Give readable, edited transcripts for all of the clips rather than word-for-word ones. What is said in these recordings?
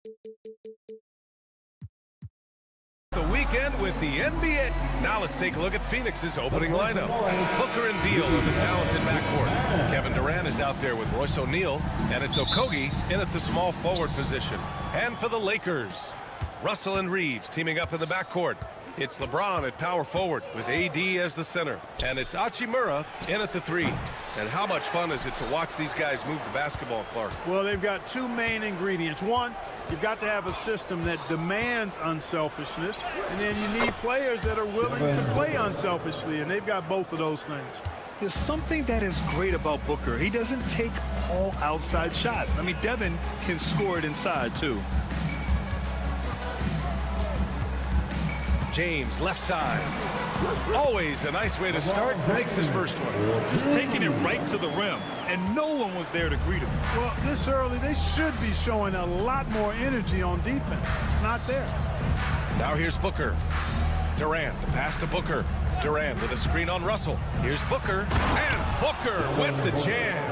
The weekend with the NBA. Now let's take a look at Phoenix's opening lineup. Booker and Beal in the talented backcourt. Kevin Durant is out there with Royce O'Neal, and it's Okogie in at the small forward position. And for the Lakers, Russell and Reeves teaming up in the backcourt. It's LeBron at power forward with AD as the center. And it's Hachimura in at the 3. And how much fun is it to watch these guys move the basketball, Clark? Well, they've got two main ingredients. One, you've got to have a system that demands unselfishness, and then you need players that are willing to play unselfishly, and they've got both of those things. There's something that is great about Booker. He doesn't take all outside shots. I mean, Devin can score it inside, too. James, left side. Always a nice way to start. Makes his first one. Just taking it right to the rim, and no one was there to greet him. Well, this early, they should be showing a lot more energy on defense. It's not there. Now here's Booker. Durant, the pass to Booker. Durant with a screen on Russell. Here's Booker, and Booker with the jam.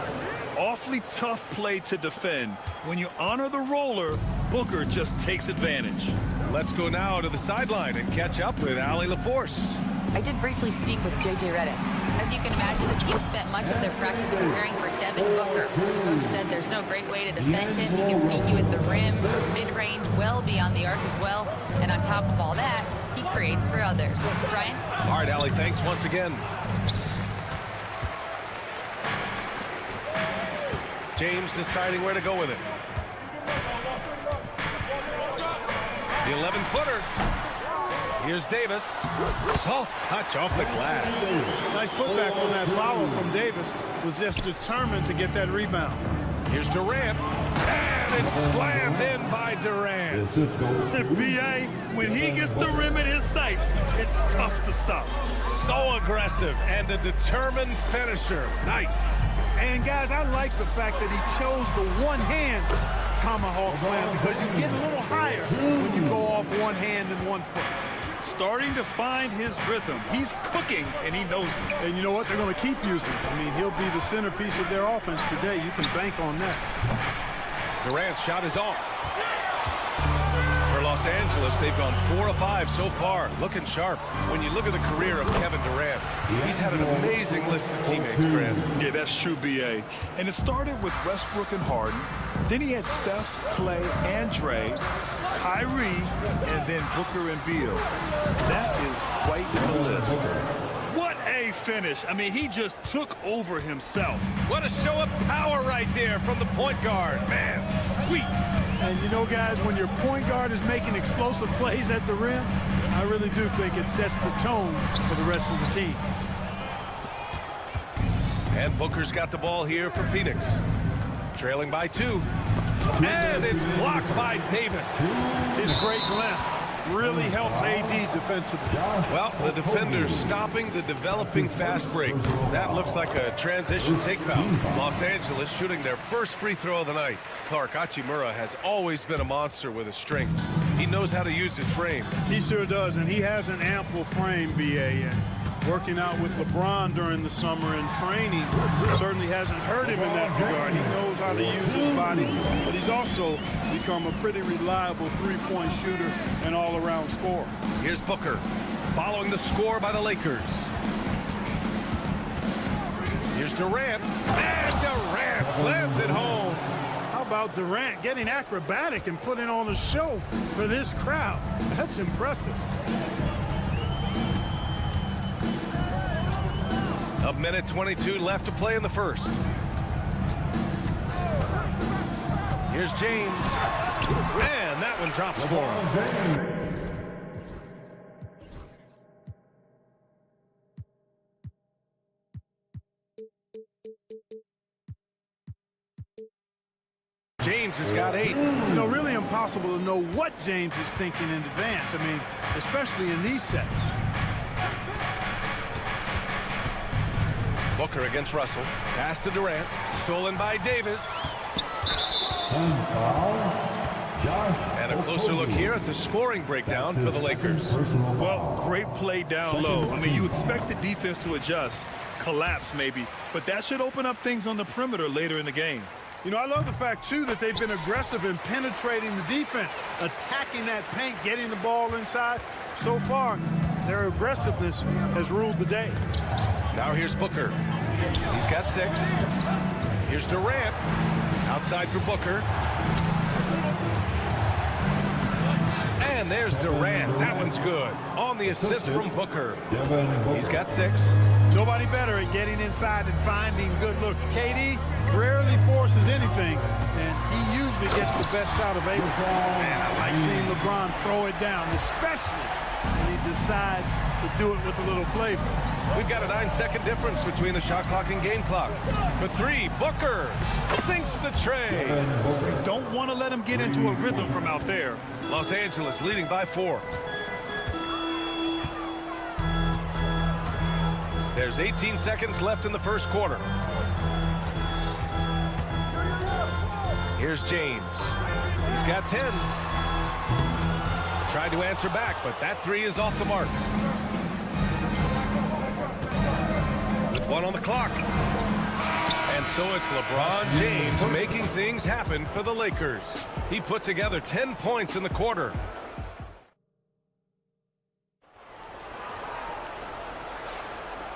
Awfully tough play to defend. When you honor the roller, Booker just takes advantage. Let's go now to the sideline and catch up with Allie LaForce. I did briefly speak with J.J. Redick. As you can imagine, the team spent much of their practice preparing for Devin Booker. Coach said there's no great way to defend him. He can beat you at the rim, mid-range, well beyond the arc as well. And on top of all that, he creates for others. Brian? All right, Allie, thanks once again. James deciding where to go with it. The 11-footer. Here's Davis. Soft touch off the glass. Nice putback on that foul from Davis. Was just determined to get that rebound. Here's Durant. And it's slammed in by Durant. B.A., when he gets the rim in his sights, it's tough to stop. So aggressive and a determined finisher. Nice. And, guys, I like the fact that he chose the one-hand tomahawk slam because you get a little higher when you go off one hand and one foot. Starting to find his rhythm. He's cooking, and he knows it. And you know what? They're going to keep using it. I mean, he'll be the centerpiece of their offense today. You can bank on that. Durant's shot is off. For Los Angeles, they've gone 4 of 5 so far, looking sharp. When you look at the career of Kevin Durant, he's had an amazing list of teammates, Grant. Yeah, that's true, B.A. And it started with Westbrook and Harden. Then he had Steph, Clay, and Dre, Kyrie, and then Booker and Beal. That is quite the list. What a finish. I mean, he just took over himself. What a show of power right there from the point guard. Man, sweet. And you know, guys, when your point guard is making explosive plays at the rim, I really do think it sets the tone for the rest of the team. And Booker's got the ball here for Phoenix. Trailing by 2. And it's blocked by Davis. His great length really helps AD defensively. Well, the defender's stopping the developing fast break. That looks like a transition take foul. Los Angeles shooting their first free throw of the night. Clark, Hachimura has always been a monster with his strength. He knows how to use his frame. He sure does, and he has an ample frame, B.A. And working out with LeBron during the summer and training certainly hasn't hurt him in that regard. He knows how to use his body, but he's also become a pretty reliable three-point shooter and all-around scorer. Here's Booker, following the score by the Lakers. Here's Durant, and Durant slams it home. How about Durant getting acrobatic and putting on a show for this crowd? That's impressive. A minute 22 left to play in the first. Here's James. And that one drops for him. James has got 8. You know, really impossible to know what James is thinking in advance. I mean, especially in these sets. Booker against Russell. Pass to Durant. Stolen by Davis. And a closer look here at the scoring breakdown for the Lakers. Well, great play down low. I mean, you expect the defense to adjust, collapse maybe, but that should open up things on the perimeter later in the game. You know, I love the fact, too, that they've been aggressive in penetrating the defense, attacking that paint, getting the ball inside. So far, their aggressiveness has ruled the day. Now here's Booker. He's got 6. Here's Durant. Outside for Booker. And there's Durant. That one's good. On the assist from Booker. He's got 6. Nobody better at getting inside and finding good looks. KD rarely forces anything, and he usually gets the best shot available. Man, I like seeing LeBron throw it down, especially when he decides to do it with a little flavor. We've got a 9-second difference between the shot clock and game clock. For 3, Booker sinks the tray. Don't want to let him get into a rhythm from out there. Los Angeles leading by 4. There's 18 seconds left in the first quarter. Here's James. He's got 10. Tried to answer back, but that 3 is off the mark. With 1 on the clock. And so it's LeBron James making things happen for the Lakers. He put together 10 points in the quarter.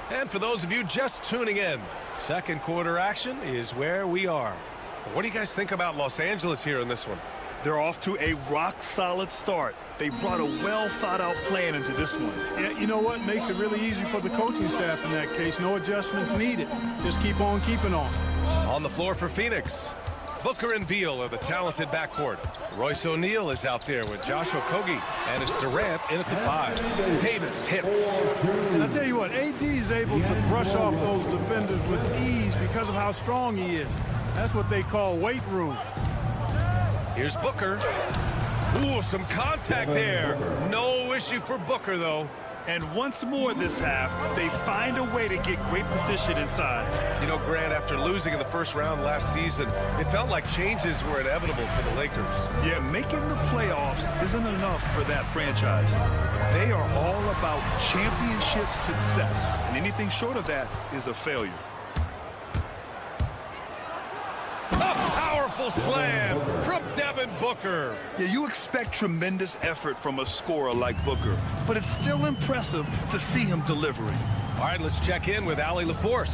And for those of you just tuning in, second quarter action is where we are. What do you guys think about Los Angeles here in this one? They're off to a rock-solid start. They brought a well-thought-out plan into this one. Yeah, you know what? Makes it really easy for the coaching staff in that case. No adjustments needed. Just keep on keeping on. On the floor for Phoenix, Booker and Beal are the talented backcourt. Royce O'Neal is out there with Josh Okogie, and it's Durant in at the 5. Davis hits. And I'll tell you what, AD is able to brush off those defenders with ease because of how strong he is. That's what they call weight room. Here's Booker. Ooh, some contact there. No issue for Booker, though. And once more this half, they find a way to get great position inside. You know, Grant, after losing in the first round last season, it felt like changes were inevitable for the Lakers. Yeah, making the playoffs isn't enough for that franchise. They are all about championship success, and anything short of that is a failure. A powerful slam from Devin Booker. Yeah, you expect tremendous effort from a scorer like Booker, but it's still impressive to see him delivering. All right, let's check in with Allie LaForce.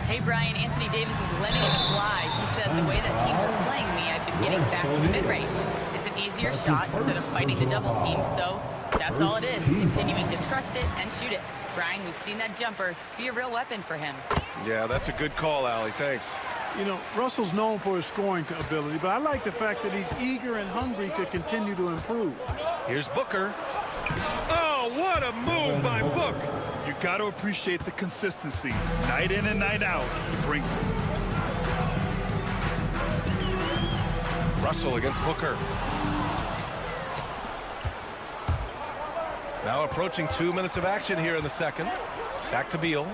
Hey, Brian, Anthony Davis is letting it fly. He said, the way that teams are playing me, I've been getting back to the mid-range. It's an easier shot instead of fighting the double team, so that's all it is, continuing to trust it and shoot it. Brian, we've seen that jumper be a real weapon for him. Yeah, that's a good call, Allie. Thanks. You know, Russell's known for his scoring ability, but I like the fact that he's eager and hungry to continue to improve. Here's Booker. Oh, what a move by Book. You got to appreciate the consistency. Night in and night out, he brings it. Russell against Booker. Now approaching 2 minutes of action here in the second. Back to Beal.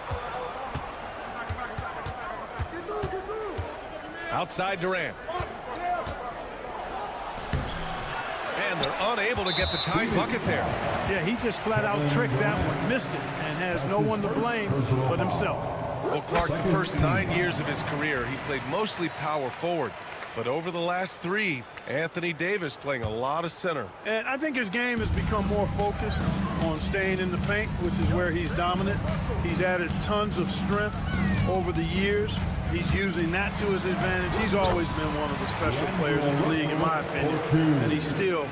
Outside Durant. And they're unable to get the tying bucket there. Yeah, he just flat out tricked that one, missed it, and has no one to blame but himself. Well, Clark, the first 9 years of his career, he played mostly power forward. But over the last 3, Anthony Davis playing a lot of center. And I think his game has become more focused on staying in the paint, which is where he's dominant. He's added tons of strength over the years. He's using that to his advantage. He's always been one of the special players in the league, in my opinion. And he's still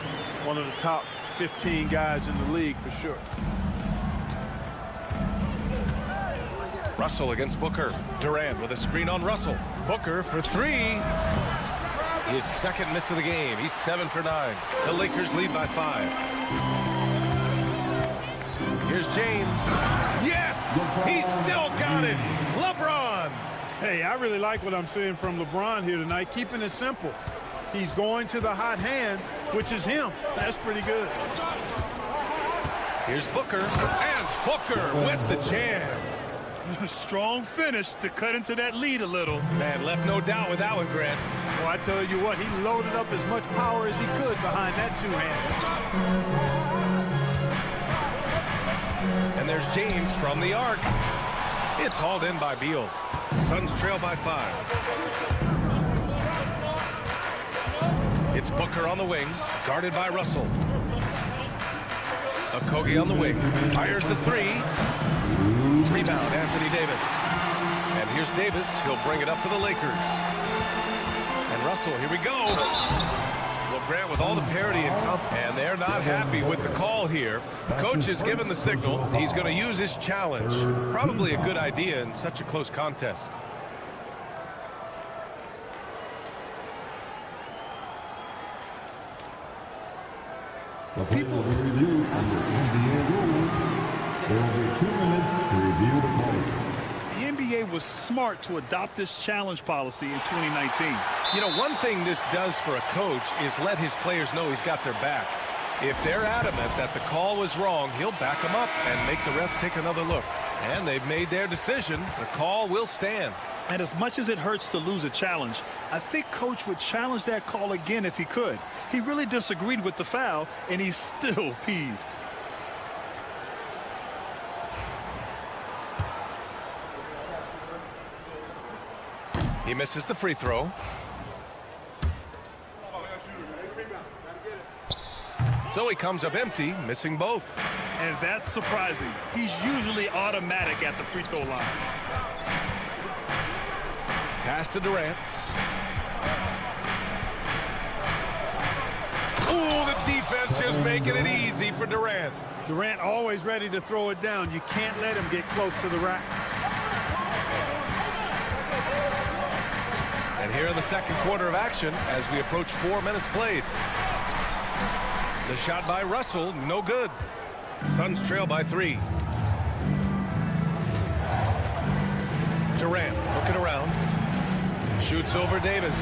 one of the top 15 guys in the league for sure. Russell against Booker. Durant with a screen on Russell. Booker for 3. His second miss of the game. He's 7 for 9. The Lakers lead by 5. Here's James. Yes! He's still got it. LeBron. Hey, I really like what I'm seeing from LeBron here tonight, keeping it simple. He's going to the hot hand, which is him. That's pretty good. Here's Booker. And Booker with the jam. A strong finish to cut into that lead a little. Man, left no doubt with that one, Grant. Well, I tell you what, he loaded up as much power as he could behind that two-hander. And there's James from the arc. It's hauled in by Beal. Suns trail by 5. It's Booker on the wing, guarded by Russell. Okogie on the wing, fires the three. Rebound, Anthony Davis. And here's Davis. He'll bring it up for the Lakers. And Russell, here we go. Well, Grant, with all the parity and they're not happy with the call here. Coach has given the signal. He's going to use his challenge. Probably a good idea in such a close contest. The people will review under NBA rules. There will be 2 minutes to review the play. The NBA was smart to adopt this challenge policy in 2019. You know, one thing this does for a coach is let his players know he's got their back. If they're adamant that the call was wrong, he'll back them up and make the refs take another look. And they've made their decision. The call will stand. And as much as it hurts to lose a challenge, I think Coach would challenge that call again if he could. He really disagreed with the foul, and he's still peeved. He misses the free throw. So he comes up empty, missing both. And that's surprising. He's usually automatic at the free throw line. Pass to Durant. Ooh, the defense just making it easy for Durant. Durant always ready to throw it down. You can't let him get close to the rack. And here in the second quarter of action as we approach 4 minutes played. The shot by Russell, no good. Suns trail by 3. Durant looking around. Shoots over Davis.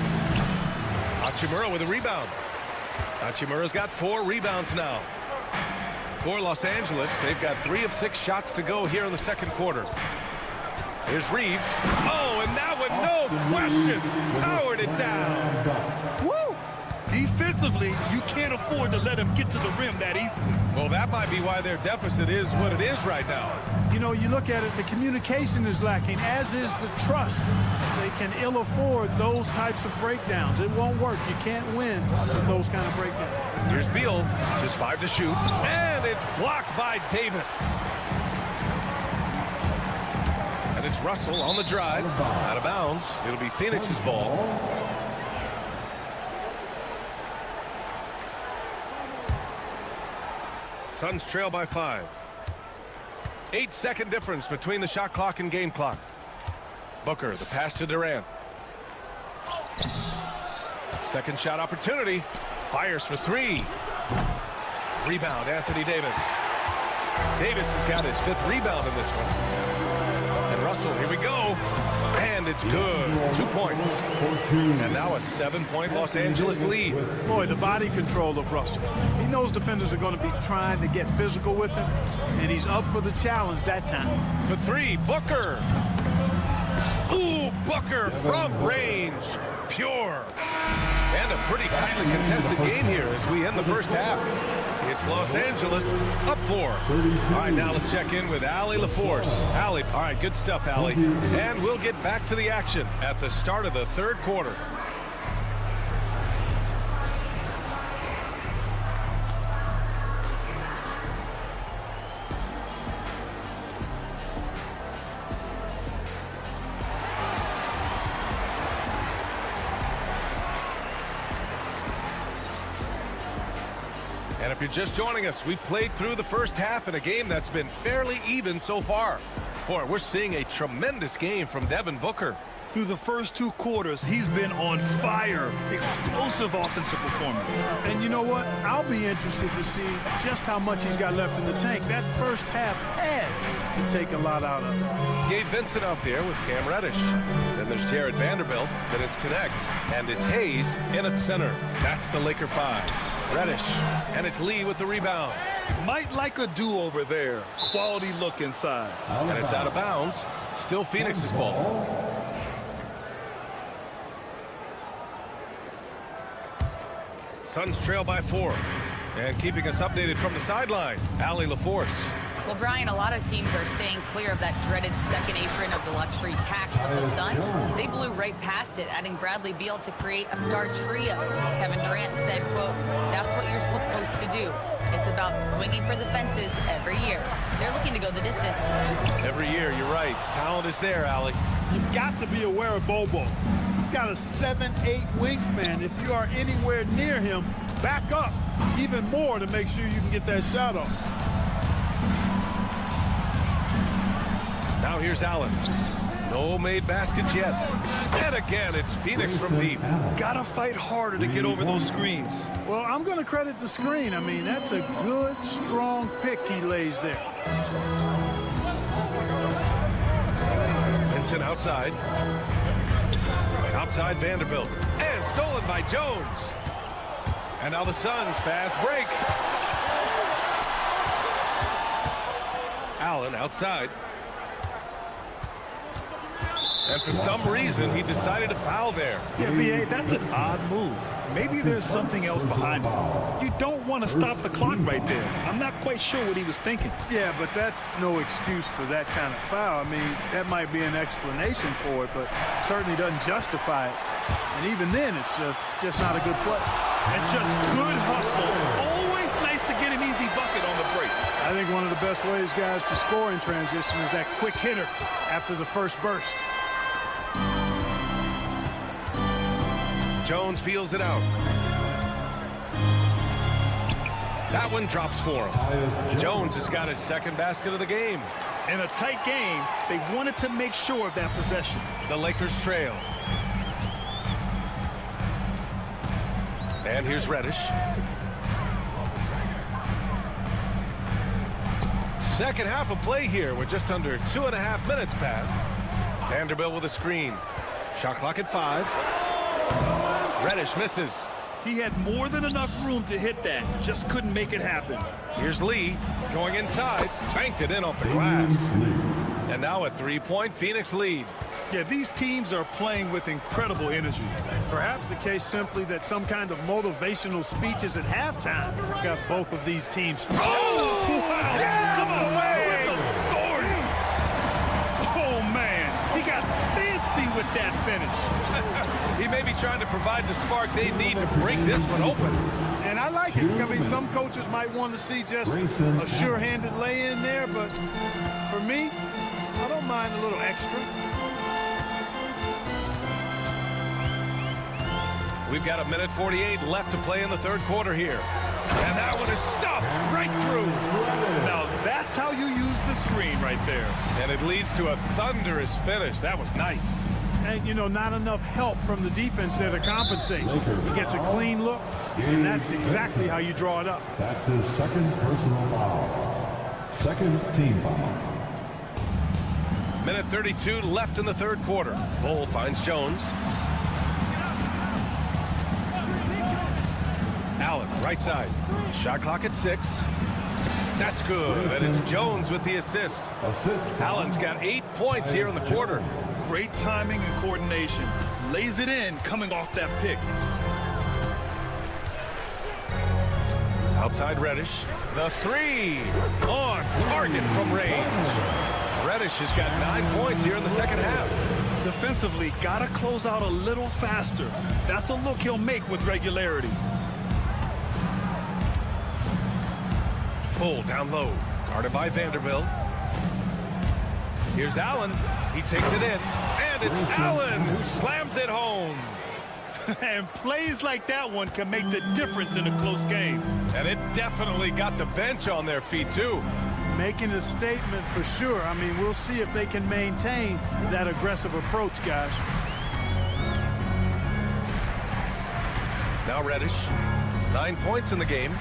Hachimura with a rebound. Hachimura's got 4 rebounds now. For Los Angeles, they've got 3 of 6 shots to go here in the second quarter. Here's Reeves. Oh, and that one, no question, powered it down. Woo! Defensively, you can't afford to let him get to the rim that easily. Well, that might be why their deficit is what it is right now. You know, you look at it, the communication is lacking, as is the trust. They can ill afford those types of breakdowns. It won't work. You can't win with those kind of breakdowns. Here's Beal, just 5 to shoot, and it's blocked by Davis. And it's Russell on the drive, out of bounds. It'll be Phoenix's ball. Suns trail by 5. 8-second difference between the shot clock and game clock. Booker, the pass to Durant. Second shot opportunity. Fires for 3. Rebound, Anthony Davis. Davis has got his 5th rebound in this one. And Russell, here we go. And it's good. 2 points. And now a 7-point Los Angeles lead. Boy, the body control of Russell. He knows defenders are going to be trying to get physical with him, and he's up for the challenge that time. For 3, Booker. Ooh, Booker from range. Pure. And a pretty tightly contested game here as we end the first half. It's Los Angeles up 4. All right, now let's check in with Allie LaForce. Allie, all right, good stuff, Allie. And we'll get back to the action at the start of the third quarter. And if you're just joining us, we played through the first half in a game that's been fairly even so far. Boy, we're seeing a tremendous game from Devin Booker. Through the first 2 quarters, he's been on fire. Explosive offensive performance. And you know what? I'll be interested to see just how much he's got left in the tank. That first half had to take a lot out of it. Gabe Vincent out there with Cam Reddish. Then there's Jared Vanderbilt. Then it's Connect. And it's Hayes in at center. That's the Laker 5. Reddish. And it's Lee with the rebound. Might like a do-over there. Quality look inside. And it's out of bounds. Still Phoenix's ball. Suns trail by 4. And keeping us updated from the sideline, Allie LaForce. Well, Brian, a lot of teams are staying clear of that dreaded second apron of the luxury tax, but the Suns, they blew right past it, adding Bradley Beal to create a star trio. Kevin Durant said, quote, "That's what you're supposed to do. It's about swinging for the fences every year." They're looking to go the distance. Every year, you're right. Talent is there, Allie. You've got to be aware of Bobo. He's got a 7'8" wingspan. If you are anywhere near him, back up even more to make sure you can get that shot off. Now here's Allen. No made baskets yet. And again, it's Phoenix from deep. Gotta fight harder to get over those screens. Well, I'm going to credit the screen. I mean, that's a good, strong pick he lays there. Vincent outside. Outside Vanderbilt. And stolen by Jones. And now the Suns fast break. Allen outside. And for some reason, he decided to foul there. Yeah, B.A., that's an odd move. Maybe there's something else behind it. You don't want to stop the clock right there. I'm not quite sure what he was thinking. Yeah, but that's no excuse for that kind of foul. I mean, that might be an explanation for it, but certainly doesn't justify it. And even then, it's just not a good play. And just good hustle. Always nice to get an easy bucket on the break. I think one of the best ways, guys, to score in transition is that quick hitter after the first burst. Jones feels it out. That one drops for him. Jones has got his second basket of the game. In a tight game, they wanted to make sure of that possession. The Lakers trail. And here's Reddish. Second half of play here. We're just under 2.5 minutes past. Vanderbilt with a screen. Shot clock at 5. Reddish misses. He had more than enough room to hit that. Just couldn't make it happen. Here's Lee going inside. Banked it in off the glass. And now a 3-point Phoenix lead. Yeah, these teams are playing with incredible energy. Perhaps the case simply that some kind of motivational speeches at halftime got both of these teams. Oh, wow. Yeah, Come on, away. with authority. Oh, man. He got fancy with that finish. He may be trying to provide the spark they need to break this one open. And I like it. I mean, some coaches might want to see just a sure-handed lay-in there, but for me, I don't mind a little extra. We've got 1:48 left to play in the third quarter here. And that one is stuffed right through. Now, that's how you use the screen right there. And it leads to a thunderous finish. That was nice. And, you know, not enough help from the defense there to compensate. He gets a clean look, and that's exactly how you draw it up. That's his second personal foul. Second team foul. 1:32 left in the third quarter. Bull finds Jones. Allen, right side. Shot clock at 6. That's good. And it's Jones with the assist. Allen's got 8 points here in the quarter. Great timing and coordination. Lays it in coming off that pick. Outside Reddish. The 3 on target from range. Reddish has got 9 points here in the second half. Defensively, gotta close out a little faster. That's a look he'll make with regularity. Bull down low. Guarded by Vanderbilt. Here's Allen. He takes it in. And it's Allen who slams it home. And plays like that one can make the difference in a close game. And it definitely got the bench on their feet, too. Making a statement for sure. I mean, we'll see if they can maintain that aggressive approach, guys. Now Reddish. 9 points in the game.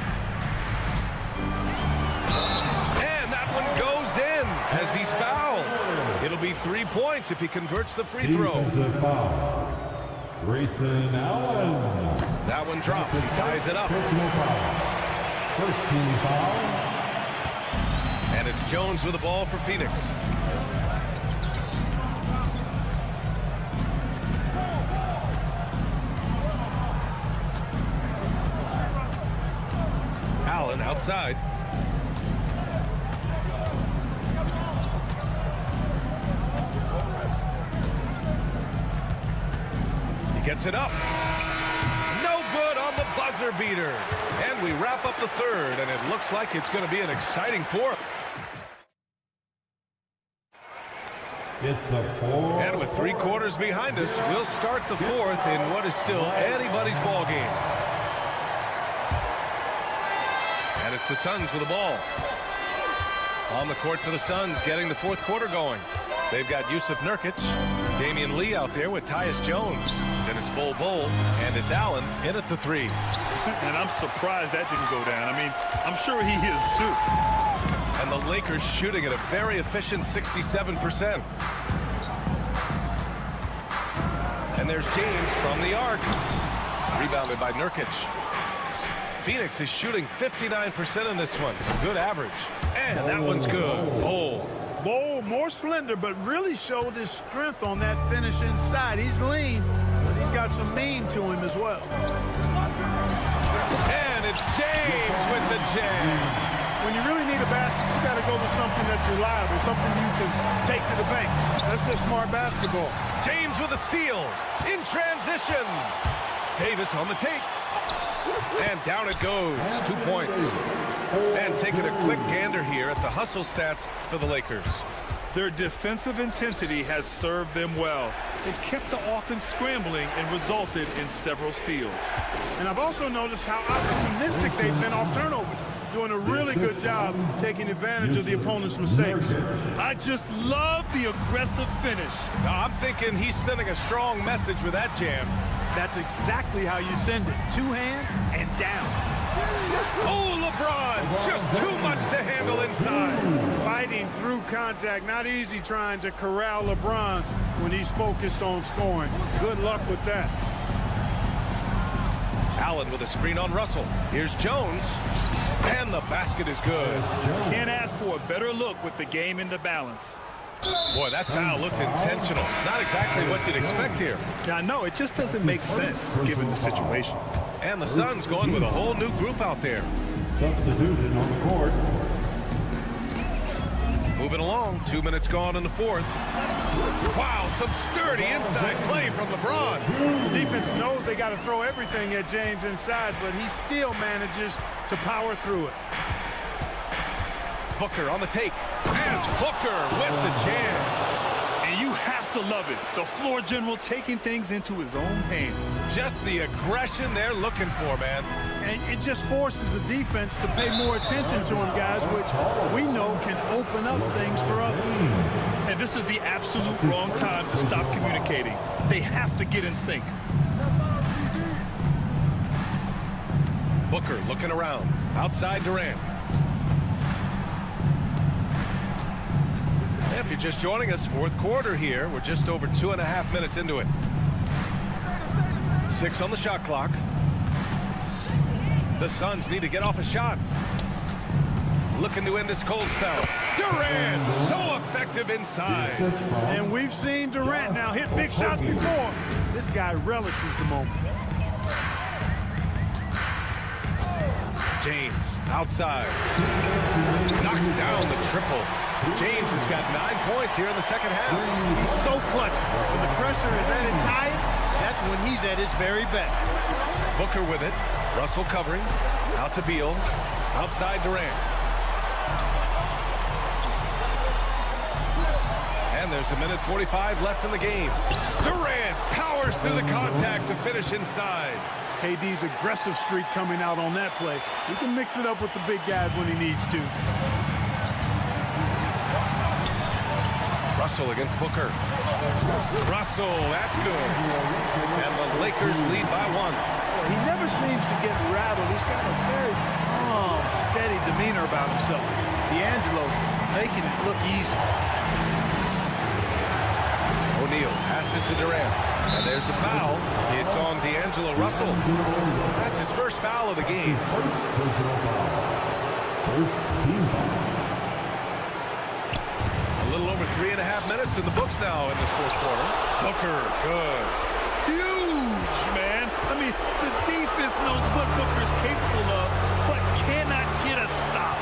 And that one goes in as he's fouled. It'll be 3 points if he converts the free throw. Defensive foul. Grayson Allen. That one drops. He ties it up. Personal foul. First team foul. And it's Jones with the ball for Phoenix. Allen outside. Gets it up. No good on the buzzer beater. And we wrap up the third, and it looks like it's going to be an exciting fourth. It's the fourth. And with 3 quarters behind us, we'll start the fourth in what is still anybody's ball game. And it's the Suns with the ball. On the court for the Suns, getting the fourth quarter going. They've got Yusuf Nurkic, Damian Lee out there with Tyus Jones. Then it's Bol Bol, and it's Allen in at the 3. And I'm surprised that didn't go down. I mean, I'm sure he is too. And the Lakers shooting at a very efficient 67%. And there's James from the arc. Rebounded by Nurkic. Phoenix is shooting 59% in this one. Good average. And that one's good. Bol. Bol, more slender, but really showed his strength on that finish inside. He's lean, but he's got some mean to him as well. And it's James with the jam. When you really need a basket, you got to go with something that's reliable, something you can take to the bank. That's just smart basketball. James with a steal. In transition. Davis on the take. And down it goes. 2 points. And taking a quick gander here at the hustle stats for the Lakers. Their defensive intensity has served them well. It kept the offense scrambling and resulted in several steals. And I've also noticed how opportunistic they've been off turnover. Doing a really good job taking advantage of the opponent's mistakes. I just love the aggressive finish. Now, I'm thinking he's sending a strong message with that jam. That's exactly how you send it. 2 hands and down. Oh, LeBron, just too much to handle inside. Fighting through contact, not easy trying to corral LeBron when he's focused on scoring. Good luck with that. Allen with a screen on Russell. Here's Jones. And the basket is good. Can't ask for a better look with the game in the balance. Boy, that foul looked intentional. Not exactly what you'd expect here. Now, no, it just doesn't make sense given the situation. And the Suns going with a whole new group out there. Substitution on the court. Moving along, 2 minutes gone in the fourth. Wow, some sturdy inside play from LeBron. The defense knows they got to throw everything at James inside, but he still manages to power through it. Booker on the take. And Booker with the jam. And you have to love it. The floor general taking things into his own hands. Just the aggression they're looking for, man. And it just forces the defense to pay more attention to him, guys, which we know can open up things for others. And this is the absolute wrong time to stop communicating. They have to get in sync. Booker looking around. Outside Durant. If you're just joining us, fourth quarter here. We're just over 2.5 minutes into it. 6 on the shot clock. The Suns need to get off a shot. Looking to end this cold spell. Durant, so effective inside. And we've seen Durant now hit big shots before. This guy relishes the moment. James, outside. Knocks down the triple. James has got 9 points here in the second half. He's so clutch. When the pressure is at its highest, that's when he's at his very best. Booker with it. Russell covering. Out to Beal. Outside Durant. And there's 1:45 left in the game. Durant powers through the contact to finish inside. KD's aggressive streak coming out on that play. He can mix it up with the big guys when he needs to. Russell against Booker. Russell, that's good. And the Lakers lead by 1. He never seems to get rattled. He's got a very calm, steady demeanor about himself. D'Angelo making it look easy. O'Neal passes to Durant. And there's the foul. It's on D'Angelo Russell. That's his first foul of the game. First team foul. A little over 3.5 minutes in the books now in this fourth quarter. Booker, good. Huge, man. I mean, the defense knows what Booker's capable of, but cannot get a stop.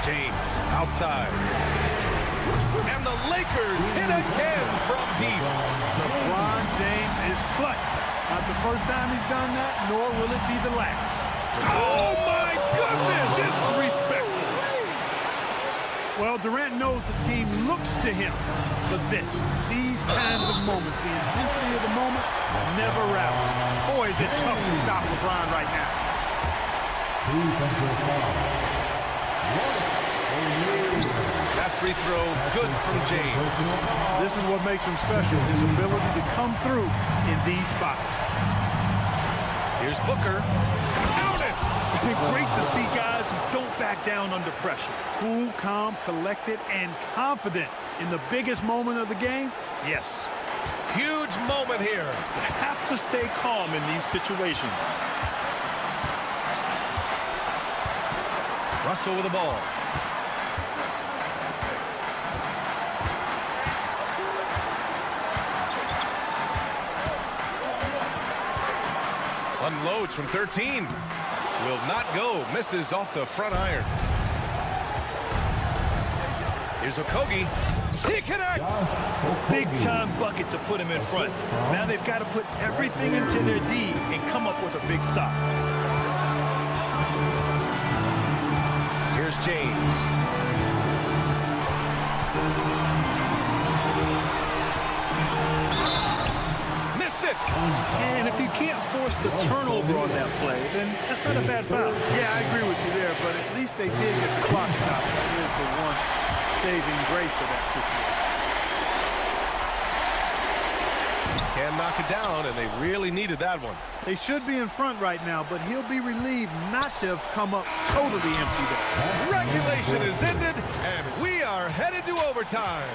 James, outside. And the Lakers hit again from deep. LeBron James is clutch. Not the first time he's done that, nor will it be the last. Oh, my goodness! Disrespectful. Well, Durant knows the team looks to him for this. These kinds of moments, the intensity of the moment, never rallies. Boy, is it tough to stop LeBron right now. Defensive foul. That free throw, good from James. This is what makes him special, his ability to come through in these spots. Here's Booker. Count it! Great to see guys who don't back down under pressure. Cool, calm, collected, and confident in the biggest moment of the game? Yes. Huge moment here. You have to stay calm in these situations. Russell with the ball. Unloads from 13. Will not go. Misses off the front iron. Here's Okogie. He connects. Big time bucket to put him in front. Now they've got to put everything into their D and come up with a big stop. Here's James. Missed it. And if you can't force the turnover on that play, then that's not a bad foul. Yeah, I agree with you there, but at least they did get the clock stopped. That is the one saving grace of that situation. Can knock it down, and they really needed that one. They should be in front right now, but he'll be relieved not to have come up totally empty there. Regulation is ended, and we are headed to overtime.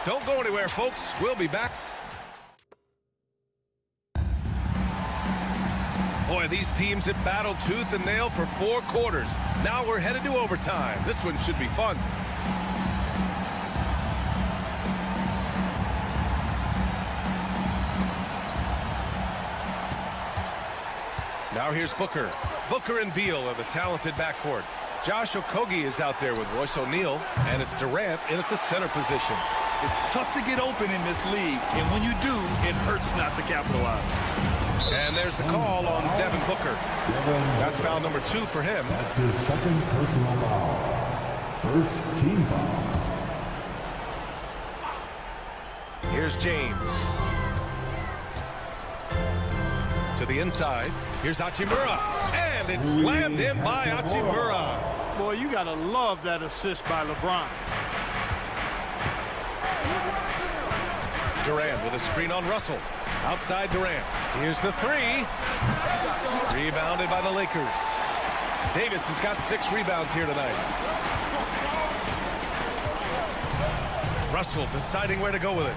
Don't go anywhere, folks. We'll be back. Boy, these teams have battled tooth and nail for 4 quarters. Now we're headed to overtime. This one should be fun. Now here's Booker. Booker and Beal are the talented backcourt. Josh Okogie is out there with Royce O'Neal, and it's Durant in at the center position. It's tough to get open in this league, and when you do, it hurts not to capitalize. And there's the call on Devin Booker. That's foul number 2 for him. That's his second personal foul. First team foul. Here's James. To the inside. Here's Hachimura. And it's slammed in by Hachimura. Boy, you got to love that assist by LeBron. Durant with a screen on Russell. Outside Durant. Here's the 3. Rebounded by the Lakers. Davis has got 6 rebounds here tonight. Russell deciding where to go with it.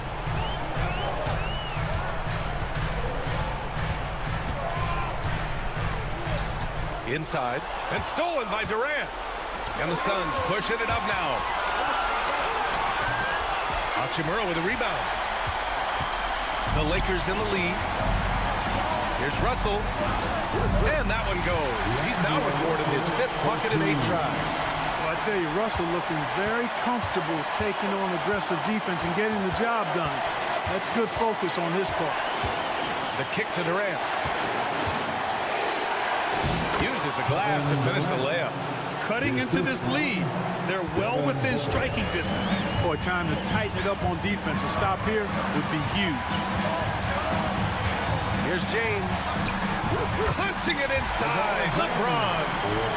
Inside, and stolen by Durant. And the Suns pushing it up now. Hachimura with a rebound. The Lakers in the lead. Here's Russell. And that one goes. He's now recorded his 5th bucket in 8 tries. Well, I tell you, Russell looking very comfortable taking on aggressive defense and getting the job done. That's good focus on his part. The kick to Durant. Uses the glass to finish the layup. Cutting into this lead. They're well within striking distance. Boy, time to tighten it up on defense. A stop here would be huge. Here's James. Punching it inside. LeBron.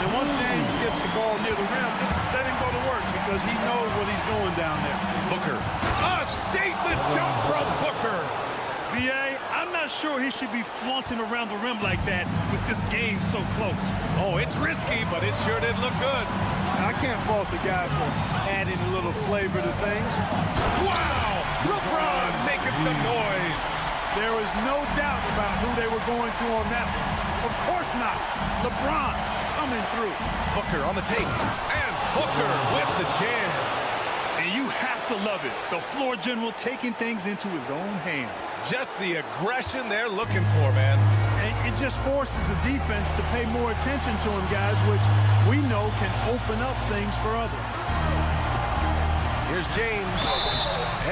And once James gets the ball near the rim, just let him go to work because he knows what he's doing down there. Booker. A statement dunk from Booker. B.A., I'm not sure he should be flaunting around the rim like that with this game so close. Oh, it's risky, but it sure did look good. I can't fault the guy for adding a little flavor to things. Wow! LeBron making some noise. There was no doubt about who they were going to on that one. Of course not. LeBron coming through. Booker on the tape. And Booker with the jam. And you have to love it. The floor general taking things into his own hands. Just the aggression they're looking for, man. And it just forces the defense to pay more attention to him, guys, which we know can open up things for others. Here's James.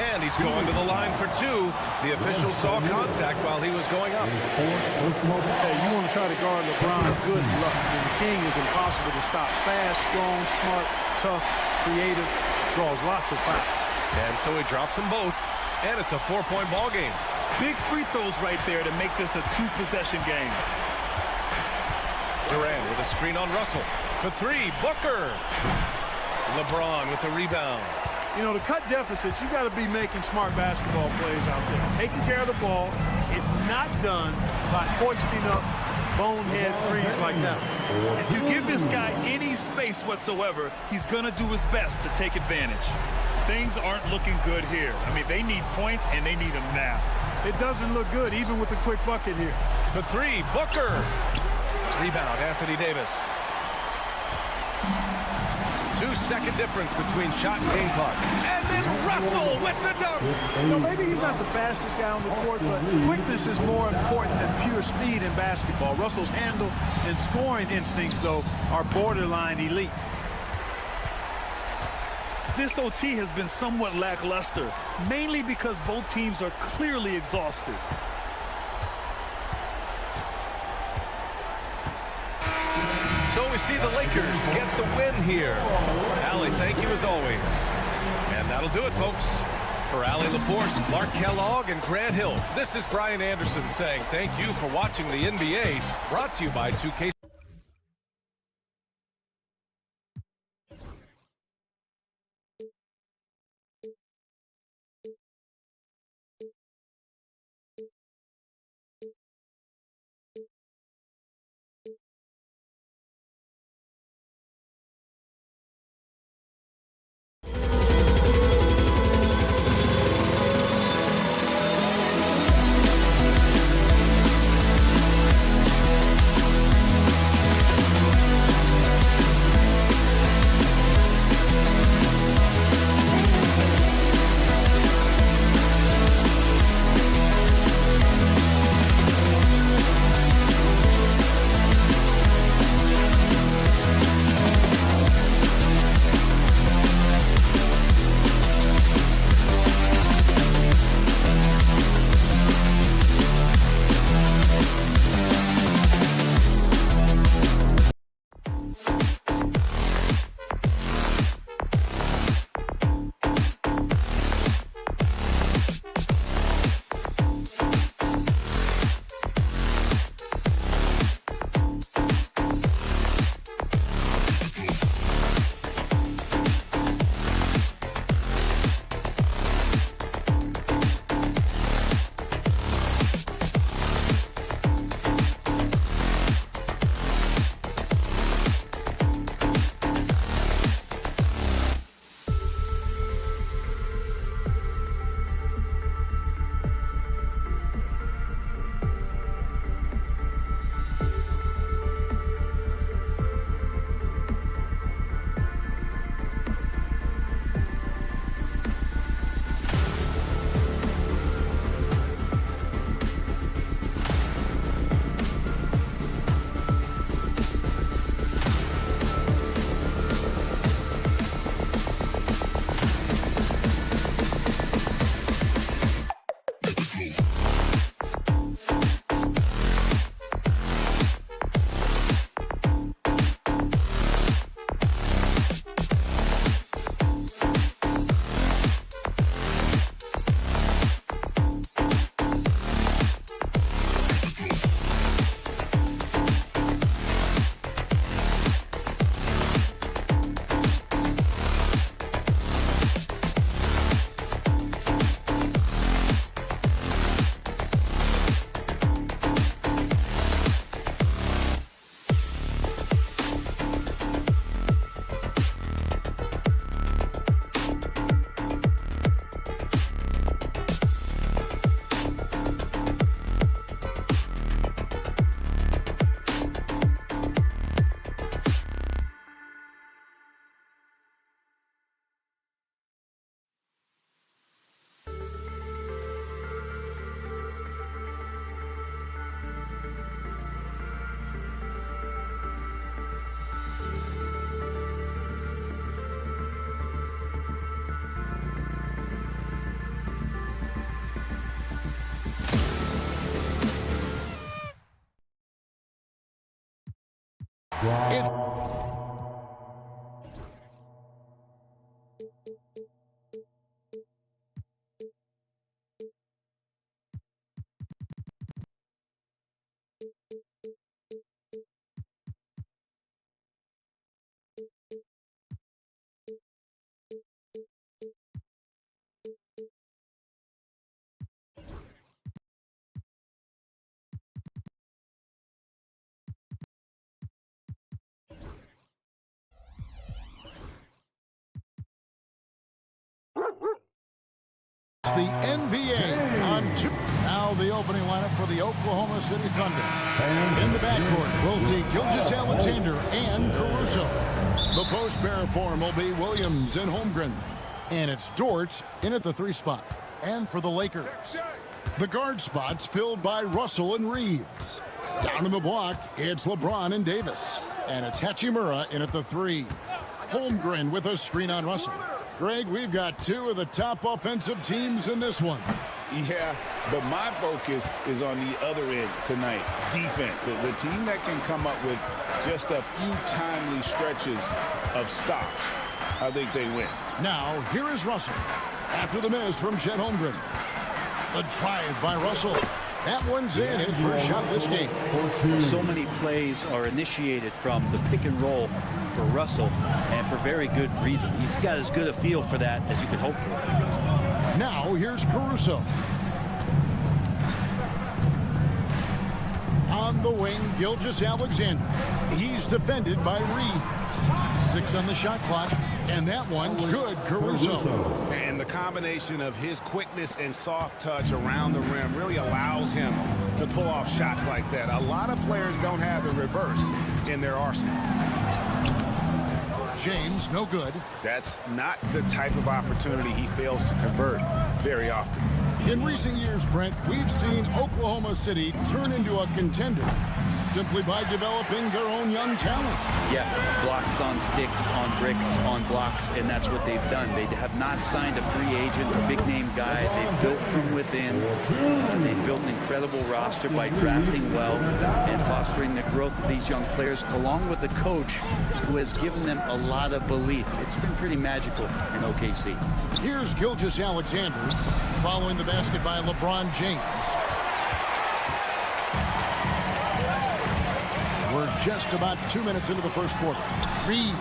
And he's going to the line for two. The official saw contact while he was going up. Hey, you want to try to guard LeBron, good luck. I mean, the King is impossible to stop. Fast, strong, smart, tough, creative, draws lots of fouls. And so he drops them both. And it's a 4-point ball game. Big free throws right there to make this a two-possession game. Durant with a screen on Russell. For three, Booker. LeBron with the rebound. You know, to cut deficits, you got to be making smart basketball plays out there. Taking care of the ball. It's not done by hoisting up bonehead threes like that. If you give this guy any space whatsoever, he's going to do his best to take advantage. Things aren't looking good here. I mean, they need points, and they need them now. It doesn't look good, even with a quick bucket here. For three, Booker. Rebound, Anthony Davis. 2-second difference between shot and game clock. And then Russell with the dunk. You know, maybe he's not the fastest guy on the court, but quickness is more important than pure speed in basketball. Russell's handle and scoring instincts, though, are borderline elite. This OT has been somewhat lackluster, mainly because both teams are clearly exhausted. So we see the Lakers get the win here. Allie, thank you as always. And that'll do it, folks. For Allie LaForce, Clark Kellogg, and Grant Hill, this is Brian Anderson saying thank you for watching the NBA, brought to you by 2K. It's the NBA on two. Now the opening lineup for the Oklahoma City Thunder. In the backcourt, we'll see Gilgeous-Alexander and Caruso. The post pair form will be Williams and Holmgren. And it's Dort in at the 3 spot. And for the Lakers, the guard spots filled by Russell and Reeves. Down in the block, it's LeBron and Davis. And it's Hachimura in at the 3. Holmgren with a screen on Russell. Greg, we've got 2 of the top offensive teams in this one. Yeah, but my focus is on the other end tonight, defense. The team that can come up with just a few timely stretches of stops, I think they win. Now, here is Russell. After the miss from Chet Holmgren. The drive by Russell. That one's in, his first shot this game. So many plays are initiated from the pick and roll for Russell, and for very good reason. He's got as good a feel for that as you could hope for. Now, here's Caruso. On the wing, Gilgeous-Alexander. He's defended by Reeves. 6 on the shot clock, and that one's good, Caruso. And the combination of his quickness and soft touch around the rim really allows him to pull off shots like that. A lot of players don't have the reverse in their arsenal. James, no good. That's not the type of opportunity he fails to convert very often. In recent years, Brent, we've seen Oklahoma City turn into a contender simply by developing their own young talent. Yeah, blocks on sticks, on bricks, on blocks, and that's what they've done. They have not signed a free agent or big-name guy. They've built from within. They've built an incredible roster by drafting well and fostering the growth of these young players, along with a coach who has given them a lot of belief. It's been pretty magical in OKC. Here's Gilgeous-Alexander following the basket by LeBron James. We're just about 2 minutes into the first quarter. Reeves,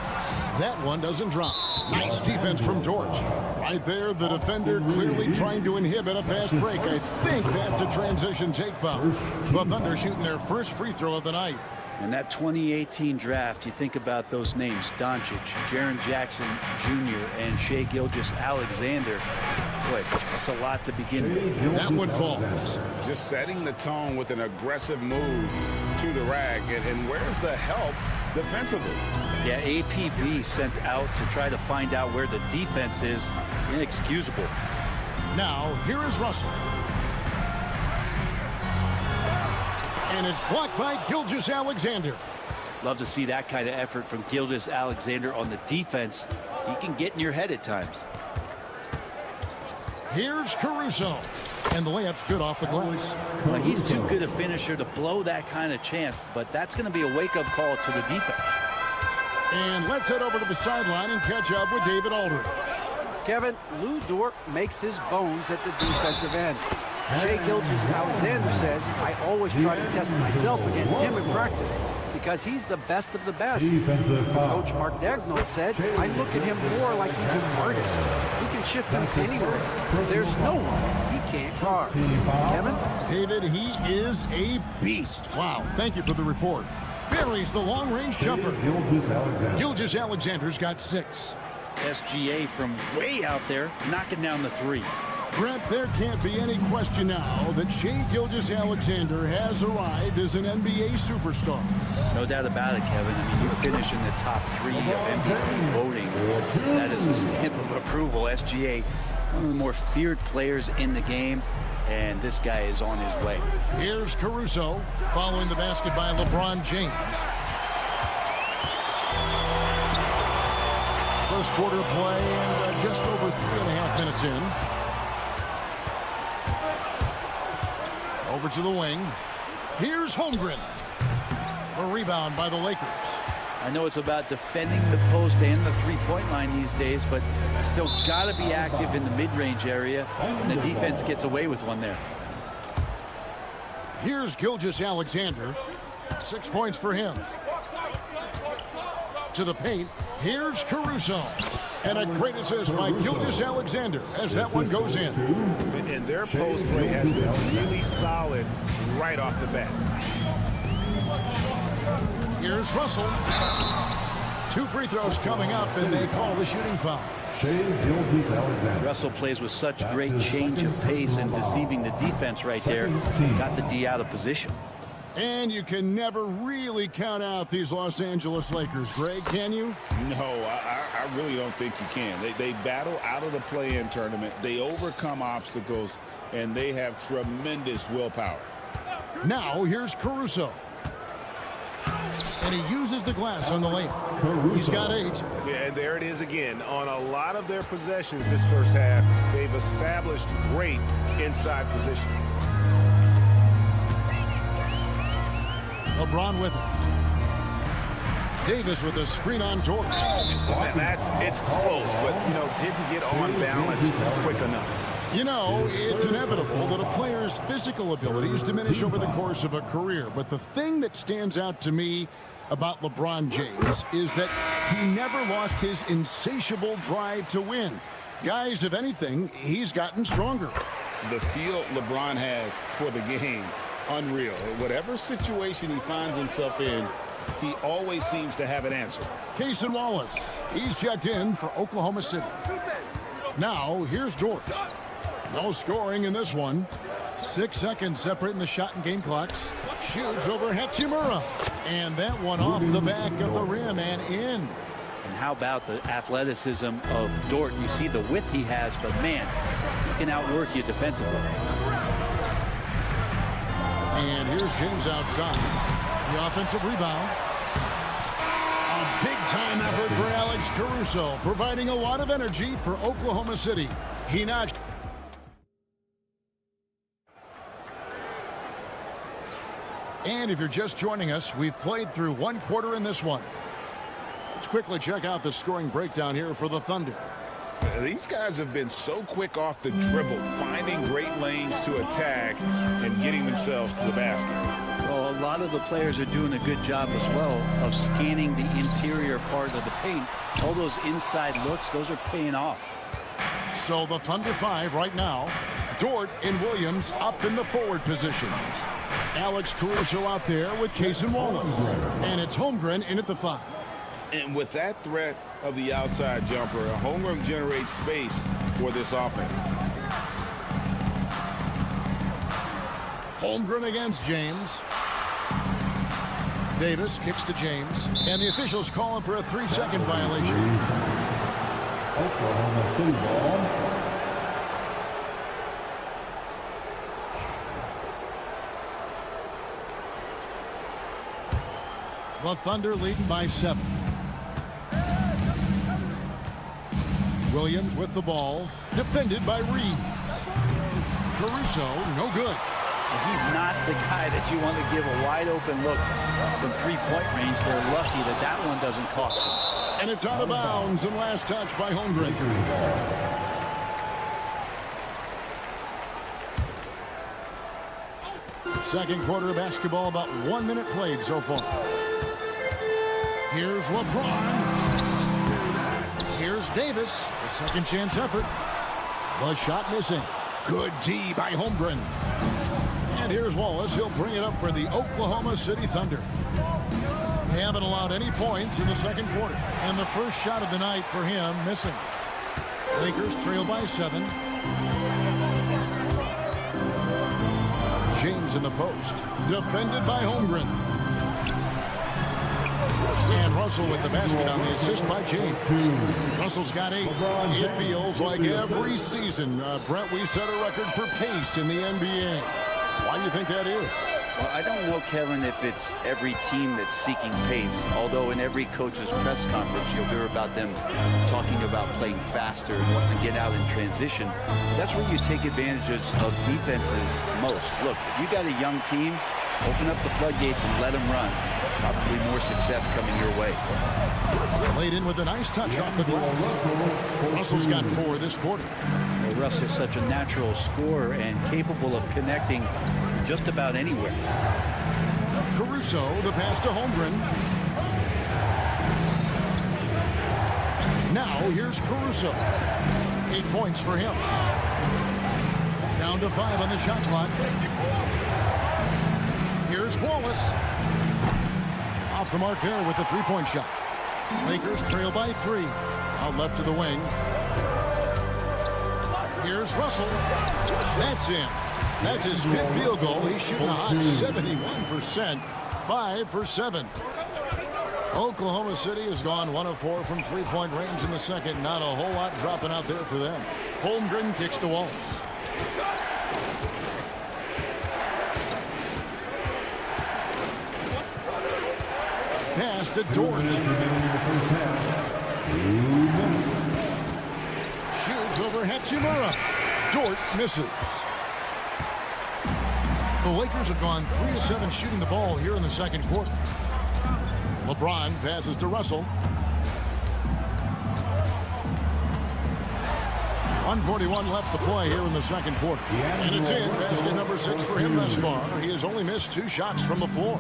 that one doesn't drop. Nice defense from Dort. Right there, the defender clearly trying to inhibit a fast break. I think that's a transition take foul. The Thunder shooting their first free throw of the night. In that 2018 draft, you think about those names, Doncic, Jaren Jackson Jr., and Shai Gilgeous-Alexander. Boy, that's a lot to begin with. That one falls. Just setting the tone with an aggressive move to the rack. And where's the help defensively? Yeah, APB sent out to try to find out where the defense is. Inexcusable. Now, here is Russell. And it's blocked by Gilgeous-Alexander. Love to see that kind of effort from Gilgeous-Alexander on the defense. He can get in your head at times. Here's Caruso. And the layup's good off the glass. Well, he's too good a finisher to blow that kind of chance, but that's going to be a wake-up call to the defense. And let's head over to the sideline and catch up with David Aldridge. Kevin, Lou Dort makes his bones at the defensive end. Shai Gilgeous-Alexander says, I always try to test myself against him in practice because he's the best of the best. Coach Mark Daigneault said, I look at him more like he's an artist. He can shift him anywhere. There's no one he can't guard. Kevin? David, he is a beast. Wow, thank you for the report. Buries the long-range jumper. Gilgeous-Alexander's got 6. SGA from way out there, knocking down the 3. Brent, there can't be any question now that Shai Gilgeous-Alexander has arrived as an NBA superstar. No doubt about it, Kevin. I mean, you finish in the top 3 of MVP voting. That is a stamp of approval. SGA, one of the more feared players in the game, and this guy is on his way. Here's Caruso following the basket by LeBron James. First quarter play and just over 3.5 minutes in. Over to the wing. Here's Holmgren. rebound by the Lakers. I know it's about defending the post and the three-point line these days, but still got to be active in the mid-range area, and the defense gets away with one there. Here's Gilgeous-Alexander. 6 points for him. To the paint. Here's Caruso. And a great assist by Gilgeous-Alexander as that one goes in. And their post play has been really solid right off the bat. Here's Russell. 2 free throws coming up, and they call the shooting foul. Russell plays with such great change of pace and deceiving the defense right there. Got the D out of position. And you can never really count out these Los Angeles Lakers, Greg, can you? No, I really don't think you can. They battle out of the play-in tournament. They overcome obstacles, and they have tremendous willpower. Now, here's Caruso. And he uses the glass on the layup. He's got 8. Yeah, and there it is again. On a lot of their possessions this first half, they've established great inside position. LeBron with it. Davis with a screen on George. It's close, but, didn't get on balance quick enough. You know, it's inevitable that a player's physical abilities diminish over the course of a career. But the thing that stands out to me about LeBron James is that he never lost his insatiable drive to win. Guys, if anything, he's gotten stronger. The feel LeBron has for the game, unreal. Whatever situation he finds himself in, he always seems to have an answer. Cason Wallace, he's checked in for Oklahoma City. Now, here's George. No scoring in this one. 6 seconds separating the shot and game clocks. Shoots over Hachimura. And that one off the back of the rim and in. And how about the athleticism of Dort? You see the width he has, but man, he can outwork you defensively. And here's James outside. The offensive rebound. A big-time effort for Alex Caruso, providing a lot of energy for Oklahoma City. He notched. And if you're just joining us, we've played through 1 quarter in this one. Let's quickly check out the scoring breakdown here for the Thunder. These guys have been so quick off the dribble, finding great lanes to attack and getting themselves to the basket. Well, a lot of the players are doing a good job as well of scanning the interior part of the paint. All those inside looks, those are paying off. So the Thunder 5 right now. Dort and Williams up in the forward positions. Alex Caruso out there with Cason Wallace. And it's Holmgren in at the 5. And with that threat of the outside jumper, Holmgren generates space for this offense. Holmgren against James. Davis kicks to James. And the officials call him for a 3-second violation. Oklahoma City ball. The Thunder leading by 7. Williams with the ball, defended by Reed. Caruso, no good. He's not the guy that you want to give a wide open look from 3-point range. They're lucky that that one doesn't cost them. And it's out of bounds and last touch by Holmgren. Second quarter of basketball, about 1 minute played so far. Here's LeBron. Here's Davis. A second chance effort. The shot missing. Good D by Holmgren. And here's Wallace. He'll bring it up for the Oklahoma City Thunder. They haven't allowed any points in the second quarter. And the first shot of the night for him missing. Lakers trail by 7. James in the post. Defended by Holmgren. And Russell with the basket on the assist by James. Russell's got 8. It feels like every season, Brent, we set a record for pace in the NBA. Why do you think that is? Well, I don't know, Kevin, if it's every team that's seeking pace, although in every coach's press conference you'll hear about them talking about playing faster and wanting to get out in transition. That's where you take advantages of defenses most. Look, if you got a young team, open up the floodgates and let them run. probably more success coming your way. Laid in with a nice touch off the glass. Russell's got 4 this quarter. Well, Russell's such a natural scorer and capable of connecting just about anywhere. Caruso, the pass to Holmgren. Now here's Caruso. 8 points for him. Down to 5 on the shot clock. Here's Wallace. Off the mark there with the three-point shot. Lakers trail by 3. Out left to the wing. Here's Russell. That's in. That's his 5th field goal. He's shooting a hot 71%. 5 for 7. Oklahoma City has gone 1 of 4 from three-point range in the second. Not a whole lot dropping out there for them. Holmgren kicks to Wallace. Pass to Dort. Shoots over Hachimura. Dort misses. The Lakers have gone 3 of 7 shooting the ball here in the second quarter. LeBron passes to Russell. 1:41 left to play here in the second quarter. And it's in. Basket number 6 for him thus far. He has only missed 2 shots from the floor.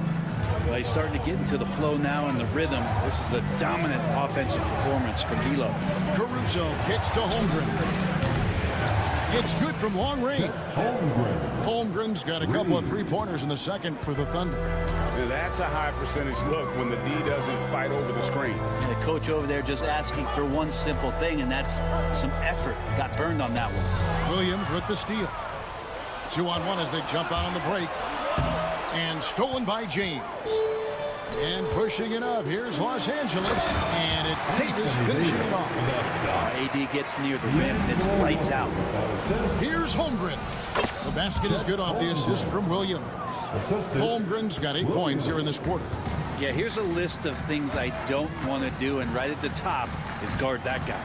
Well, he's starting to get into the flow now and the rhythm. This is a dominant offensive performance from D'Lo. Caruso kicks to Holmgren. It's good from long range. Holmgren's got a couple of three-pointers in the second for the Thunder. That's a high percentage look when the D doesn't fight over the screen. The coach over there just asking for one simple thing, and that's some effort. Got burned on that one. Williams with the steal. 2-on-1 as they jump out on the break. And stolen by James. And pushing it up. Here's Los Angeles. And it's Davis finishing it off. AD gets near the rim. It's lights out. Here's Holmgren. The basket is good off the assist from Williams. Holmgren's got 8 points here in this quarter. Yeah, here's a list of things I don't want to do, and right at the top is guard that guy.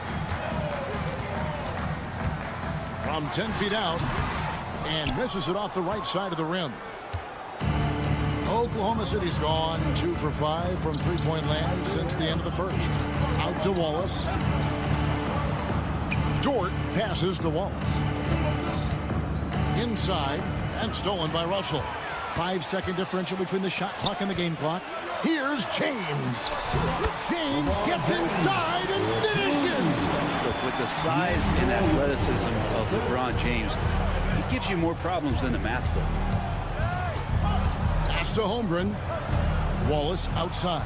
From 10 feet out. And misses it off the right side of the rim. Oklahoma City's gone 2 for 5 from three-point land since the end of the first. Out to Wallace. Dort passes to Wallace. Inside and stolen by Russell. 5-second differential between the shot clock and the game clock. Here's James. James gets inside and finishes. Look, with the size and athleticism of LeBron James, he gives you more problems than the math book. Pass to Holmgren. Wallace outside.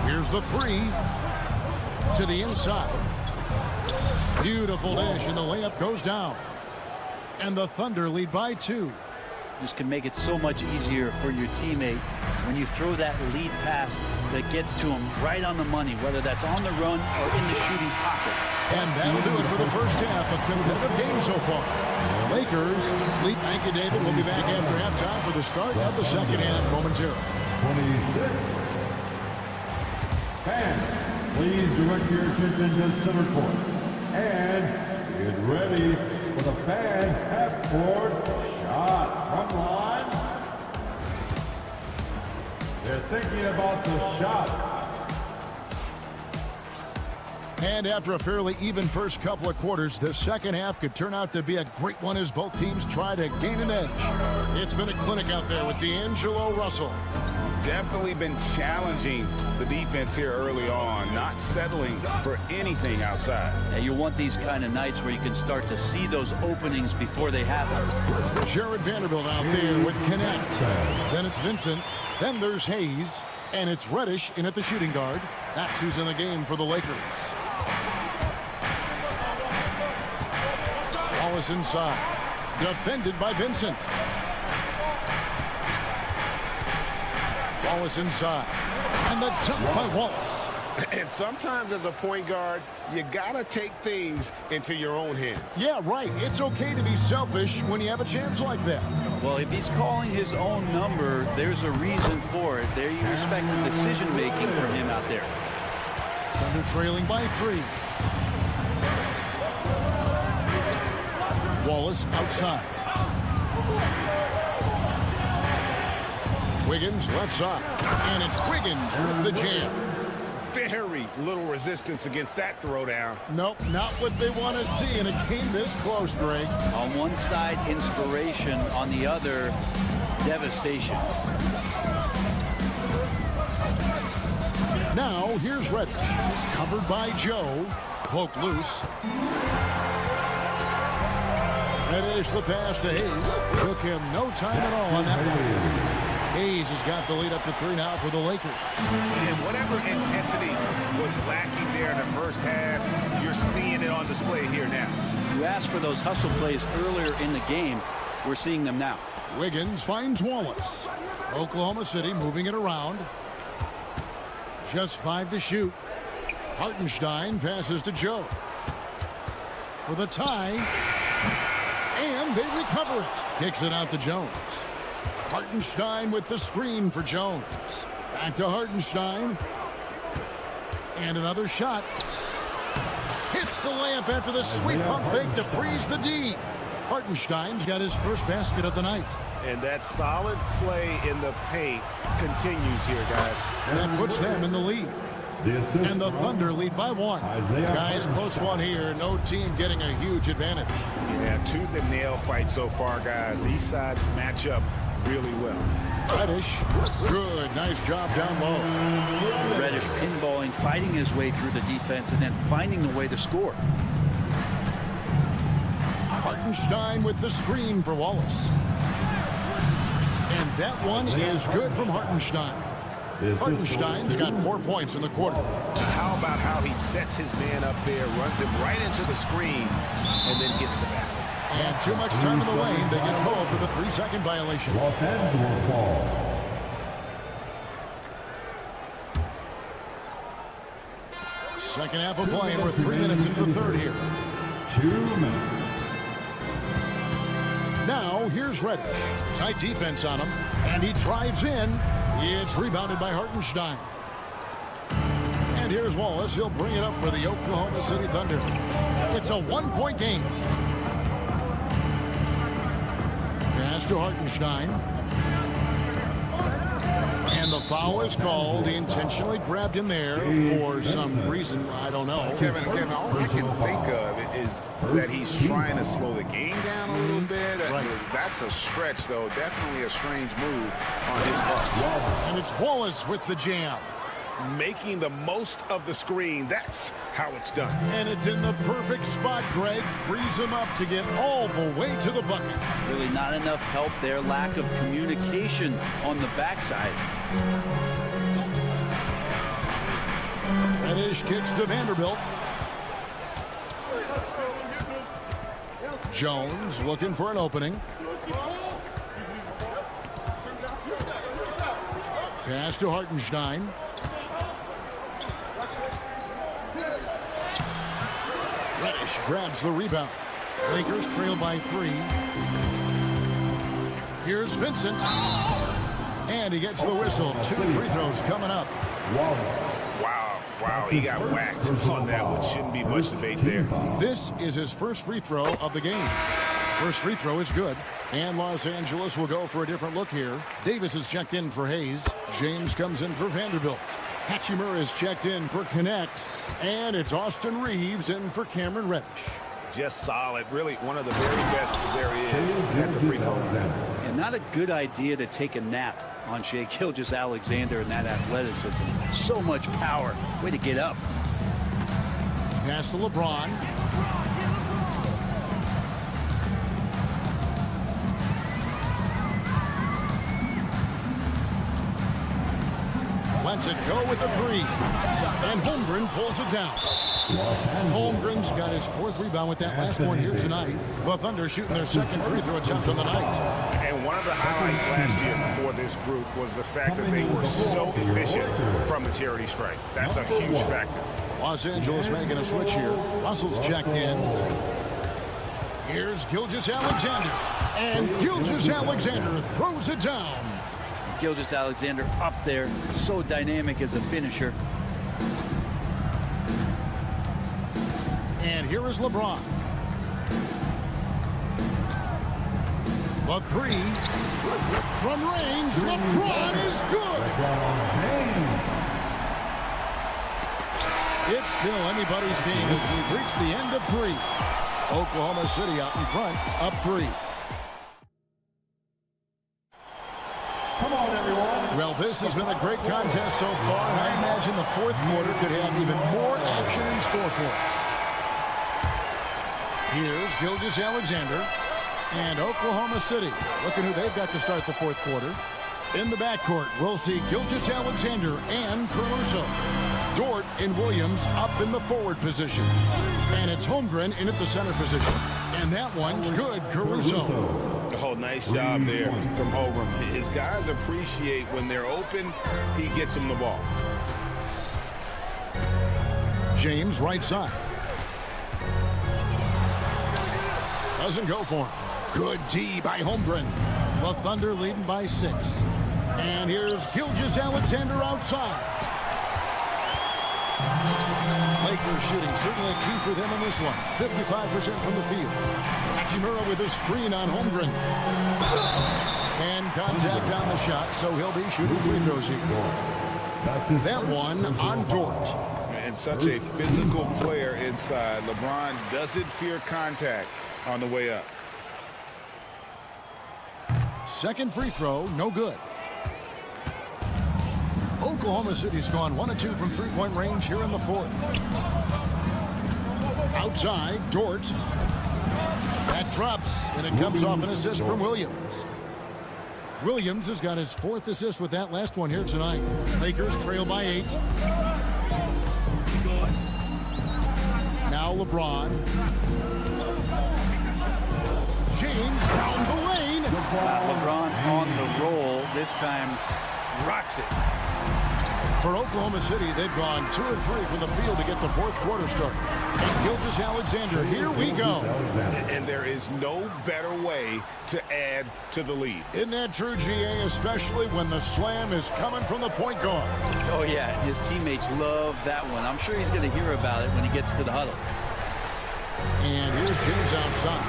Here's the 3. To the inside. Beautiful dish, and the layup goes down. And the Thunder lead by 2. This can make it so much easier for your teammate when you throw that lead pass that gets to him right on the money, whether that's on the run or in the shooting pocket. And that'll do it for the first half of competitive game so far. Lakers lead. Thank you, David. We'll be back after halftime for the start of the second half momentarily. 26. Fans, please direct your attention to center court. And get ready for the fan half-court shot. Front line. They're thinking about the shot. And after a fairly even first couple of quarters, the second half could turn out to be a great one as both teams try to gain an edge. It's been a clinic out there with D'Angelo Russell. Definitely been challenging the defense here early on, not settling for anything outside. Yeah, you want these kind of nights where you can start to see those openings before they happen. Jared Vanderbilt out there with Connect. Then it's Vincent. Then there's Hayes. And it's Reddish in at the shooting guard. That's who's in the game for the Lakers. Wallace inside. Defended by Vincent. Wallace inside. And the jump by Wallace. And sometimes as a point guard, you gotta take things into your own hands. Yeah, right. It's okay to be selfish when you have a chance like that. Well, if he's calling his own number, there's a reason for it. There you respect the decision-making from him out there. Thunder trailing by 3. Wallace outside. Wiggins left side. And it's Wiggins with the jam. Very little resistance against that throwdown. Nope, not what they want to see in a game this close, Greg. On one side, inspiration. On the other, devastation. Now, here's Reddish. Covered by Joe. Poked loose. Reddish the pass to Hayes. Took him no time at all on that one. Hayes has got the lead up to 3 now for the Lakers. And whatever intensity was lacking there in the first half, you're seeing it on display here now. You asked for those hustle plays earlier in the game. We're seeing them now. Wiggins finds Wallace. Oklahoma City moving it around. Just 5 to shoot. Hartenstein passes to Joe. For the tie. And they recover it. Kicks it out to Jones. Hartenstein with the screen for Jones. Back to Hartenstein. And another shot. Hits the layup after the sweet pump fake to freeze the D. Hartenstein's got his first basket of the night. And that solid play in the paint continues here, guys. And that puts them in the lead. And the Thunder lead by 1. Guys, close one here. No team getting a huge advantage. Yeah, tooth and nail fight so far, guys. These sides match up really well. Reddish, good, nice job down low. Reddish pinballing, fighting his way through the defense, and then finding the way to score. Hartenstein with the screen for Wallace. And that one is good from Hartenstein. Hartenstein's got 4 points in the quarter. How about how he sets his man up there, runs him right into the screen, and then gets the basket. And too much time in the lane. They get called for the 3-second violation. Los Angeles ball. Second half of play, and we're 3 minutes into the third here. 2 minutes. Now, here's Reddish. Tight defense on him, and he drives in. It's rebounded by Hartenstein. And here's Wallace. He'll bring it up for the Oklahoma City Thunder. It's a 1-point game. Pass to Hartenstein. And the foul is called. He intentionally grabbed in there for some reason. I don't know. Kevin, all I can think of is that he's trying to slow the game down a little bit. Right. That's a stretch, though. Definitely a strange move on his part. And it's Wallace with the jam. Making the most of the screen. That's how it's done. And it's in the perfect spot, Greg. Frees him up to get all the way to the bucket. Really not enough help there. Lack of communication on the backside. Reddish kicks to Vanderbilt. Jones looking for an opening. Pass to Hartenstein. Reddish grabs the rebound. Lakers trail by 3. Here's Vincent. And he gets the whistle. 2 free throws coming up. Wow, he got whacked on that one. Shouldn't be much debate there. This is his first free throw of the game. First free throw is good. And Los Angeles will go for a different look here. Davis is checked in for Hayes. James comes in for Vanderbilt. Hatchimer is checked in for Connect. And it's Austin Reeves in for Cameron Reddish. Just solid. Really one of the very best there is at the free throw line. And not a good idea to take a nap on Shai Gilgeous-Alexander and that athleticism. So much power. Way to get up. Pass to LeBron. Lets it go with the 3. And Holmgren pulls it down. Holmgren's got his 4th rebound with that last one here tonight. The Thunder shooting their 2nd free throw attempt on the night. And one of the highlights last year for this group was the fact that they were so efficient from the charity stripe. That's a huge factor. Los Angeles making a switch here. Russell's checked in. Here's Gilgeous-Alexander. And Gilgeous-Alexander throws it down. Gilgeous-Alexander up there, so dynamic as a finisher. And here is LeBron. The three. From range, LeBron is good. It's still anybody's game as we've reached the end of three. Oklahoma City out in front, up 3. Come on, everyone. Well, this has been a great contest so far, and I imagine the fourth quarter could have even more action in store for us. Here's Gilgeous-Alexander and Oklahoma City. Look at who they've got to start the fourth quarter. In the backcourt, we'll see Gilgeous-Alexander and Caruso. Dort and Williams up in the forward positions. And it's Holmgren in at the center position. And that one's good, Caruso. Oh, nice job there from Holmgren. His guys appreciate when they're open, he gets them the ball. James right side. Doesn't go for him. Good D by Holmgren. The Thunder leading by 6. And here's Gilgeous-Alexander outside. Lakers shooting certainly a key for them in this one. 55% from the field. Hachimura with a screen on Holmgren. And contact on the shot, so he'll be shooting free throws here. That one on Dort. And such a physical player inside. LeBron doesn't fear contact on the way up. Second free throw, no good. Oklahoma City's gone 1 of 2 from three-point range here in the fourth. Outside, Dort. That drops, and it comes off an assist from Williams. Williams has got his 4th assist with that last one here tonight. Lakers trail by 8. Now LeBron. James down the lane. LeBron on the roll. This time rocks it. For Oklahoma City, they've gone 2 of 3 from the field to get the fourth quarter started. And Gilgeous-Alexander, here we go. And there is no better way to add to the lead. Isn't that true, GA, especially when the slam is coming from the point guard? Oh, yeah, his teammates love that one. I'm sure he's going to hear about it when he gets to the huddle. And here's James outside.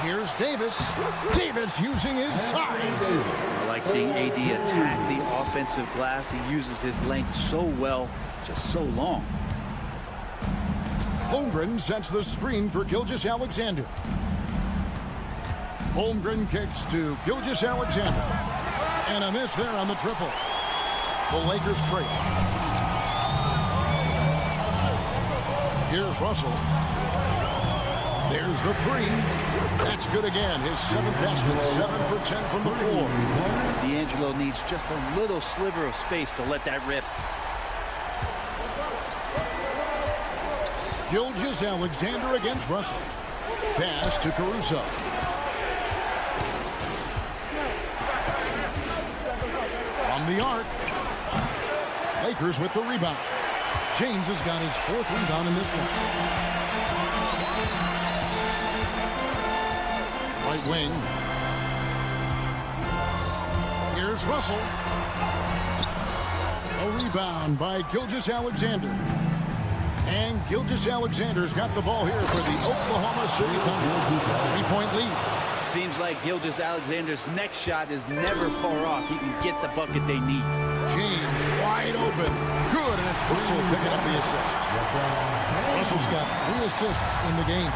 Here's Davis. Davis using his size. I like seeing AD attack the offensive glass. He uses his length so well, just so long. Holmgren sets the screen for Gilgeous-Alexander. Holmgren kicks to Gilgeous-Alexander. And a miss there on the triple. The Lakers trail. Here's Russell. There's the 3. That's good again. His 7th basket, 7 for 10 from the floor. D'Angelo needs just a little sliver of space to let that rip. Gilgeous-Alexander against Russell. Pass to Caruso. From the arc. Lakers with the rebound. James has got his 4th rebound in this one. Right wing. Here's Russell. A rebound by Gilgeous-Alexander. And Gilgeous-Alexander's got the ball here for the Oklahoma City Thunder. 3-point lead. Seems like Gilgeous-Alexander's next shot is never far off. He can get the bucket they need. James wide open. Good, and it's Russell picking up the assist. Russell's got 3 assists in the game.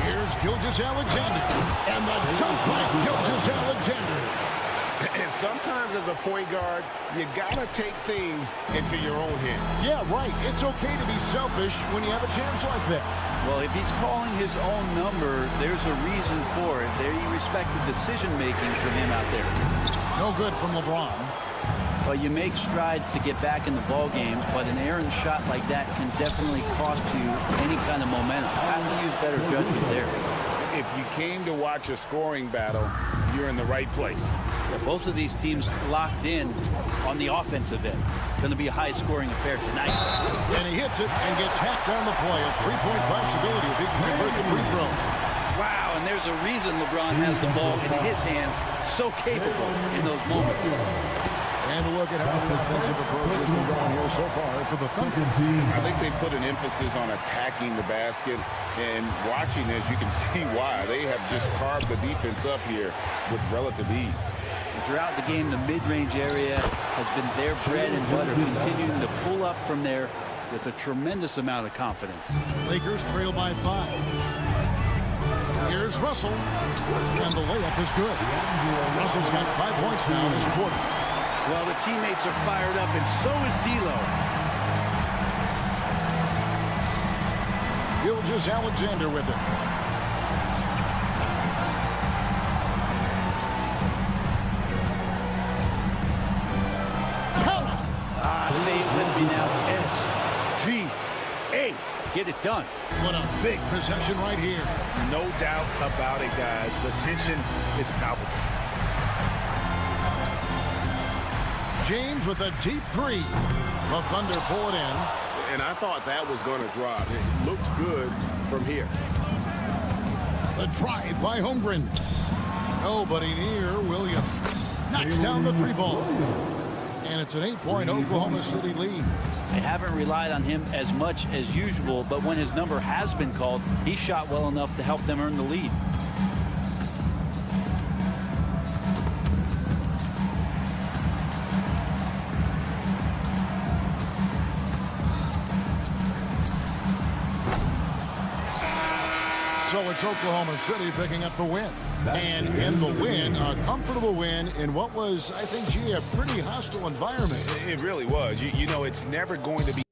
Here's Gilgeous-Alexander. And the jump by Gilgeous-Alexander. And sometimes as a point guard, you gotta take things into your own hands. Yeah, right. It's okay to be selfish when you have a chance like that. Well, if he's calling his own number, there's a reason for it. They respect the decision-making from him out there. No good from LeBron. Well, you make strides to get back in the ball game, but an errant shot like that can definitely cost you any kind of momentum. You have to use better judgment there. If you came to watch a scoring battle, you're in the right place. Well, both of these teams locked in on the offensive end. Going to be a high-scoring affair tonight. And he hits it and gets hacked on the play. A 3-point possibility if he can convert the free throw. Wow, and there's a reason LeBron has the ball in his hands, so capable in those moments. And a look look at how the offensive approach has been going here so far for the Thunder. I think they put an emphasis on attacking the basket, and watching this, you can see why. They have just carved the defense up here with relative ease. And throughout the game, the mid-range area has been their bread and butter, continuing to pull up from there with a tremendous amount of confidence. Lakers trail by 5. Here's Russell, and the layup is good. Russell's got 5 points now this quarter. Well, the teammates are fired up, and so is D'Lo. Gilgeous-Alexander with it. Say it with me now. S-G-A. Get it done. What a big possession right here. No doubt about it, guys. The tension is palpable. James with a deep 3. The Thunder pull it in. And I thought that was going to drop. It looked good from here. The drive by Holmgren. Nobody near Williams. Knocks down the 3-ball. And it's an 8-point Oklahoma City lead. They haven't relied on him as much as usual, but when his number has been called, he shot well enough to help them earn the lead. So it's Oklahoma City picking up the win. And in the win, a comfortable win in what was, I think, gee, a pretty hostile environment. It really was. You know, it's never going to be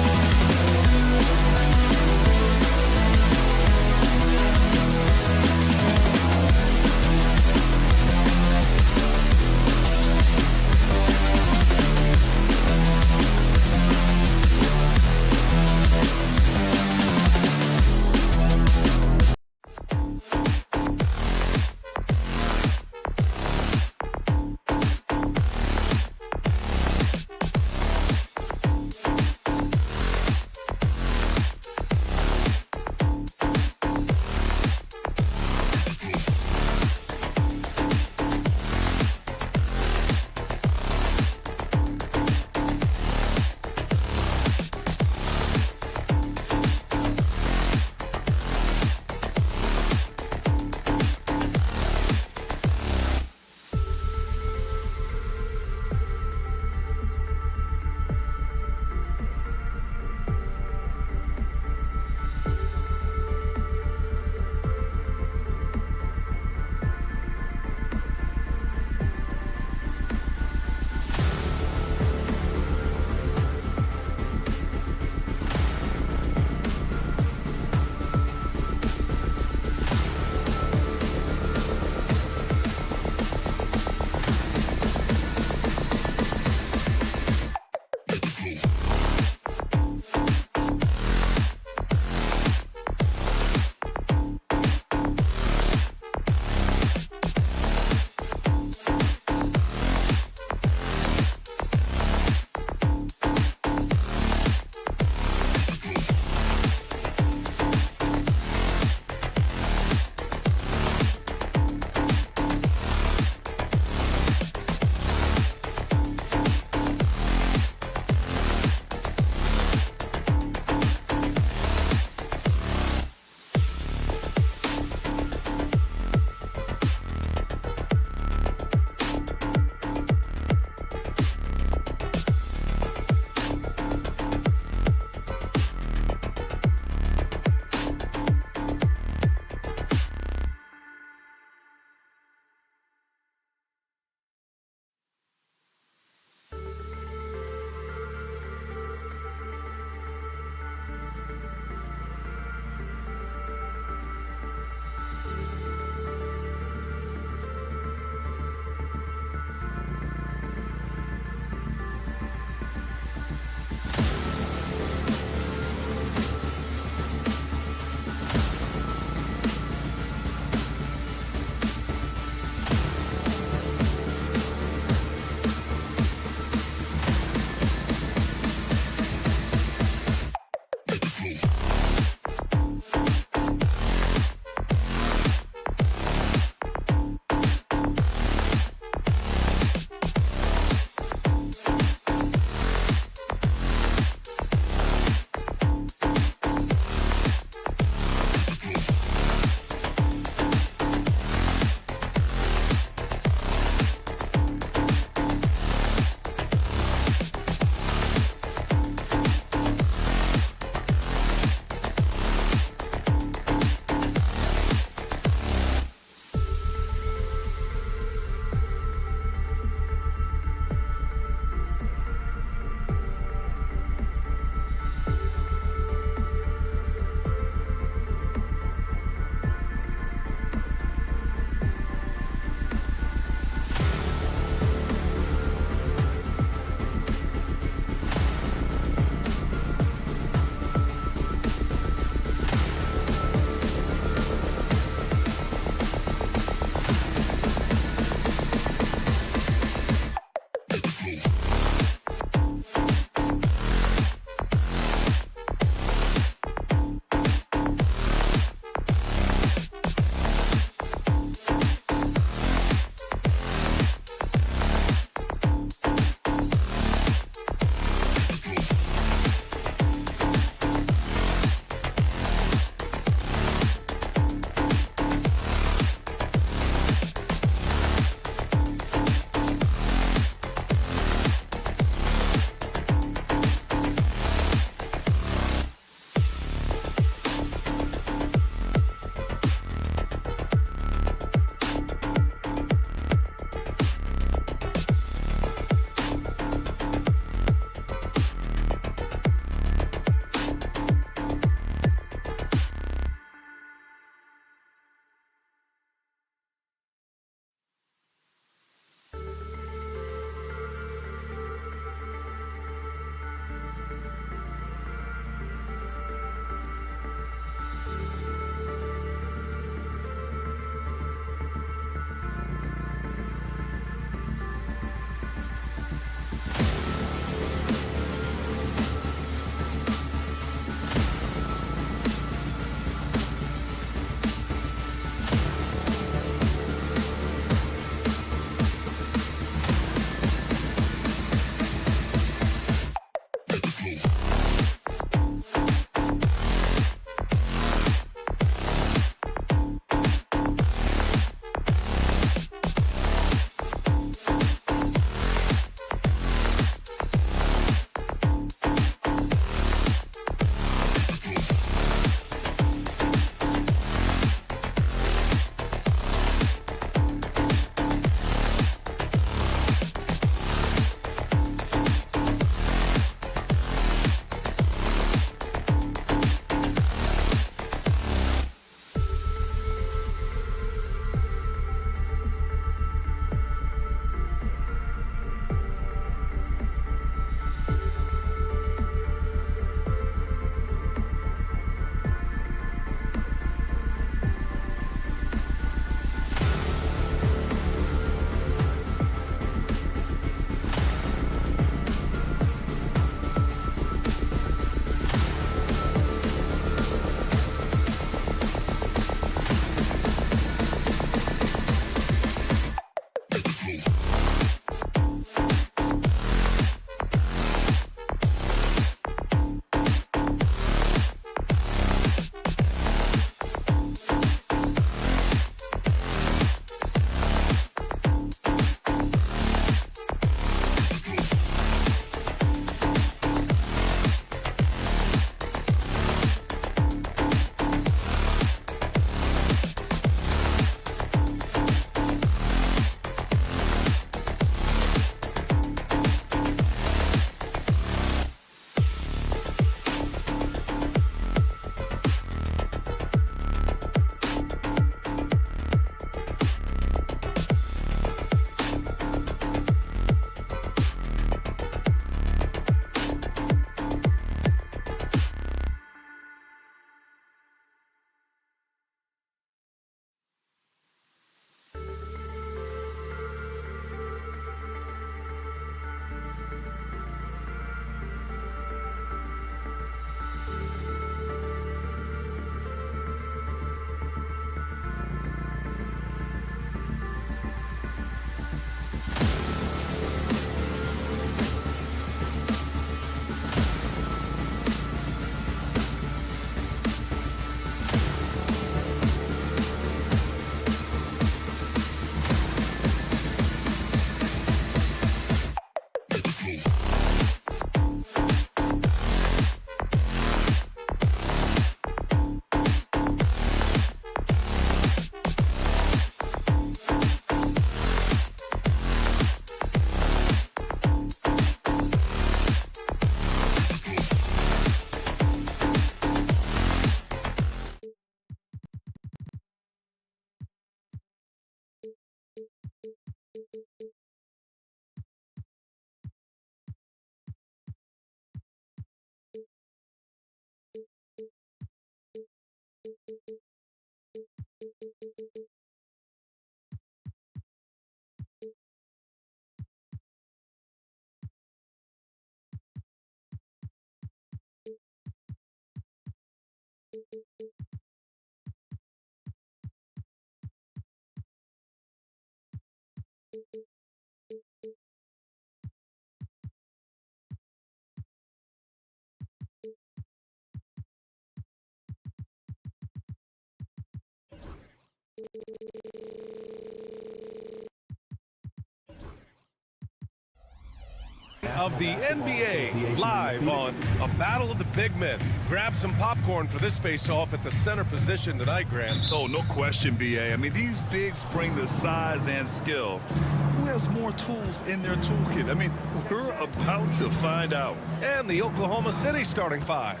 Of the NBA, live on a battle of the big men. Grab some popcorn for this face-off at the center position tonight, Grant. Oh, no question, BA. I mean, these bigs bring the size and skill. Who has more tools in their toolkit? I mean, we're about to find out. And the Oklahoma City starting five.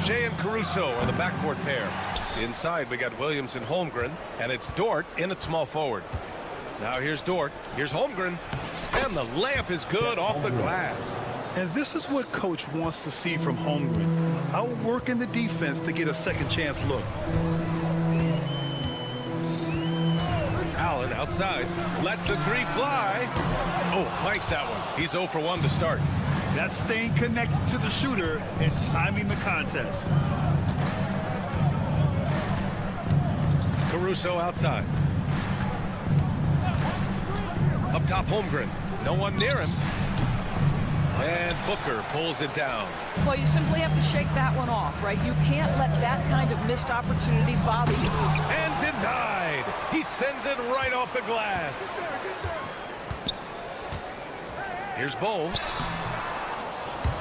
Shea and Caruso are the backcourt pair. Inside, we got Williams and Holmgren, and it's Dort in at small forward. Now here's Dort, here's Holmgren, and the layup is good off the glass. And this is what Coach wants to see from Holmgren. Outworking the defense to get a second chance look. Allen outside, lets the three fly. Oh, clanks that one. He's 0 for 1 to start. That's staying connected to the shooter and timing the contest. Caruso outside. Up top, Holmgren. No one near him. And Booker pulls it down. Well, you simply have to shake that one off, right? You can't let that kind of missed opportunity bother you. And denied. He sends it right off the glass. Here's Bull.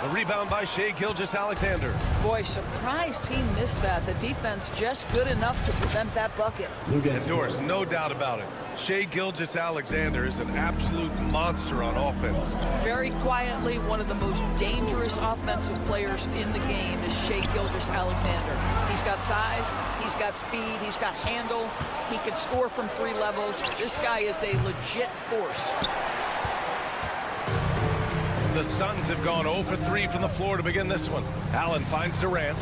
The rebound by Shea Gilgeous-Alexander. Boy, surprised he missed that. The defense just good enough to prevent that bucket. And Doris, no doubt about it. Shea Gilgeous-Alexander is an absolute monster on offense. Very quietly, one of the most dangerous offensive players in the game is Shea Gilgeous-Alexander. He's got size, he's got speed, he's got handle. He can score from 3 levels. This guy is a legit force. The Suns have gone 0 for 3 from the floor to begin this one. Allen finds Durant.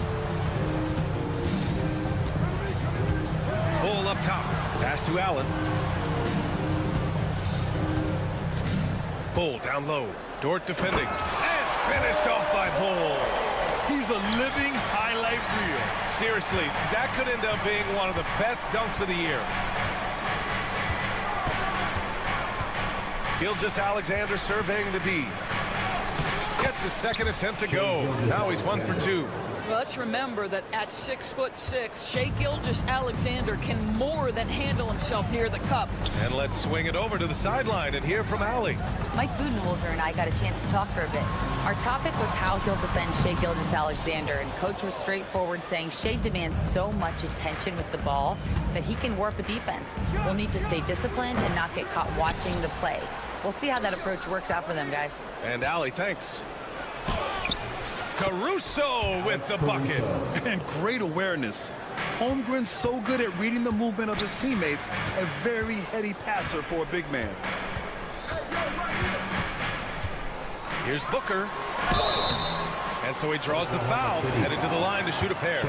Bull up top. Pass to Allen. Bull down low. Dort defending. And finished off by Bull. He's a living highlight reel. Seriously, that could end up being one of the best dunks of the year. Gilgeous-Alexander surveying the D. Gets his second attempt to go. Now he's 1 for 2. Well, let's remember that at 6'6", Shea Gilgeous-Alexander can more than handle himself near the cup. And let's swing it over to the sideline and hear from Allie. Mike Budenholzer and I got a chance to talk for a bit. Our topic was how he'll defend Shea Gilgeous-Alexander, and Coach was straightforward, saying Shea demands so much attention with the ball that he can warp a defense. We'll need to stay disciplined and not get caught watching the play. We'll see how that approach works out for them, guys. And Allie, thanks. Caruso with the bucket. And great awareness. Holmgren's so good at reading the movement of his teammates. A very heady passer for a big man. Here's Booker. And so he draws the foul, headed to the line to shoot a pair.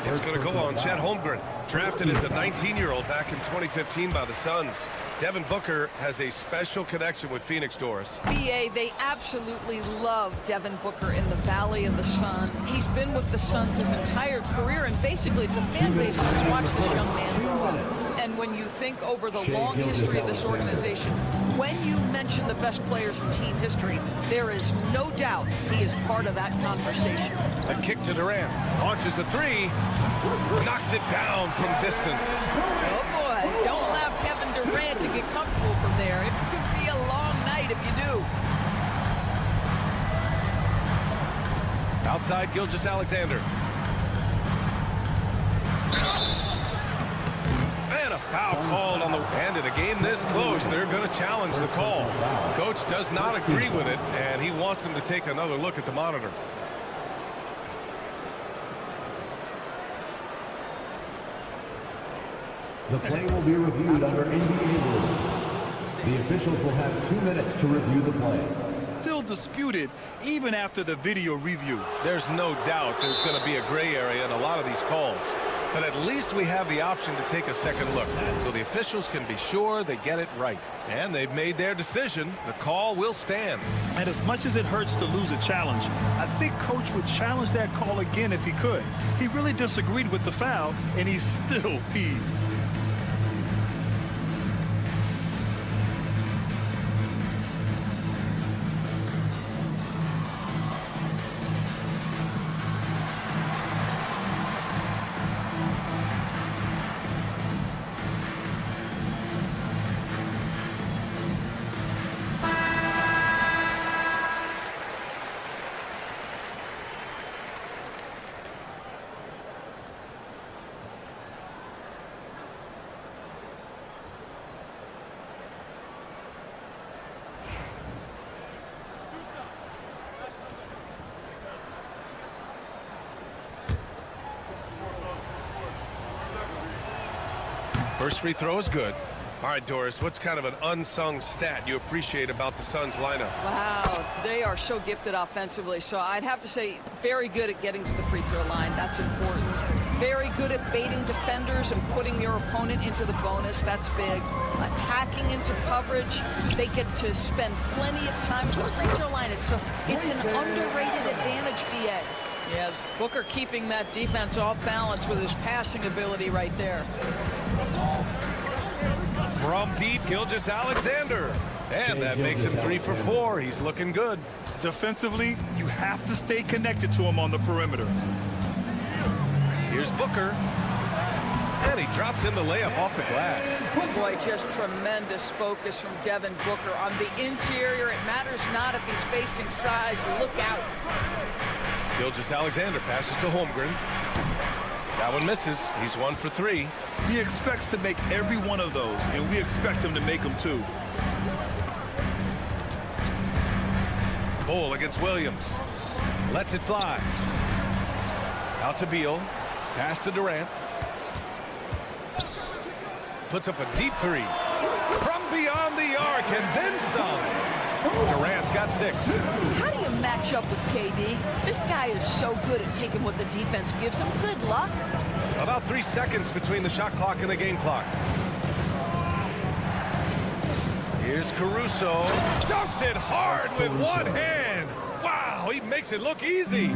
It's going to go on Chet Holmgren, drafted as a 19-year-old back in 2015 by the Suns. Devin Booker has a special connection with Phoenix, Doris. BA, they absolutely love Devin Booker in the Valley of the Sun. He's been with the Suns his entire career, and basically it's a fan base that's watched this young man grow up. And when you think over the long history of this organization, when you mention the best players in team history, there is no doubt he is part of that conversation. A kick to Durant, launches a three, knocks it down from distance. Oh boy, don't allow Kevin Durant to get comfortable from there. It could be a long night if you do. Outside, Gilgeous-Alexander. And a foul called on the end. In a game this close, they're going to challenge the call. Coach does not agree with it, and he wants him to take another look at the monitor. The play will be reviewed under NBA rules. The officials will have 2 minutes to review the play. Still disputed even after the video review. There's no doubt there's going to be a gray area in a lot of these calls. But at least we have the option to take a second look, so the officials can be sure they get it right. And they've made their decision. The call will stand. And as much as it hurts to lose a challenge, I think Coach would challenge that call again if he could. He really disagreed with the foul, and he's still peeved. First free throw is good. All right, Doris, what's kind of an unsung stat you appreciate about the Suns lineup? Wow, they are so gifted offensively. So I'd have to say very good at getting to the free throw line. That's important. Very good at baiting defenders and putting your opponent into the bonus. That's big. Attacking into coverage. They get to spend plenty of time at the free throw line. It's an underrated advantage, BA. Yeah, Booker keeping that defense off balance with his passing ability right there. From deep, Gilgeous-Alexander. And that makes him 3 for 4. He's looking good. Defensively, you have to stay connected to him on the perimeter. Here's Booker. And he drops in the layup off the glass. Boy, just tremendous focus from Devin Booker. On the interior, it matters not if he's facing size. Look out. Gilgeous-Alexander passes to Holmgren. That one misses. He's 1 for 3. He expects to make every one of those, and we expect him to make them too. Bull against Williams. Lets it fly. Out to Beal. Pass to Durant. Puts up a deep 3. From beyond the arc and then some. Durant's got 6. How do you match up with KD? This guy is so good at taking what the defense gives him. Good luck. About 3 seconds between the shot clock and the game clock. Here's Caruso. Dunks it hard with one hand. Wow, he makes it look easy.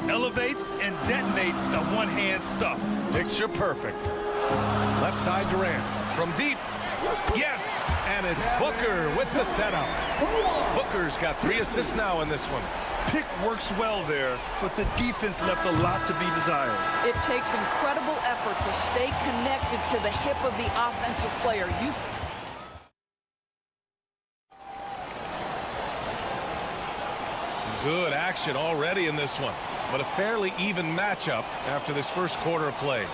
Elevates and detonates the one-hand stuff. Picture perfect. Left side Durant. From deep. Yes, and it's Booker with the setup. Booker's got 3 assists now in this one. Pick works well there, but the defense left a lot to be desired. It takes incredible effort to stay connected to the hip of the offensive player. Some good action already in this one, but a fairly even matchup after this first quarter of play.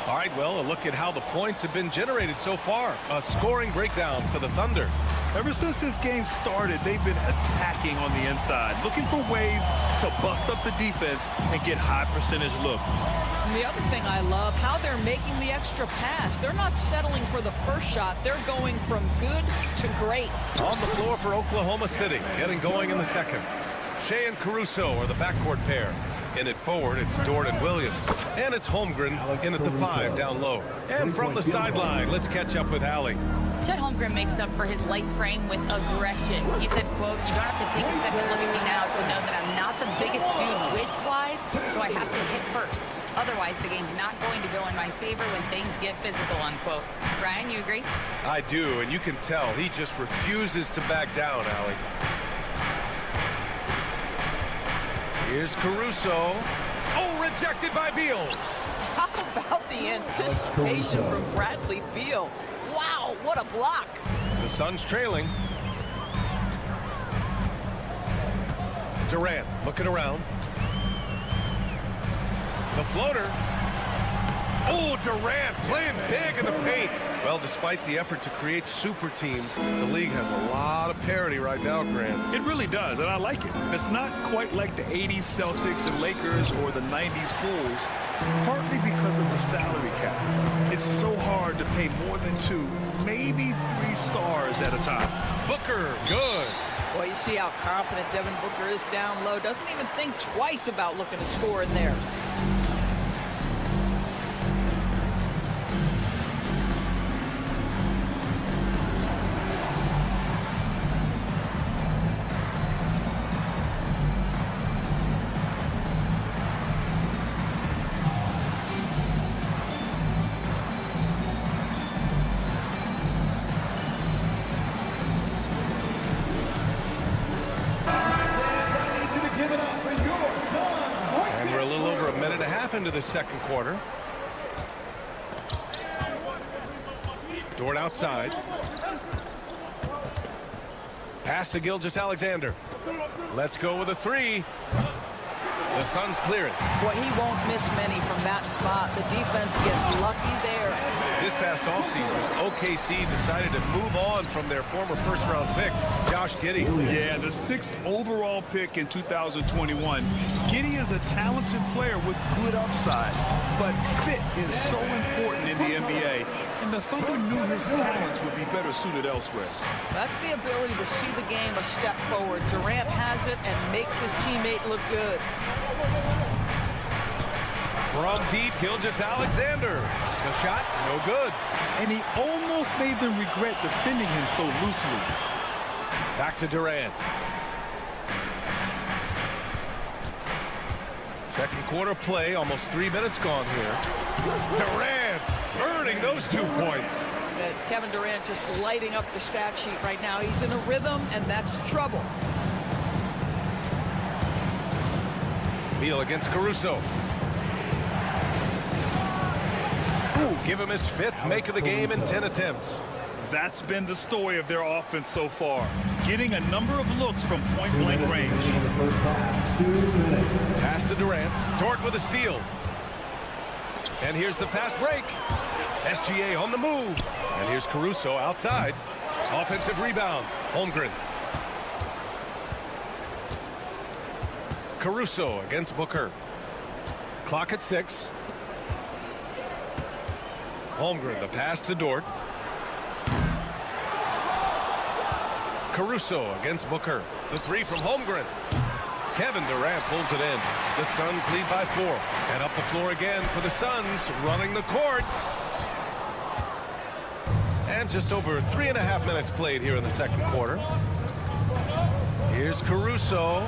All right, well, a look at how the points have been generated so far. A scoring breakdown for the Thunder. Ever since this game started, they've been attacking on the inside, looking for ways to bust up the defense and get high percentage looks. And the other thing I love, how they're making the extra pass. They're not settling for the first shot. They're going from good to great. On the floor for Oklahoma City, getting going in the second. Shea and Caruso are the backcourt pair. In it forward, it's Dort and Williams. And it's Holmgren in at the 5 down low. And from the sideline, let's catch up with Allie. Chet Holmgren makes up for his light frame with aggression. He said, quote, "You don't have to take a second look at me now to know that I'm not the biggest dude width-wise, so I have to hit first. Otherwise, the game's not going to go in my favor when things get physical," unquote. Brian, you agree? I do, and you can tell he just refuses to back down, Allie. Here's Caruso. Oh, rejected by Beal. How about the anticipation from Bradley Beal? Wow, what a block. The Suns trailing. Durant looking around. The floater. Oh, Durant playing big in the paint. Well, despite the effort to create super teams, the league has a lot of parity right now, Grant. It really does, and I like it. It's not quite like the 80s Celtics and Lakers or the 90s Bulls, partly because of the salary cap. It's so hard to pay more than 2, maybe 3 stars at a time. Booker, good. Boy, you see how confident Devin Booker is down low. Doesn't even think twice about looking to score in there. half into the second quarter. Dort outside. Pass to Gilgeous-Alexander. Let's go with a three. The Suns clear it. Boy, he won't miss many from that spot. The defense gets lucky there. This past offseason, OKC decided to move on from their former first-round pick, Josh Giddey. Yeah, the 6th overall pick in 2021. Giddey is a talented player with good upside, but fit is so important in the NBA, and the Thunder knew his talents would be better suited elsewhere. That's the ability to see the game a step forward. Durant has it and makes his teammate look good. From deep, Gilgeous-Alexander. The shot, no good. And he almost made them regret defending him so loosely. Back to Durant. Second quarter play, almost 3 minutes gone here. Durant earning those 2 points. Kevin Durant just lighting up the stat sheet right now. He's in a rhythm, and that's trouble. Beal against Caruso. Ooh, give him his 5th make of the game in 10 attempts. That's been the story of their offense so far, getting a number of looks from point-blank range. Pass to Durant. Dort with a steal. And here's the fast break. SGA on the move. And here's Caruso outside. Offensive rebound. Holmgren. Caruso against Booker. Clock at 6. Holmgren, the pass to Dort. Caruso against Booker. The three from Holmgren. Kevin Durant pulls it in. The Suns lead by 4. And up the floor again for the Suns, running the court. And just over 3.5 minutes played here in the second quarter. Here's Caruso.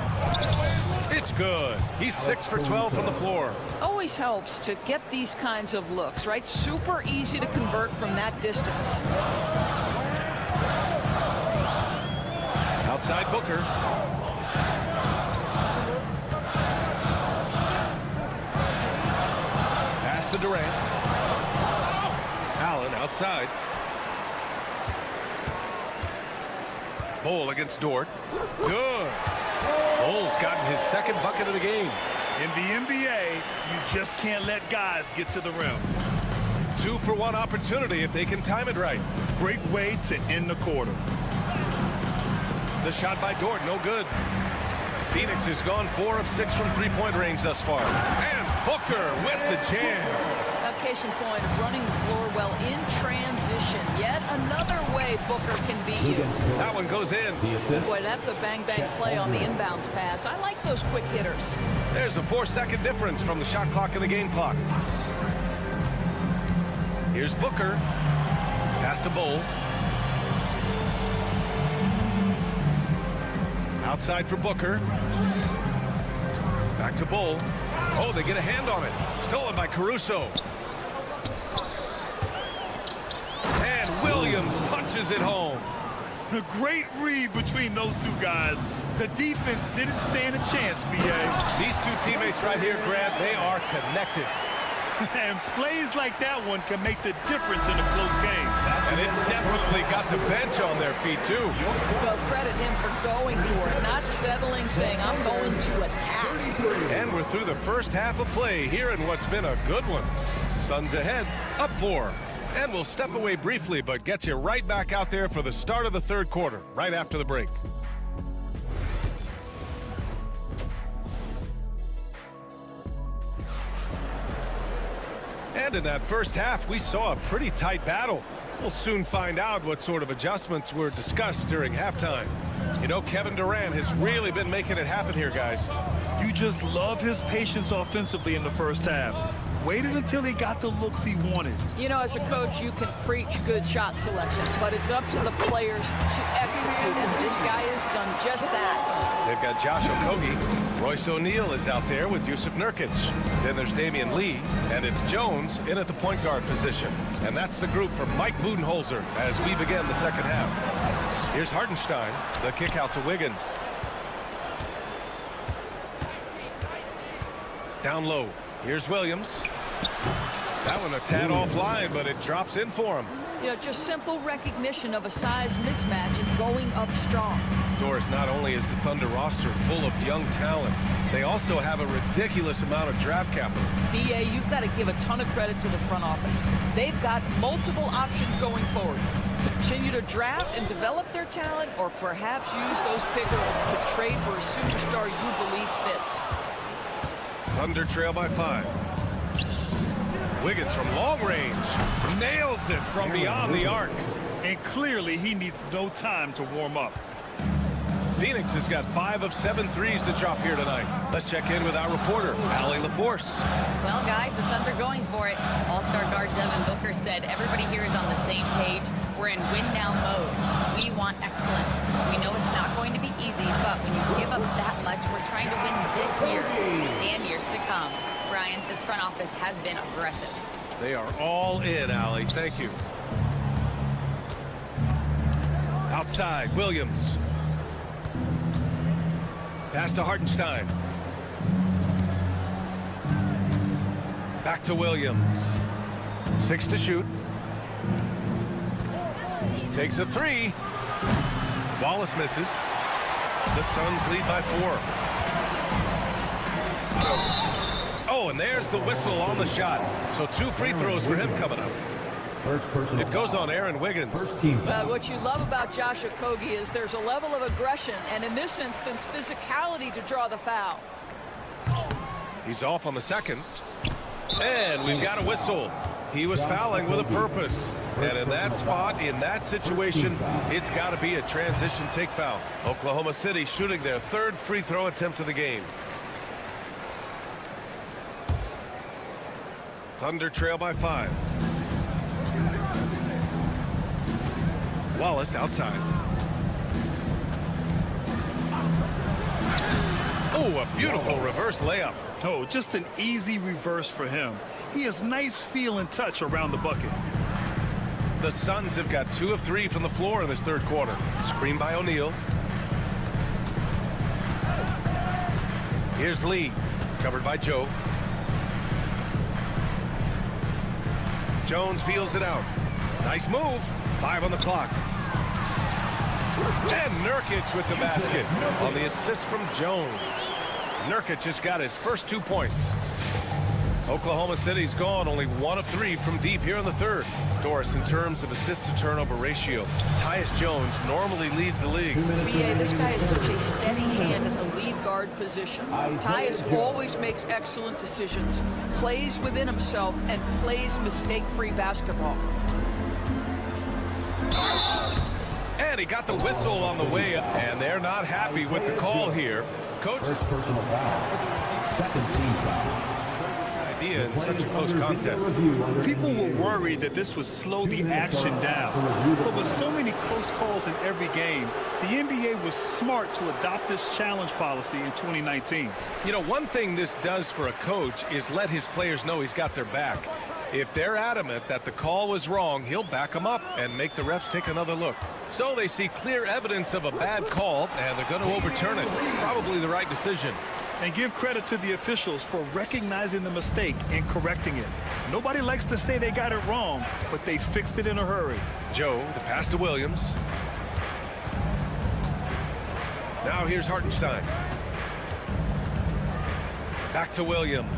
It's good. He's 6 for 12 from the floor. Always helps to get these kinds of looks, right? Super easy to convert from that distance. Outside Booker. Pass to Durant. Allen outside. Bol against Dort. Good. Bol's gotten his 2nd bucket of the game. In the NBA, you just can't let guys get to the rim. 2-for-1 opportunity if they can time it right. Great way to end the quarter. The shot by Dort, no good. Phoenix has gone 4 of 6 from three-point range thus far. And Booker with the jam. Now, case in point of running the floor well in transition. Yet another way Booker can beat you. That one goes in. Boy, that's a bang-bang play on the inbounds pass. I like those quick hitters. There's a 4-second difference from the shot clock and the game clock. Here's Booker. Pass to Bol. Outside for Booker. Back to Bol. Oh, they get a hand on it. Stolen by Caruso. And Williams punches it home. A great read between those two guys. The defense didn't stand a chance, B.A. These two teammates right here, Grant, they are connected. And plays like that one can make the difference in a close game. And it definitely got the bench on their feet, too. Well, credit him for going for it, not settling, saying, I'm going to attack. And we're through the first half of play here in what's been a good one. Suns ahead, up 4. And we'll step away briefly, but get you right back out there for the start of the third quarter, right after the break. And in that first half, we saw a pretty tight battle. We'll soon find out what sort of adjustments were discussed during halftime. You know, Kevin Durant has really been making it happen here, guys. You just love his patience offensively in the first half. Waited until he got the looks he wanted. You know, as a coach, you can preach good shot selection, but it's up to the players to execute, and this guy has done just that. They've got Josh Okogie. Royce O'Neal is out there with Yusuf Nurkic. Then there's Damian Lee, and it's Jones in at the point guard position. And that's the group for Mike Budenholzer as we begin the second half. Here's Hartenstein, the kick out to Wiggins. Down low. Here's Williams. That one a tad offline, but it drops in for him. You know, just simple recognition of a size mismatch and going up strong. Doris, not only is the Thunder roster full of young talent, they also have a ridiculous amount of draft capital. BA, you've got to give a ton of credit to the front office. They've got multiple options going forward. Continue to draft and develop their talent, or perhaps use those picks to trade for a superstar you believe fits. Thunder trail by 5. Wiggins from long range nails it from beyond the arc. And clearly he needs no time to warm up. Phoenix has got 5 of 7 threes to drop here tonight. Let's check in with our reporter, Allie LaForce. Well, guys, the Suns are going for it. All-star guard Devin Booker said everybody here is on the same page. We're in win-now mode. We want excellence. We know it's not going to be easy, but when you give up that much, we're trying to win this year and years to come. Brian, this front office has been aggressive. They are all in, Allie. Thank you. Outside, Williams. Pass to Hartenstein. Back to Williams. 6 to shoot. Takes a 3. Wallace misses. The Suns lead by 4. Oh, and there's the whistle on the shot. So 2 free throws for him coming up. It goes on Aaron Wiggins. What you love about Josh Okogie is there's a level of aggression, and in this instance, physicality to draw the foul. He's off on the second. And we've got a whistle. He was fouling with a purpose. And in that spot, in that situation, it's got to be a transition take foul. Oklahoma City shooting their 3rd free throw attempt of the game. Thunder trail by 5. Wallace outside. Oh, a beautiful reverse layup. Oh, just an easy reverse for him. He has nice feel and touch around the bucket. The Suns have got 2 of 3 from the floor in this 3rd quarter. Screen by O'Neal. Here's Lee, covered by Joe. Jones feels it out. Nice move. 5 on the clock. And Nurkic with the basket on the assist from Jones. Nurkic just got his first 2 points. Oklahoma City's gone only 1 of 3 from deep here in the 3rd. Doris, in terms of assist to turnover ratio, Tyus Jones normally leads the league. BA, this guy is such a steady hand at the lead guard position. Tyus always makes excellent decisions, plays within himself, and plays mistake-free basketball. And he got the whistle on the way up, and they're not happy with the call here. Coach. First personal foul. Second team foul. Idea in such a close contest. People were worried that this would slow the action down. But with so many close calls in every game, the NBA was smart to adopt this challenge policy in 2019. You know, one thing this does for a coach is let his players know he's got their back. If they're adamant that the call was wrong, he'll back them up and make the refs take another look. So they see clear evidence of a bad call, and they're going to overturn it. Probably the right decision. And give credit to the officials for recognizing the mistake and correcting it. Nobody likes to say they got it wrong, but they fixed it in a hurry. Joe, the pass to Williams. Now here's Hartenstein. Back to Williams.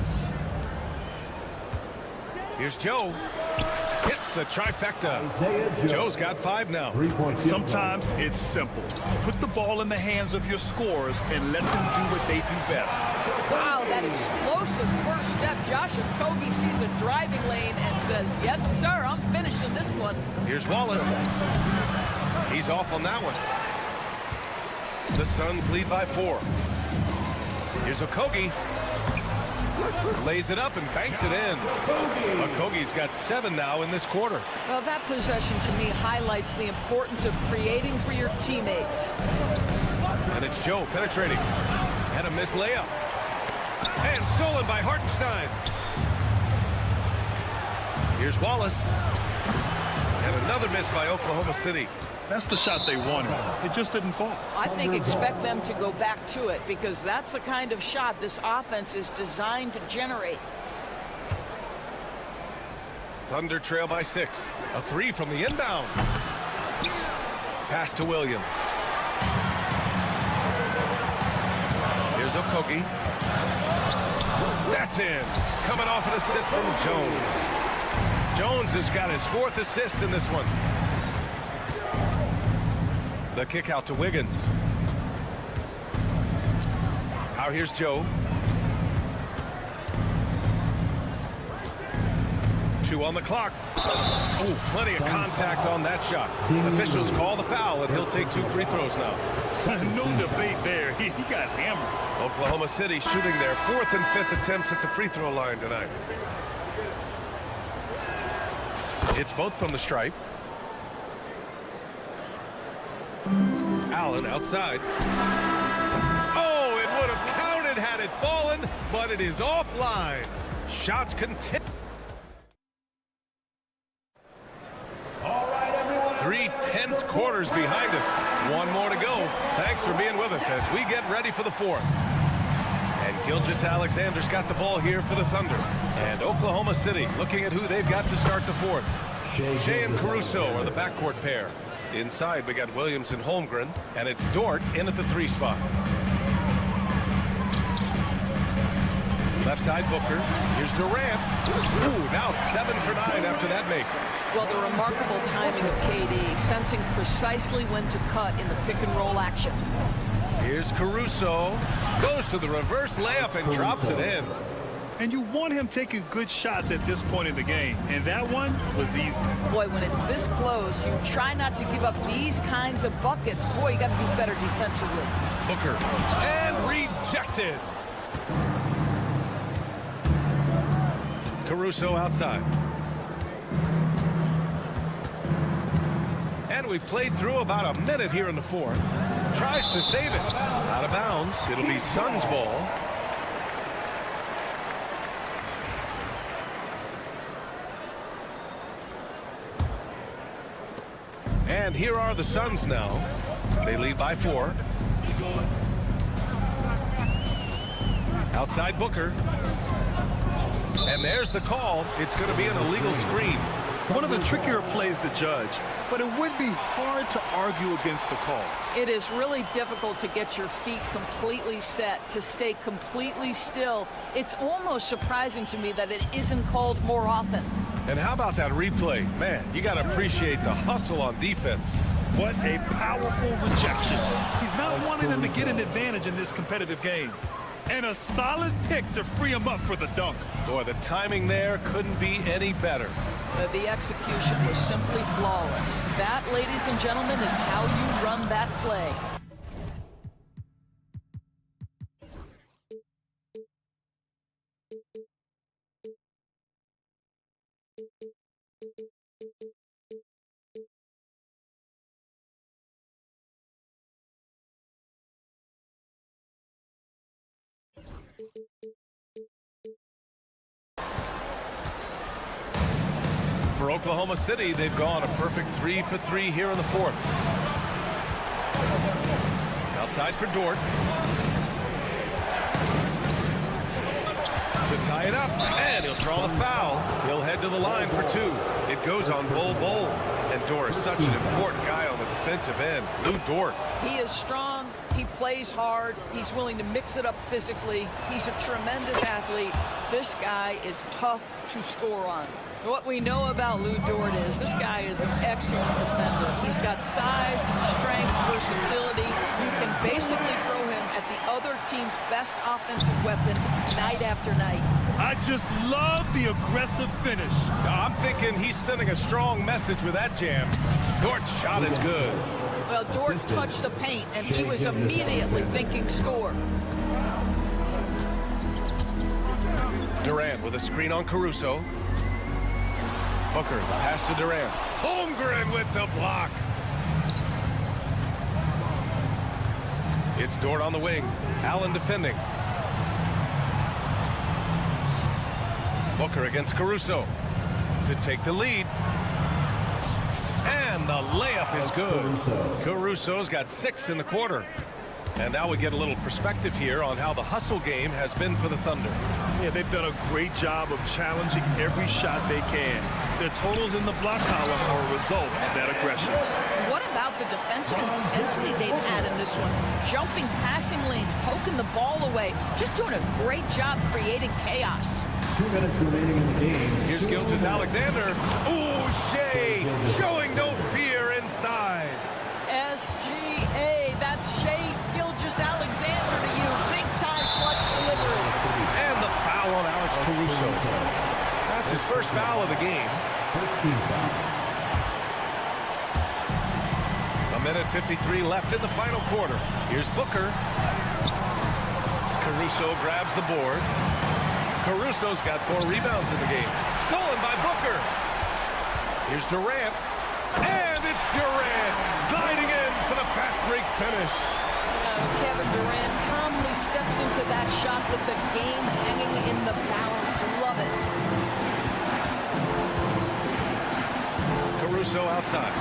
Here's Joe. Hits the trifecta. Joe's got 5 now. Sometimes it's simple. Put the ball in the hands of your scorers and let them do what they do best. Wow, that explosive first step. Josh Okogie sees a driving lane and says, yes, sir, I'm finishing this one. Here's Wallace. He's off on that one. The Suns lead by 4. Here's Okogie. Lays it up and banks it in. Okogie's got 7 now in this quarter. Well, that possession to me highlights the importance of creating for your teammates. And it's Joe penetrating. And a missed layup. And stolen by Hartenstein. Here's Wallace. And another miss by Oklahoma City. That's the shot they wanted. It just didn't fall. I think expect them to go back to it because that's the kind of shot this offense is designed to generate. Thunder trail by 6. A 3 from the inbound. Pass to Williams. Here's Okogie. That's in. Coming off an assist from Jones. Jones has got his 4th assist in this one. The kick out to Wiggins. Now here's Joe. 2 on the clock. Oh, plenty of contact on that shot. Officials call the foul, and he'll take 2 free throws now. No debate there. He got hammered. Oklahoma City shooting their 4th and 5th attempts at the free throw line tonight. It's both from the stripe. Allen outside. Oh, it would have counted had it fallen, but it is offline. Shots continue. 3 tense quarters behind us. 1 more to go. Thanks for being with us as we get ready for the 4th. And Gilgeous-Alexander's got the ball here for the Thunder. And Oklahoma City looking at who they've got to start the 4th. Shea and Caruso are the backcourt pair. Inside, we got Williams and Holmgren, and it's Dort in at the 3 spot. Left side, Booker. Here's Durant. Ooh, now 7 for 9 after that make. Well, the remarkable timing of KD, sensing precisely when to cut in the pick-and-roll action. Here's Caruso. Goes to the reverse layup and drops it in. And you want him taking good shots at this point in the game. And that one was easy. Boy, when it's this close, you try not to give up these kinds of buckets. Boy, you got to do better defensively. Booker. And rejected. Caruso outside. And we've played through about a minute here in the 4th. Tries to save it. Out of bounds. It'll be Suns ball. And here are the Suns now. They lead by 4. Outside Booker. And there's the call. It's going to be an illegal screen. One of the trickier plays to judge, but it would be hard to argue against the call. It is really difficult to get your feet completely set, to stay completely still. It's almost surprising to me that it isn't called more often. And how about that replay? Man, you got to appreciate the hustle on defense. What a powerful rejection. He's not wanting them to get an advantage in this competitive game. And a solid pick to free him up for the dunk. Boy, the timing there couldn't be any better. The execution was simply flawless. That, ladies and gentlemen, is how you run that play. For Oklahoma City, they've gone a perfect 3 for 3 here in the 4th. Outside for Dort. To tie it up, and he'll draw the foul. He'll head to the line for 2. It goes on Bol. And Dort is such an important guy on the defensive end. Lou Dort. He is strong. He plays hard. He's willing to mix it up physically. He's a tremendous athlete. This guy is tough to score on. What we know about Lou Dort is this guy is an excellent defender. He's got size, strength, versatility. You can basically throw him at the other team's best offensive weapon night after night. I just love the aggressive finish. I'm thinking he's sending a strong message with that jam. Dort's shot is good. Well, Dort touched the paint, and he was immediately thinking score. Durant with a screen on Caruso. Booker, pass to Durant. Holmgren with the block. It's Dort on the wing. Allen defending. Booker against Caruso to take the lead. And the layup is good. Caruso's got 6 in the quarter. And now we get a little perspective here on how the hustle game has been for the Thunder. Yeah, they've done a great job of challenging every shot they can. Their totals in the block column are a result of that aggression. What about the defensive intensity they've had in this one? Jumping passing lanes, poking the ball away, just doing a great job creating chaos. 2 minutes remaining in the game. Here's Gilgeous-Alexander. Ooh, Shea showing no fear inside. SGA, that's Shea Gilgeous-Alexander to you. Big-time clutch delivery. And the foul on Alex Caruso. That's his first foul of the game. First team foul. A minute 53 left in the final quarter. Here's Booker. Caruso grabs the board. Caruso's got 4 rebounds in the game. Stolen by Booker. Here's Durant. And it's Durant gliding in for the fast break finish. Kevin Durant calmly steps into that shot with the game hanging in the balance. Love it. Caruso outside.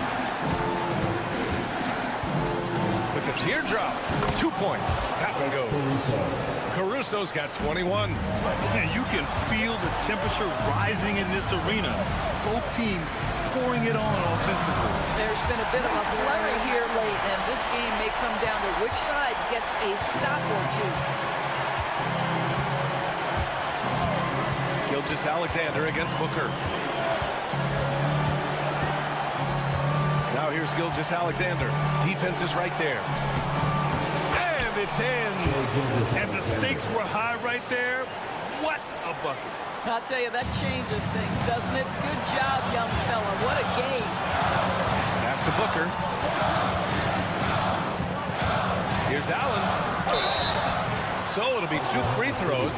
With the teardrop. 2 points. That one goes. Caruso's got 21. And you can feel the temperature rising in this arena. Both teams pouring it on offensively. There's been a bit of a flurry here late, and this game may come down to which side gets a stop or two. Gilgeous-Alexander against Booker. Now here's Gilgeous-Alexander. Defense is right there. And it's in. And the stakes were high right there. What a bucket. I'll tell you, that changes things, doesn't it? Good job, young fella. What a game. Pass to Booker. Here's Allen. So it'll be 2 free throws.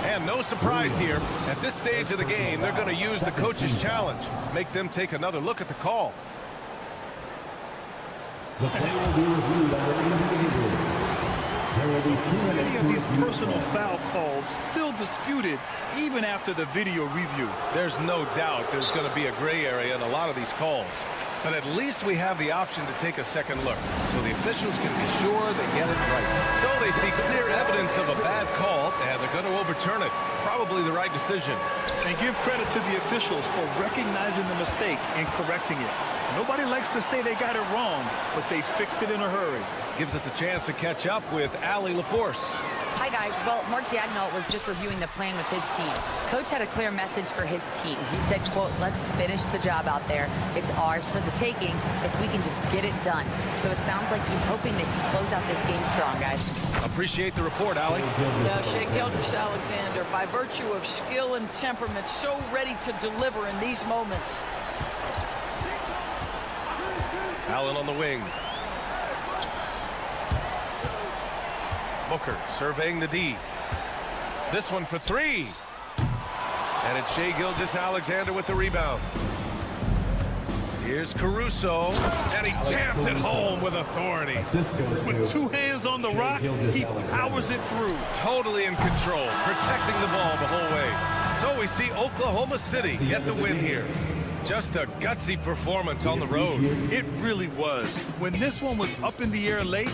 And no surprise here. At this stage of the game, they're going to use the coach's challenge. Make them take another look at the call. The play will be reviewed by the individual. There will be 2 minutes. Many of these personal foul calls still disputed even after the video review. There's no doubt there's going to be a gray area in a lot of these calls. But at least we have the option to take a second look, so the officials can be sure they get it right. So they see clear evidence of a bad call, and they're going to overturn it. Probably the right decision. And give credit to the officials for recognizing the mistake and correcting it. Nobody likes to say they got it wrong, but they fixed it in a hurry. Gives us a chance to catch up with Allie LaForce. Hi, guys. Well, Mark Dagnall was just reviewing the plan with his team. Coach had a clear message for his team. He said, quote, let's finish the job out there. It's ours for the taking if we can just get it done. So it sounds like he's hoping they can close out this game strong, guys. Appreciate the report, Allie. Shea Gilgeous-Alexander, by virtue of skill and temperament, so ready to deliver in these moments. Allen on the wing. Booker surveying the D. This one for 3. And it's Shea Gilgeous-Alexander with the rebound. Here's Caruso. And he jams it home with authority. With 2 hands on the rock, he powers it through. Totally in control, protecting the ball the whole way. So we see Oklahoma City get the win here. Just a gutsy performance on the road. It really was. When this one was up in the air late,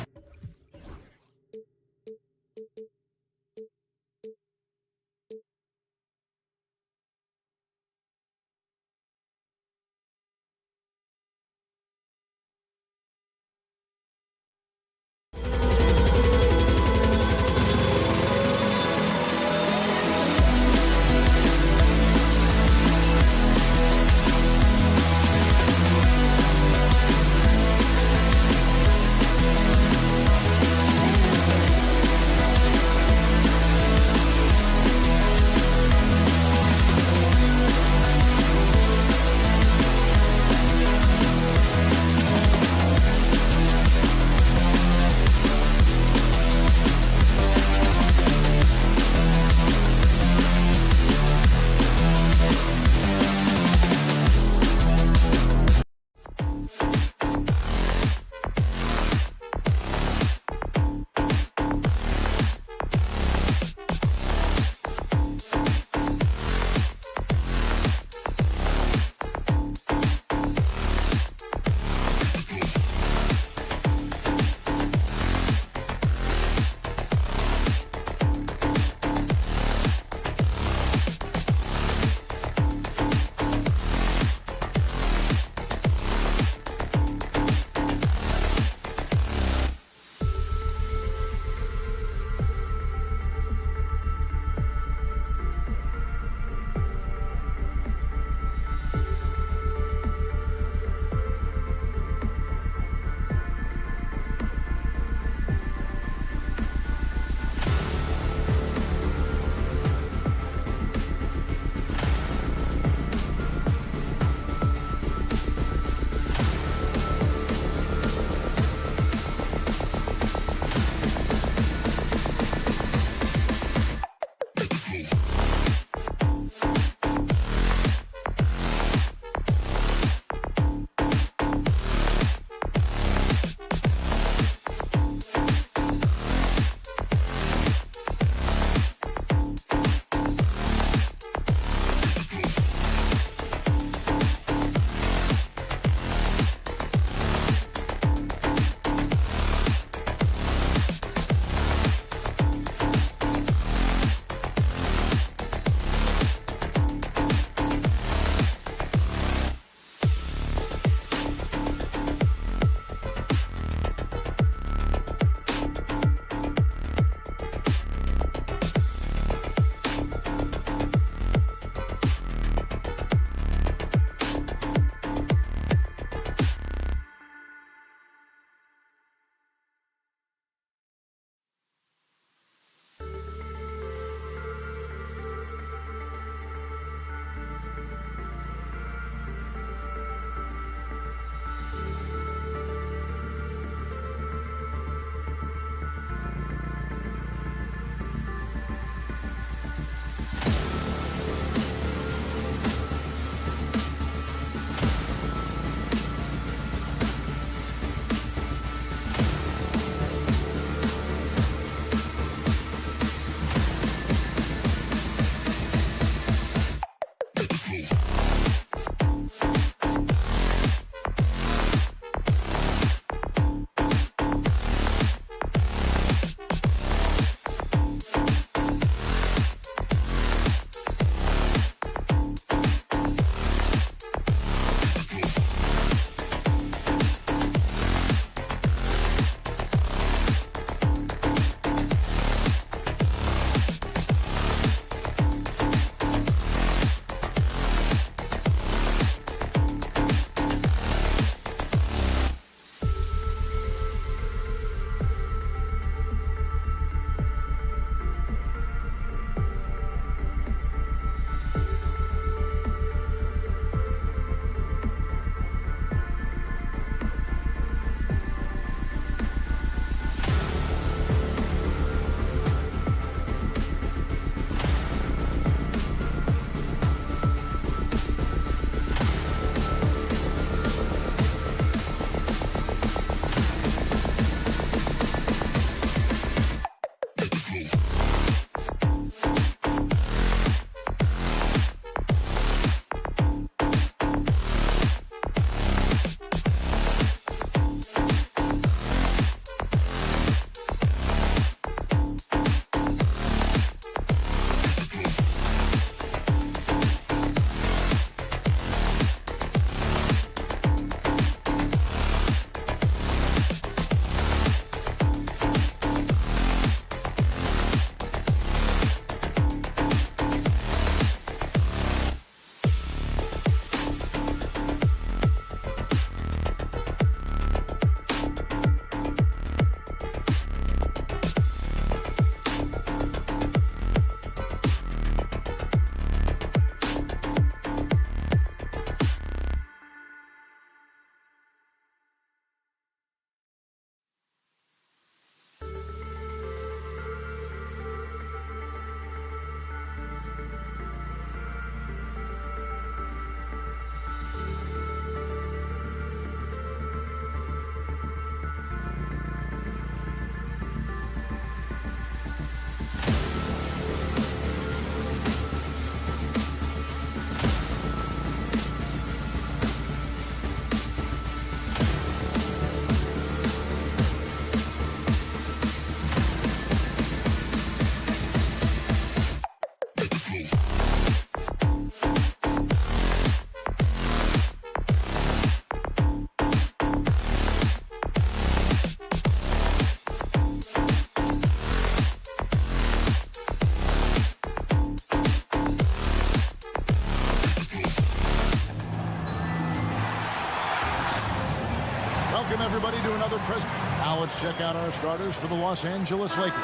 Welcome, everybody, to another press. Now let's check out our starters for the Los Angeles Lakers.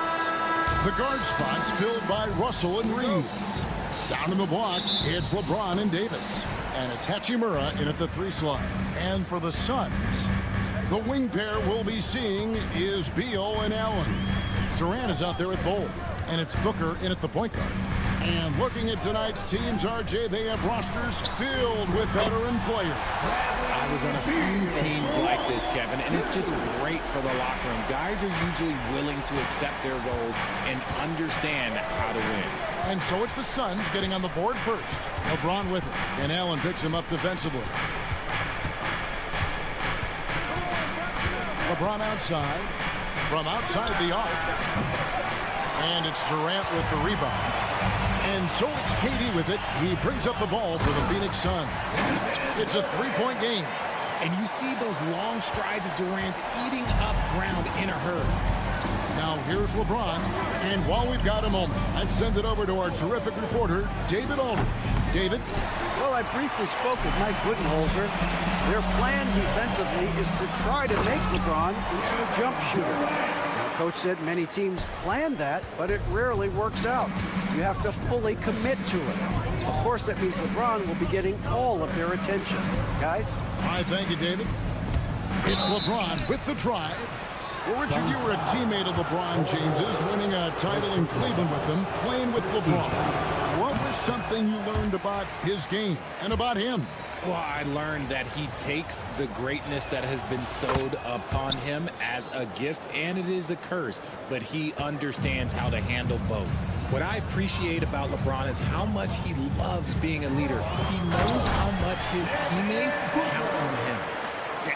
The guard spots filled by Russell and Reed. Down in the block, it's LeBron and Davis. And it's Hachimura in at the 3 slot. And for the Suns, the wing pair we'll be seeing is Beal and Allen. Durant is out there with Bol. And it's Booker in at the point guard. And looking at tonight's teams, RJ, they have rosters filled with veteran players. I was on a few teams like this, Kevin, and it's just great for the locker room. Guys are usually willing to accept their roles and understand how to win. And so it's the Suns getting on the board first. LeBron with it, and Allen picks him up defensively. LeBron outside, from outside the arc. And it's Durant with the rebound. And so it's KD with it. He brings up the ball for the Phoenix Suns. It's a 3-point game. And you see those long strides of Durant eating up ground in a hurry. Now here's LeBron. And while we've got a moment, I'd send it over to our terrific reporter, David Aldridge. David? Well, I briefly spoke with Mike Budenholzer. Their plan defensively is to try to make LeBron into a jump shooter. Coach said many teams plan that, but it rarely works out. You have to fully commit to it. Of course, that means LeBron will be getting all of their attention. Guys? I thank you, David. It's LeBron with the drive. Well, Richard, you were a teammate of LeBron James's, winning a title in Cleveland with him, playing with LeBron. What was something you learned about his game and about him? Well, I learned that he takes the greatness that has been bestowed upon him as a gift, and it is a curse, but he understands how to handle both. What I appreciate about LeBron is how much he loves being a leader. He knows how much his teammates count on him.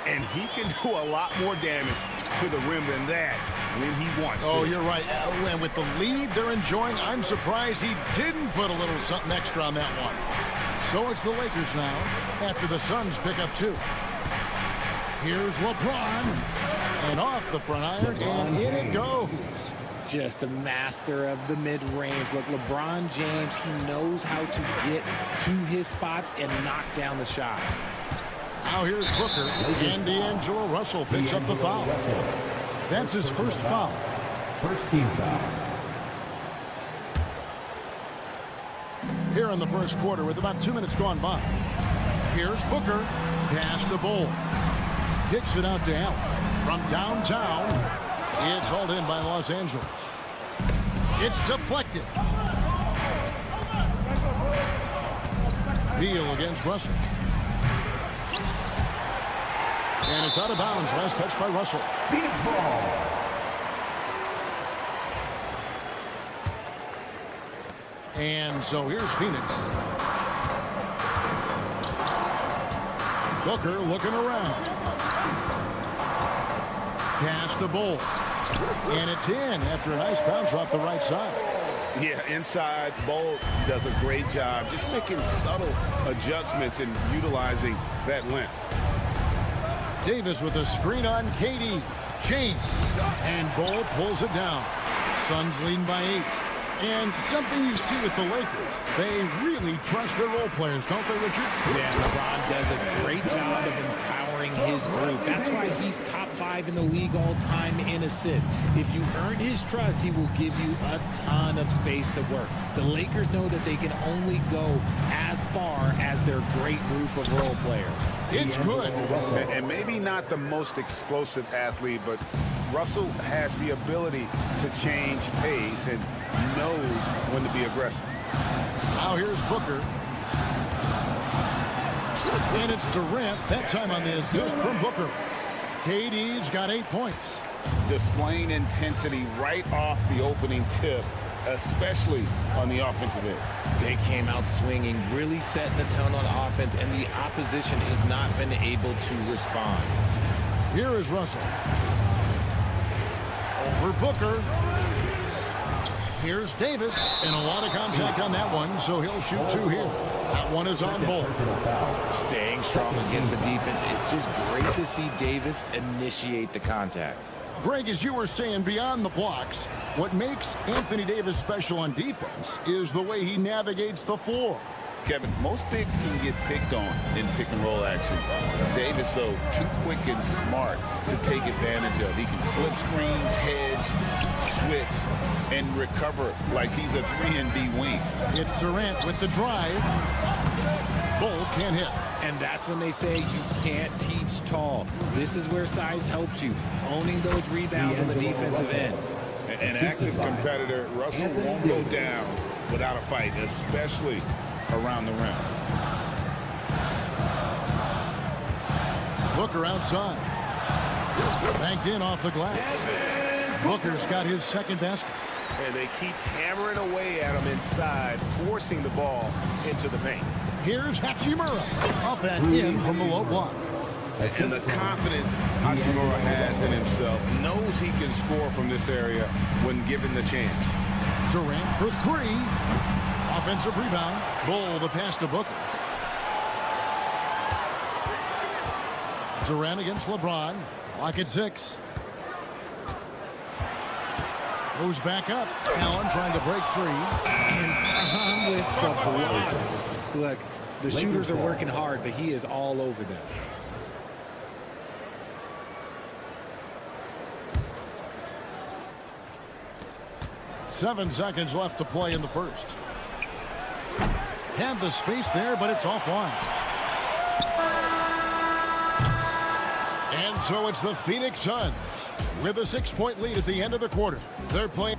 And he can do a lot more damage to the rim than that when he wants to. Oh, you're right. And with the lead they're enjoying, I'm surprised he didn't put a little something extra on that one. So it's the Lakers now, after the Suns pick up 2. Here's LeBron, and off the front iron, and in it goes. Just a master of the mid-range. Look, LeBron James, he knows how to get to his spots and knock down the shots. Now here's Booker, and D'Angelo Russell picks up the foul. That's his first foul. First team foul. Here in the first quarter with about 2 minutes gone by. Here's Booker. Pass to Bol. Kicks it out to Allen. From downtown, it's hauled in by Los Angeles. It's deflected. Beal against Russell. And it's out of bounds. Last touch by Russell. Phoenix ball. And so here's Phoenix. Booker looking around. Pass to Bol. And it's in after a nice bounce off the right side. Yeah, inside, Bol does a great job just making subtle adjustments and utilizing that length. Davis with a screen on KD. James. And Bol pulls it down. Suns leading by 8. And something you see with the Lakers, they really trust their role players, don't they, Richard? Yeah, LeBron does a great job of empowering his group. That's why he's top 5 in the league all time in assists. If you earn his trust, he will give you a ton of space to work. The Lakers know that they can only go as far as their great group of role players. It's good. And maybe not the most explosive athlete, but Russell has the ability to change pace and knows when to be aggressive. Now here's Booker. And it's Durant, that time on the assist from Booker. KD's got 8 points. Displaying intensity right off the opening tip, especially on the offensive end. They came out swinging, really setting the tone on offense, and the opposition has not been able to respond. Here is Russell. Over Booker. Here's Davis, and a lot of contact on that one, so he'll shoot 2 here. That one is on Bol. Staying strong against the defense. It's just great to see Davis initiate the contact. Greg, as you were saying, beyond the blocks, what makes Anthony Davis special on defense is the way he navigates the floor. Kevin, most bigs can get picked on in pick-and-roll action. Davis, though, too quick and smart to take advantage of. He can slip screens, hedge, switch, and recover like he's a 3-and-D wing. It's Durant with the drive. Bull can't hit. And that's when they say you can't teach tall. This is where size helps you, owning those rebounds on the defensive end. An active competitor, Russell won't go down without a fight, especially around the rim. Booker outside. Banked in off the glass. Booker's got his second basket. And they keep hammering away at him inside, forcing the ball into the paint. Here's Hachimura. Up and in from the low block. And the confidence Hachimura has in himself, knows he can score from this area when given the chance. Durant for three. Offensive rebound. Bull the pass to Booker. Durant against LeBron. Clock at 6. Goes back up. Allen trying to break free. And on with the block. Look, the shooters are working hard, but he is all over them. Seven seconds left to play in the first. Had the space there, but it's offline. And so it's the Phoenix Suns with a 6-point lead at the end of the quarter. They're playing.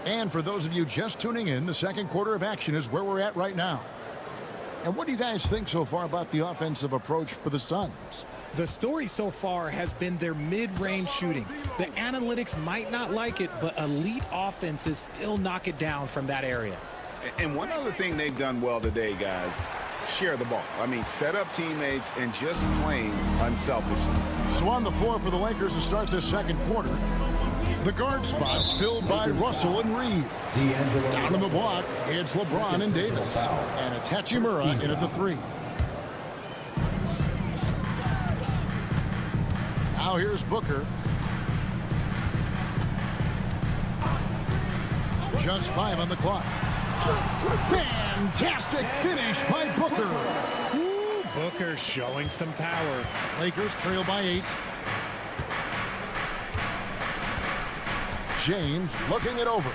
And for those of you just tuning in, the second quarter of action is where we're at right now. And what do you guys think so far about the offensive approach for the Suns? The story so far has been their mid-range shooting. The analytics might not like it, but elite offenses still knock it down from that area. And one other thing they've done well today, guys, share the ball. I mean, set up teammates and just playing unselfishly. So on the floor for the Lakers to start this second quarter, the guard spots filled by Russell and Reed. Down in the block, it's LeBron and Davis. And it's Hachimura in at the 3. Now here's Booker. Just 5 on the clock. Fantastic finish by Booker. Ooh, Booker showing some power. Lakers trail by 8. James looking it over.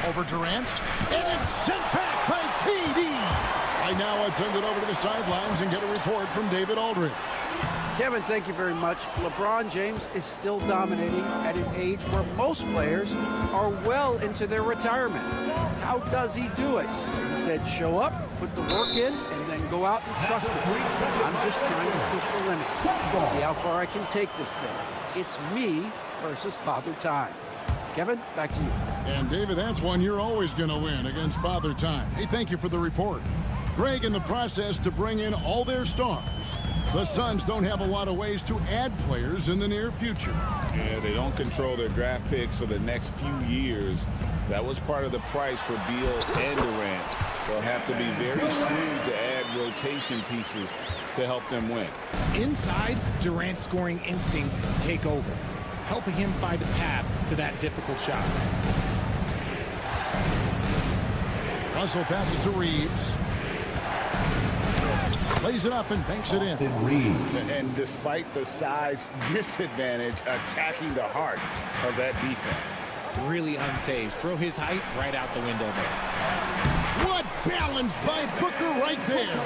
Over Durant. And it's sent back by KD. Right now, let's send it over to the sidelines and get a report from David Aldridge. Kevin, thank you very much. LeBron James is still dominating at an age where most players are well into their retirement. How does he do it? He said, show up, put the work in, and then go out and trust it. I'm just trying to push the limits. See how far I can take this thing. It's me versus Father Time. Kevin, back to you. And David, that's one you're always going to win against Father Time. Hey, thank you for the report. Greg, in the process to bring in all their stars, the Suns don't have a lot of ways to add players in the near future. Yeah, they don't control their draft picks for the next few years. That was part of the price for Beal and Durant. They'll have to be very shrewd to add rotation pieces to help them win. Inside, Durant's scoring instincts take over, helping him find a path to that difficult shot. Russell passes to Reeves. Lays it up and banks it in. And despite the size disadvantage, attacking the heart of that defense. Really unfazed. Throw his height right out the window there. What balance by Booker right there.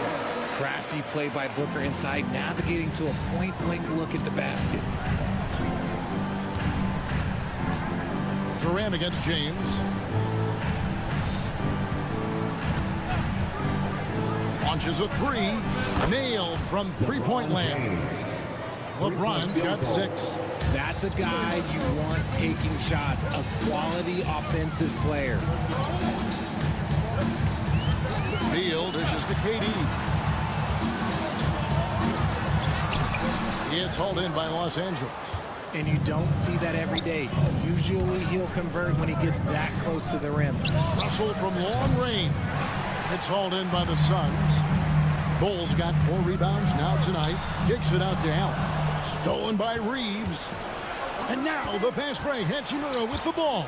Crafty play by Booker inside, navigating to a point-blank look at the basket. Durant against James. Launches a 3. Nailed from three-point land. LeBron got 6. That's a guy you want taking shots, a quality offensive player. Beal dishes to KD. It's hauled in by Los Angeles. And you don't see that every day. Usually he'll convert when he gets that close to the rim. Russell from long range. It's hauled in by the Suns. Bulls got 4 rebounds now tonight. Kicks it out to Allen. Stolen by Reeves. And now the fast break. Hachimura with the ball.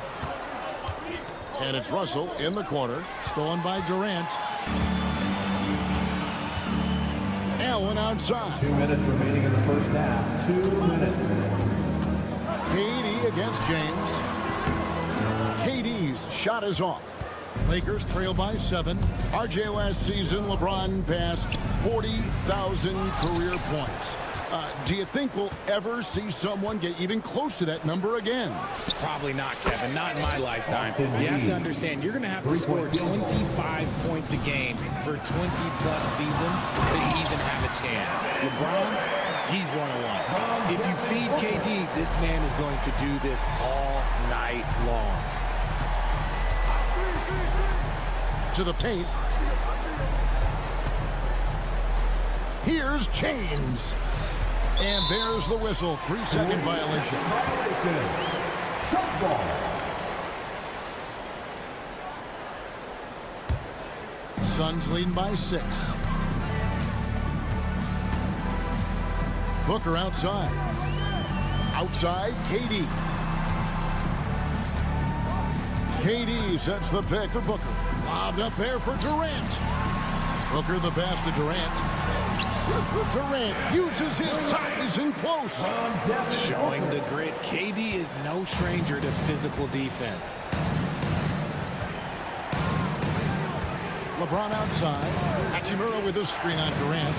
And it's Russell in the corner. Stolen by Durant. Allen outside. 2 minutes remaining in the first half. 2 minutes. KD against James. KD's shot is off. Lakers trail by 7. RJ last season, LeBron passed 40,000 career points. Do you think we'll ever see someone get even close to that number again? Probably not, Kevin. Not in my lifetime. You have to understand, you're going to have to score 25 points a game for 20-plus seasons to even have a chance. LeBron, he's one-on-one. If you feed KD, this man is going to do this all night long. To the paint. Here's James. And there's the whistle. 3-second violation. Suns leading by 6. Booker outside. Outside, KD. KD sets the pick for Booker. Lobbed up there for Durant. Booker the pass to Durant. Durant uses his size and close. Showing the grit. KD is no stranger to physical defense. LeBron outside. Hachimura with a screen on Durant.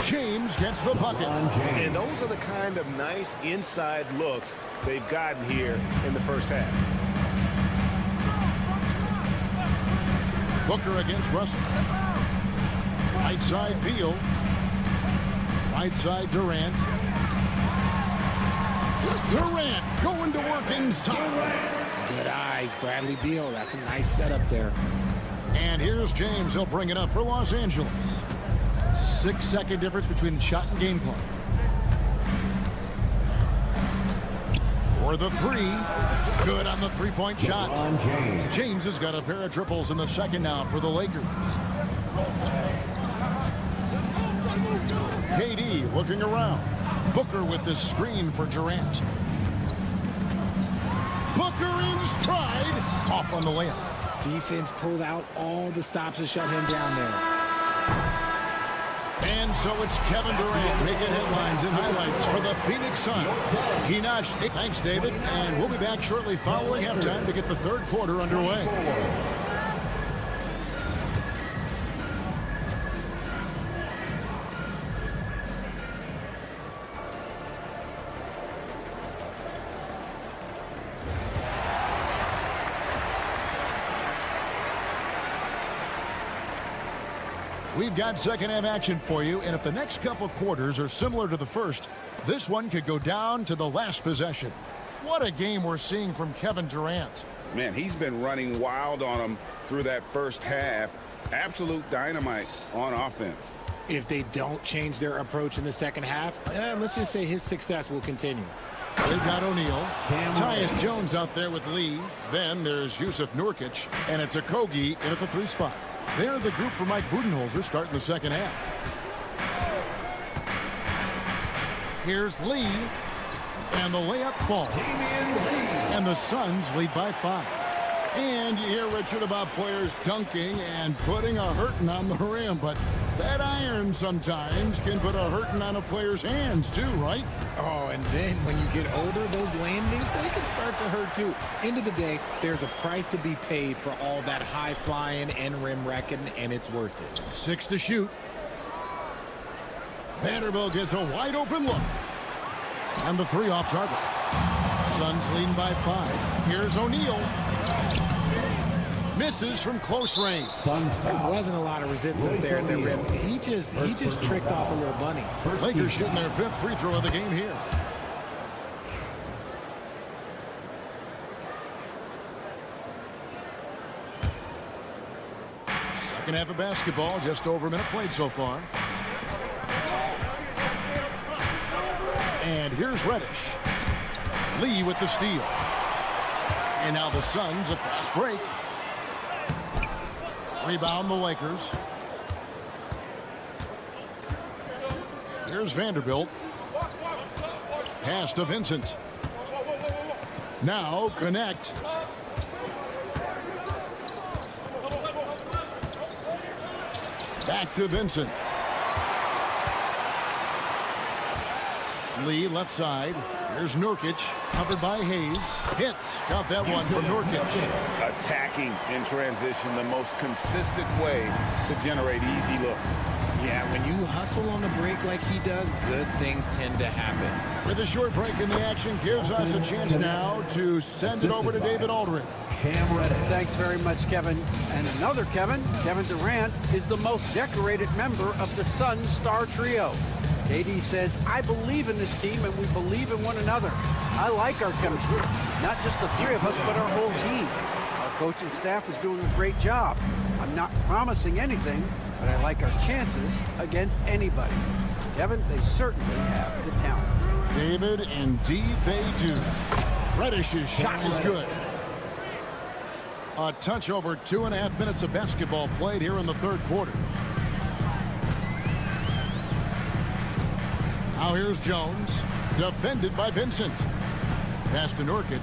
James gets the bucket. And those are the kind of nice inside looks they've gotten here in the first half. Booker against Russell. Right side Beal. Right side Durant. Durant going to work inside. Good eyes, Bradley Beal. That's a nice setup there. And here's James. He'll bring it up for Los Angeles. 6-second difference between the shot and game clock. For the 3. Good on the three-point shot. James has got a pair of triples in the second now for the Lakers. KD looking around. Booker with the screen for Durant. Booker in stride. Off on the layup. Defense pulled out all the stops to shut him down there. And so it's Kevin Durant making headlines and highlights for the Phoenix Suns. He notched 8. Thanks, David. And we'll be back shortly following halftime to get the third quarter underway. We've got second half action for you, and if the next couple quarters are similar to the first, this one could go down to the last possession. What a game we're seeing from Kevin Durant. Man, he's been running wild on them through that first half. Absolute dynamite on offense. If they don't change their approach in the second half, let's just say his success will continue. They've got O'Neal. Tyus Jones out there with Lee. Then there's Yusuf Nurkic, and it's Okogie in at the 3 spot. They're the group for Mike Budenholzer starting the second half. Here's Lee, and the layup falls. And the Suns lead by 5. And you hear, Richard, about players dunking and putting a hurting on the rim, but that iron sometimes can put a hurting on a player's hands too, right? Oh, and then when you get older, those landings, they can start to hurt too. End of the day, there's a price to be paid for all that high-flying and rim wrecking, and it's worth it. 6 to shoot. Vanderbilt gets a wide-open look. And the 3 off target. Suns leading by 5. Here's O'Neal. Misses from close range. There wasn't a lot of resistance there at the rim. He just tricked off a little bunny. Lakers shooting their 5th free throw of the game here. Second half of basketball, just over a minute played so far. And here's Reddish. Lee with the steal. And now the Suns, a fast break. Rebound the Lakers. Here's Vanderbilt. Pass to Vincent. Now connect. Back to Vincent. Lee left side. Here's Nurkic, covered by Hayes. Hits. Got that one from Nurkic. Attacking in transition, the most consistent way to generate easy looks. Yeah, when you hustle on the break like he does, good things tend to happen. With a short break in the action, gives us a chance now to send it over to David Aldridge. Thanks very much, Kevin. And another Kevin Durant, is the most decorated member of the Suns star trio. KD says, I believe in this team and we believe in one another. I like our chemistry. Not just the three of us, but our whole team. Our coaching staff is doing a great job. I'm not promising anything, but I like our chances against anybody. Kevin, they certainly have the talent. David, indeed they do. Reddish's shot is good. A touch over 2.5 minutes of basketball played here in the third quarter. Now here's Jones, defended by Vincent. Pass to Nurkic.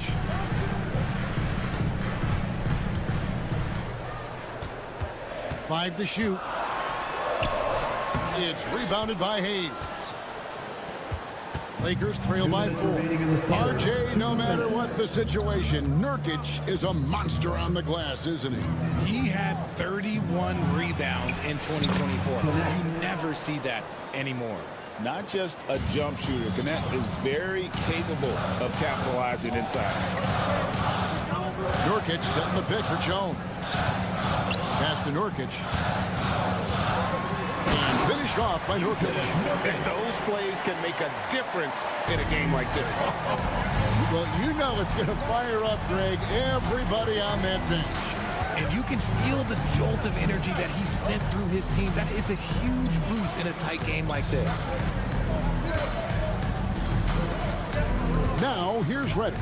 Five to shoot. It's rebounded by Hayes. Lakers trail by 4. RJ, no matter what the situation, Nurkic is a monster on the glass, isn't he? He had 31 rebounds in 2024. You never see that anymore. Not just a jump shooter. Gannett is very capable of capitalizing inside. Nurkic setting the pick for Jones. Pass to Nurkic. And finished off by Nurkic. And those plays can make a difference in a game like this. Well, you know it's going to fire up, Greg, everybody on that bench. And you can feel the jolt of energy that he sent through his team. That is a huge boost in a tight game like this. Now, here's Reddish,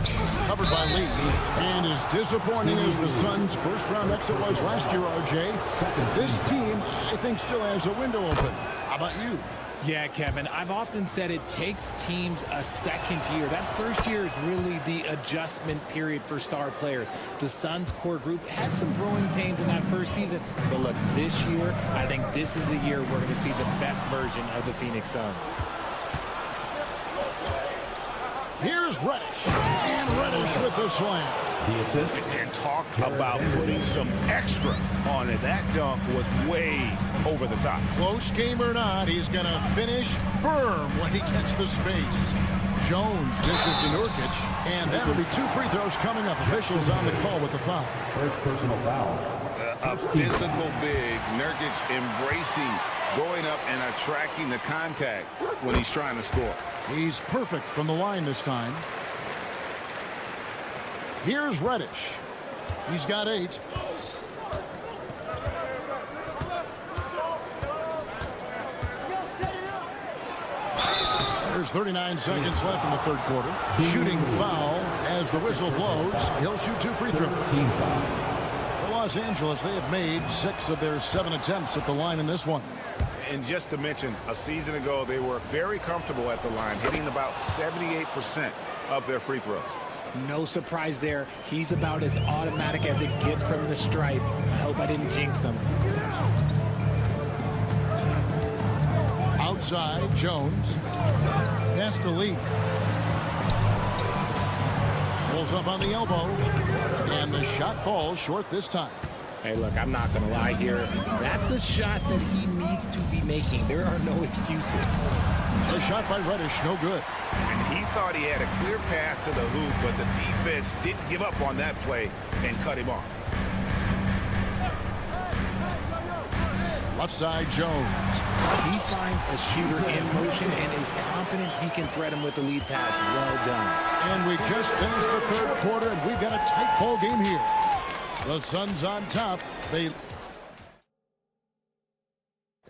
covered by Lee. And as disappointing as the Suns' first-round exit was last year, RJ, this team, I think, still has a window open. How about you? Yeah, Kevin, I've often said it takes teams a second year. That first year is really the adjustment period for star players. The Suns core group had some growing pains in that first season. But look, this year, I think this is the year we're going to see the best version of the Phoenix Suns. Here's Reddish. And Reddish with the slam. And talk about putting some extra on it. That dunk was way over the top. Close game or not, he's going to finish firm when he gets the space. Jones dishes to Nurkic, and that'll be 2 free throws coming up. Officials on the call with the foul. First personal foul. A physical big. Nurkic embracing, going up and attracting the contact when he's trying to score. He's perfect from the line this time. Here's Reddish. He's got 8. There's 39 seconds left in the third quarter. Shooting foul as the whistle blows. He'll shoot 2 free throws. For Los Angeles, they have made 6 of their 7 attempts at the line in this one. And just to mention, a season ago, they were very comfortable at the line, hitting about 78% of their free throws. No surprise there. He's about as automatic as it gets from the stripe. I hope I didn't jinx him. Outside, Jones. Pass to Lee. Pulls up on the elbow. And the shot falls short this time. Hey, look, I'm not going to lie here. That's a shot that he needs to be making. There are no excuses. A shot by Reddish, no good. And he thought he had a clear path to the hoop, but the defense didn't give up on that play and cut him off. Left side, Jones. He finds a shooter in motion and is confident he can thread him with the lead pass. Well done. And we just finished the third quarter, and we've got a tight ball game here. The Suns on top.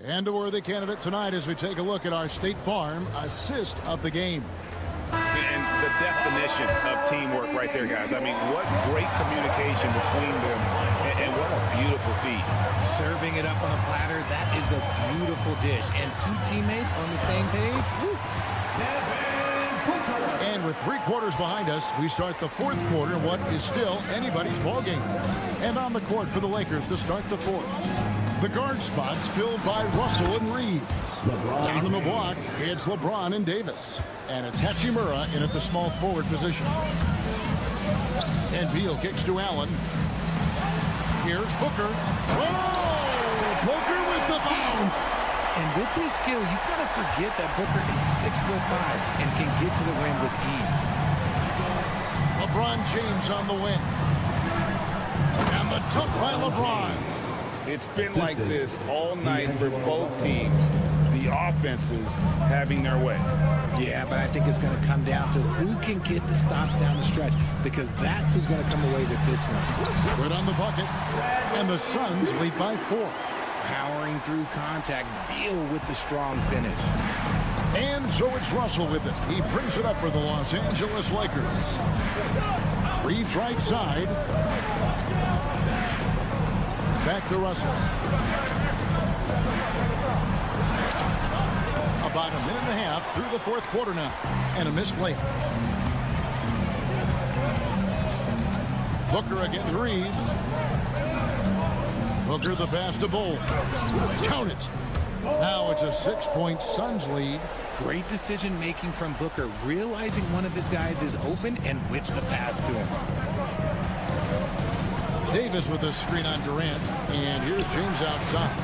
And a worthy candidate tonight as we take a look at our State Farm assist of the game. And the definition of teamwork right there, guys. I mean, what great communication between them, and what a beautiful feed. Serving it up on a platter, that is a beautiful dish. And 2 teammates on the same page. Woo. And with 3 quarters behind us, we start the 4th quarter, what is still anybody's ball game. And on the court for the Lakers to start the 4th. The guard spots filled by Russell and Reeves. Down in the block, it's LeBron and Davis. And it's Hachimura in at the small forward position. And Beal kicks to Allen. Here's Booker. Oh! Booker with the bounce. And with his skill, you kind of forget that Booker is 6'5" and can get to the rim with ease. LeBron James on the wing. And the dunk by LeBron. It's been like this all night for both teams. The offenses having their way. Yeah, but I think it's going to come down to who can get the stops down the stretch, because that's who's going to come away with this one. Good on the bucket. And the Suns lead by 4. Powering through contact, Beal with the strong finish. And so it's Russell with it. He brings it up for the Los Angeles Lakers. Reeves right side. Back to Russell. About a minute and a half through the 4th quarter now. And a missed layup. Booker against Reeves. Booker the pass to Bull. Count it. Now it's a 6-point Suns lead. Great decision making from Booker, realizing one of his guys is open and whips the pass to him. Davis with a screen on Durant. And here's James outside.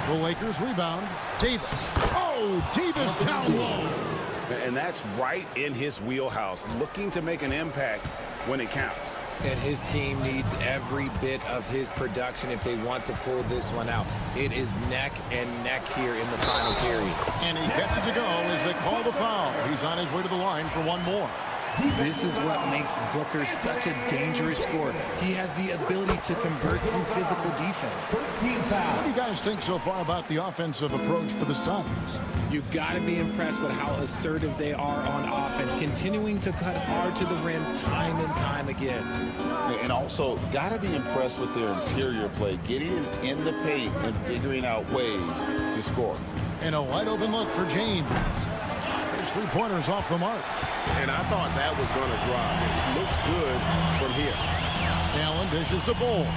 The Lakers rebound. Davis. Oh, Davis down low. And that's right in his wheelhouse, looking to make an impact when it counts. And his team needs every bit of his production if they want to pull this one out. It is neck and neck here in the final period. And he gets it to go as they call the foul. He's on his way to the line for one more. This is what makes Booker such a dangerous scorer. He has the ability to convert through physical defense. What do you guys think so far about the offensive approach for the Suns? You've got to be impressed with how assertive they are on offense, continuing to cut hard to the rim time and time again. And also, got to be impressed with their interior play, getting in the paint and figuring out ways to score. And a wide open look for James. His 3-pointers off the mark. And I thought that was going to drop. It looked good from here. Allen dishes the Bull.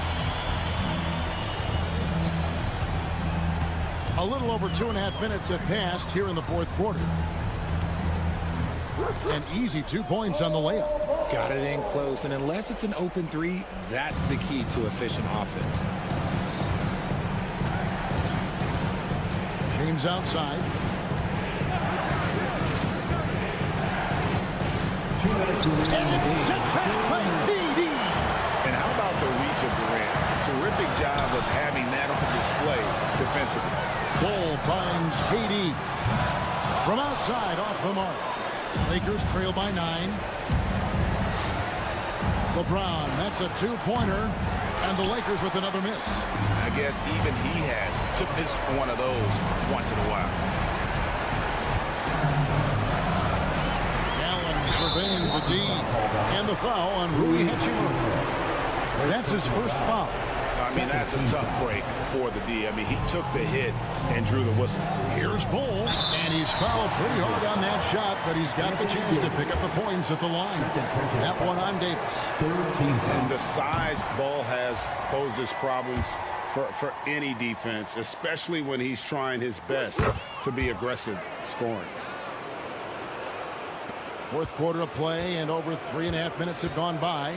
A little over 2.5 minutes have passed here in the 4th quarter. An easy 2 points on the layup. Got it in close, and unless it's an open 3, that's the key to efficient offense. James outside. And it's set back by PD. And how about the reach of Durant? Terrific job of having that on display defensively. Bull finds KD. From outside, off the mark. Lakers trail by 9. LeBron, that's a 2-pointer. And the Lakers with another miss. I guess even he has to miss one of those once in a while. Allen surveying the D. And the foul on Rui Hachimura. That's his first foul. I mean, that's a tough break for the D. I mean, he took the hit and drew the whistle. Here's Bull, and he's fouled pretty hard on that shot, but he's got the chance to pick up the points at the line. That one on Davis. And the size Bull has poses problems for any defense, especially when he's trying his best to be aggressive scoring. 4th quarter of play, and over 3.5 minutes have gone by.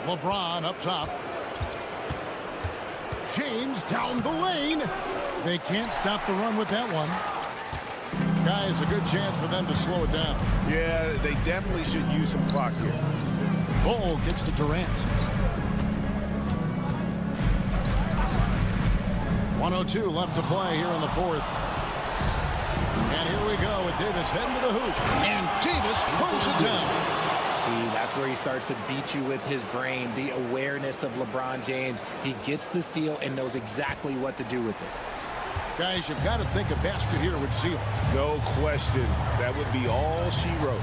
LeBron up top. James down the lane. They can't stop the run with that one. Guys, a good chance for them to slow it down. Yeah, they definitely should use some clock here. Bull kicks to Durant. 1:02 left to play here in the 4th. And here we go with Davis heading to the hoop. And Davis throws it down. See, that's where he starts to beat you with his brain, the awareness of LeBron James. He gets the steal and knows exactly what to do with it. Guys, you've got to think a basket here would seal it. No question. That would be all she wrote.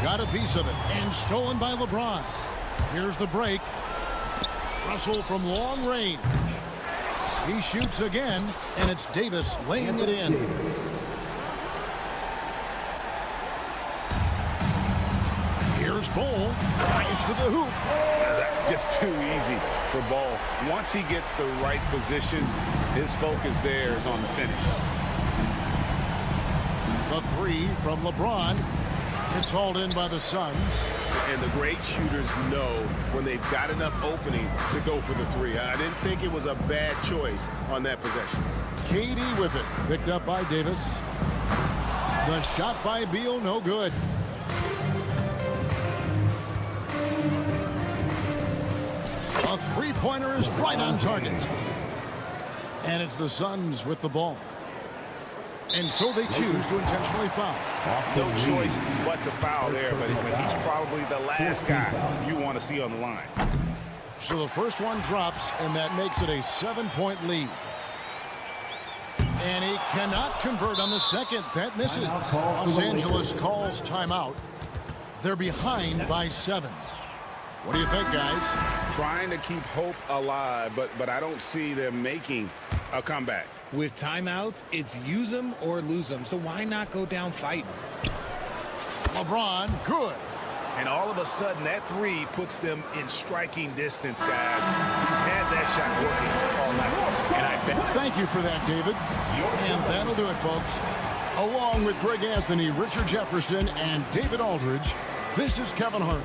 Got a piece of it, and stolen by LeBron. Here's the break. Russell from long range. He shoots again, and it's Davis laying it in. Here's Bol. Drives to the hoop. That's just too easy for Ball. Once he gets the right position, his focus there is on the finish. The three from LeBron. It's hauled in by the Suns. And the great shooters know when they've got enough opening to go for the three. I didn't think it was a bad choice on that possession. KD with it. Picked up by Davis. The shot by Beal, no good. A three-pointer is right on target. And it's the Suns with the ball. And so they choose to intentionally foul. No choice but to foul there, but he's probably the last guy you want to see on the line. So the first one drops, and that makes it a 7-point lead. And he cannot convert on the second. That misses. Los Angeles calls timeout. They're behind by 7. What do you think, guys? Trying to keep hope alive, but I don't see them making a comeback. With timeouts, it's use them or lose them. So why not go down fighting? LeBron, good. And all of a sudden, that three puts them in striking distance, guys. He's had that shot working all night. And I bet. Thank you for that, David. And that'll do it, folks. Along with Greg Anthony, Richard Jefferson, and David Aldridge, this is Kevin Hart.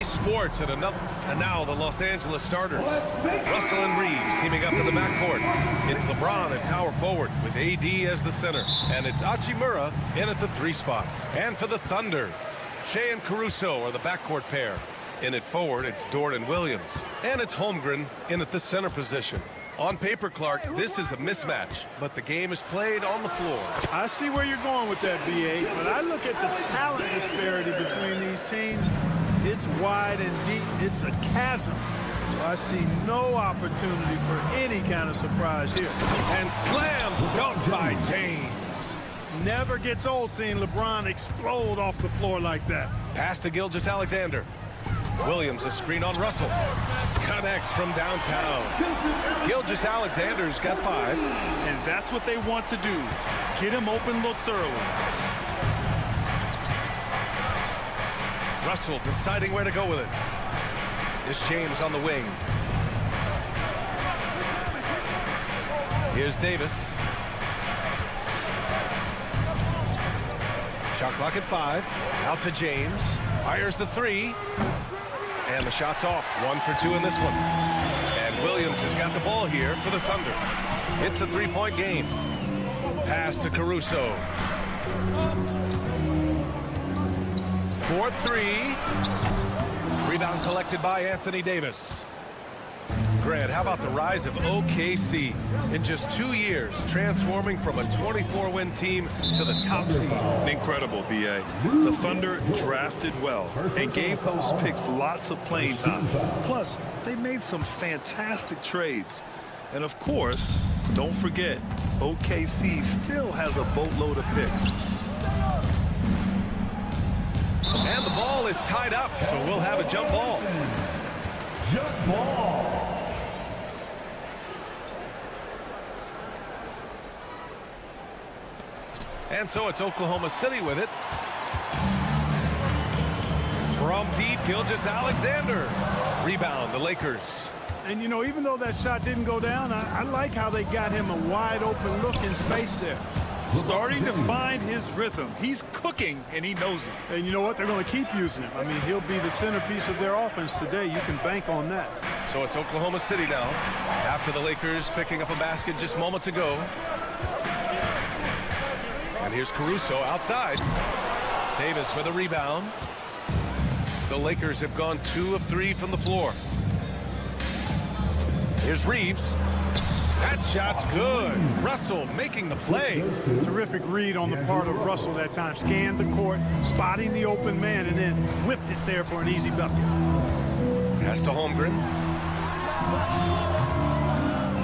Sports and now the Los Angeles starters. Russell and Reeves teaming up in the backcourt. It's LeBron at power forward with AD as the center. And it's Hachimura in at the 3 spot. And for the Thunder, Shea and Caruso are the backcourt pair. In at forward, it's Dort and Williams. And it's Holmgren in at the center position. On paper, Clark, this is a mismatch, but the game is played on the floor. I see where you're going with that, BA, but I look at the talent disparity between these teams. It's wide and deep. It's a chasm. So I see no opportunity for any kind of surprise here. And slam dunk by James. Never gets old seeing LeBron explode off the floor like that. Pass to Gilgeous-Alexander. Williams, a screen on Russell. Connects from downtown. Gilgeous-Alexander's got 5. And that's what they want to do. Get him open looks early. Russell deciding where to go with it. It's James on the wing. Here's Davis. Shot clock at 5. Out to James. Fires the 3. And the shot's off. 1 for 2 in this one. And Williams has got the ball here for the Thunder. It's a 3-point game. Pass to Caruso. 4-3. Rebound collected by Anthony Davis. Grant, how about the rise of OKC in just 2 years, transforming from a 24-win team to the top seed? Incredible, BA. The Thunder drafted well and gave those picks lots of playing time. Plus, they made some fantastic trades. And of course, don't forget, OKC still has a boatload of picks. And the ball is tied up, so we'll have a jump ball. Jump ball. And so it's Oklahoma City with it. From deep, Gilgeous-Alexander. Rebound, the Lakers. And, you know, even though that shot didn't go down, I like how they got him a wide open look in space there. Starting to find his rhythm. He's cooking, and he knows it. And you know what? They're going to keep using him. I mean, he'll be the centerpiece of their offense today. You can bank on that. So it's Oklahoma City now, after the Lakers picking up a basket just moments ago. And here's Caruso outside. Davis with a rebound. The Lakers have gone 2 of 3 from the floor. Here's Reeves. That shot's good. Russell making the play. Terrific read on the part of Russell that time. Scanned the court, spotting the open man, and then whipped it there for an easy bucket. Pass to Holmgren.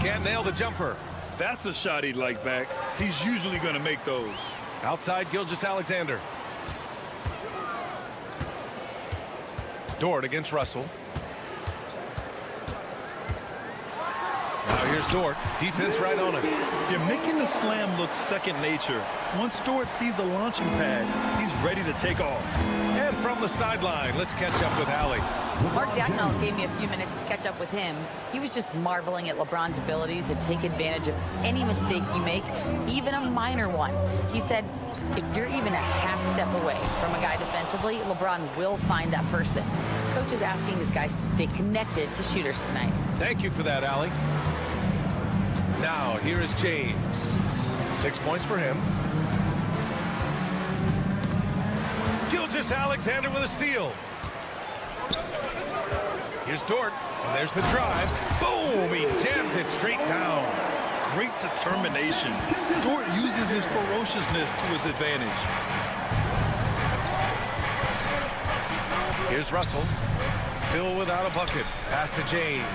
Can't nail the jumper. That's a shot he'd like back. He's usually going to make those. Outside Gilgeous-Alexander. Dort against Russell. Now here's Dort. Defense right on him. You're making the slam look second nature. Once Dort sees the launching pad, he's ready to take off. And from the sideline, let's catch up with Allie. Mark Dagnall gave me a few minutes to catch up with him. He was just marveling at LeBron's ability to take advantage of any mistake you make, even a minor one. He said, if you're even a half step away from a guy defensively, LeBron will find that person. Coach is asking his guys to stay connected to shooters tonight. Thank you for that, Allie. Now, here is James. 6 points for him. Gilgeous-Alexander with a steal. Here's Dort, and there's the drive. Boom! He jams it straight down. Great determination. Dort uses his ferociousness to his advantage. Here's Russell. Still without a bucket. Pass to James.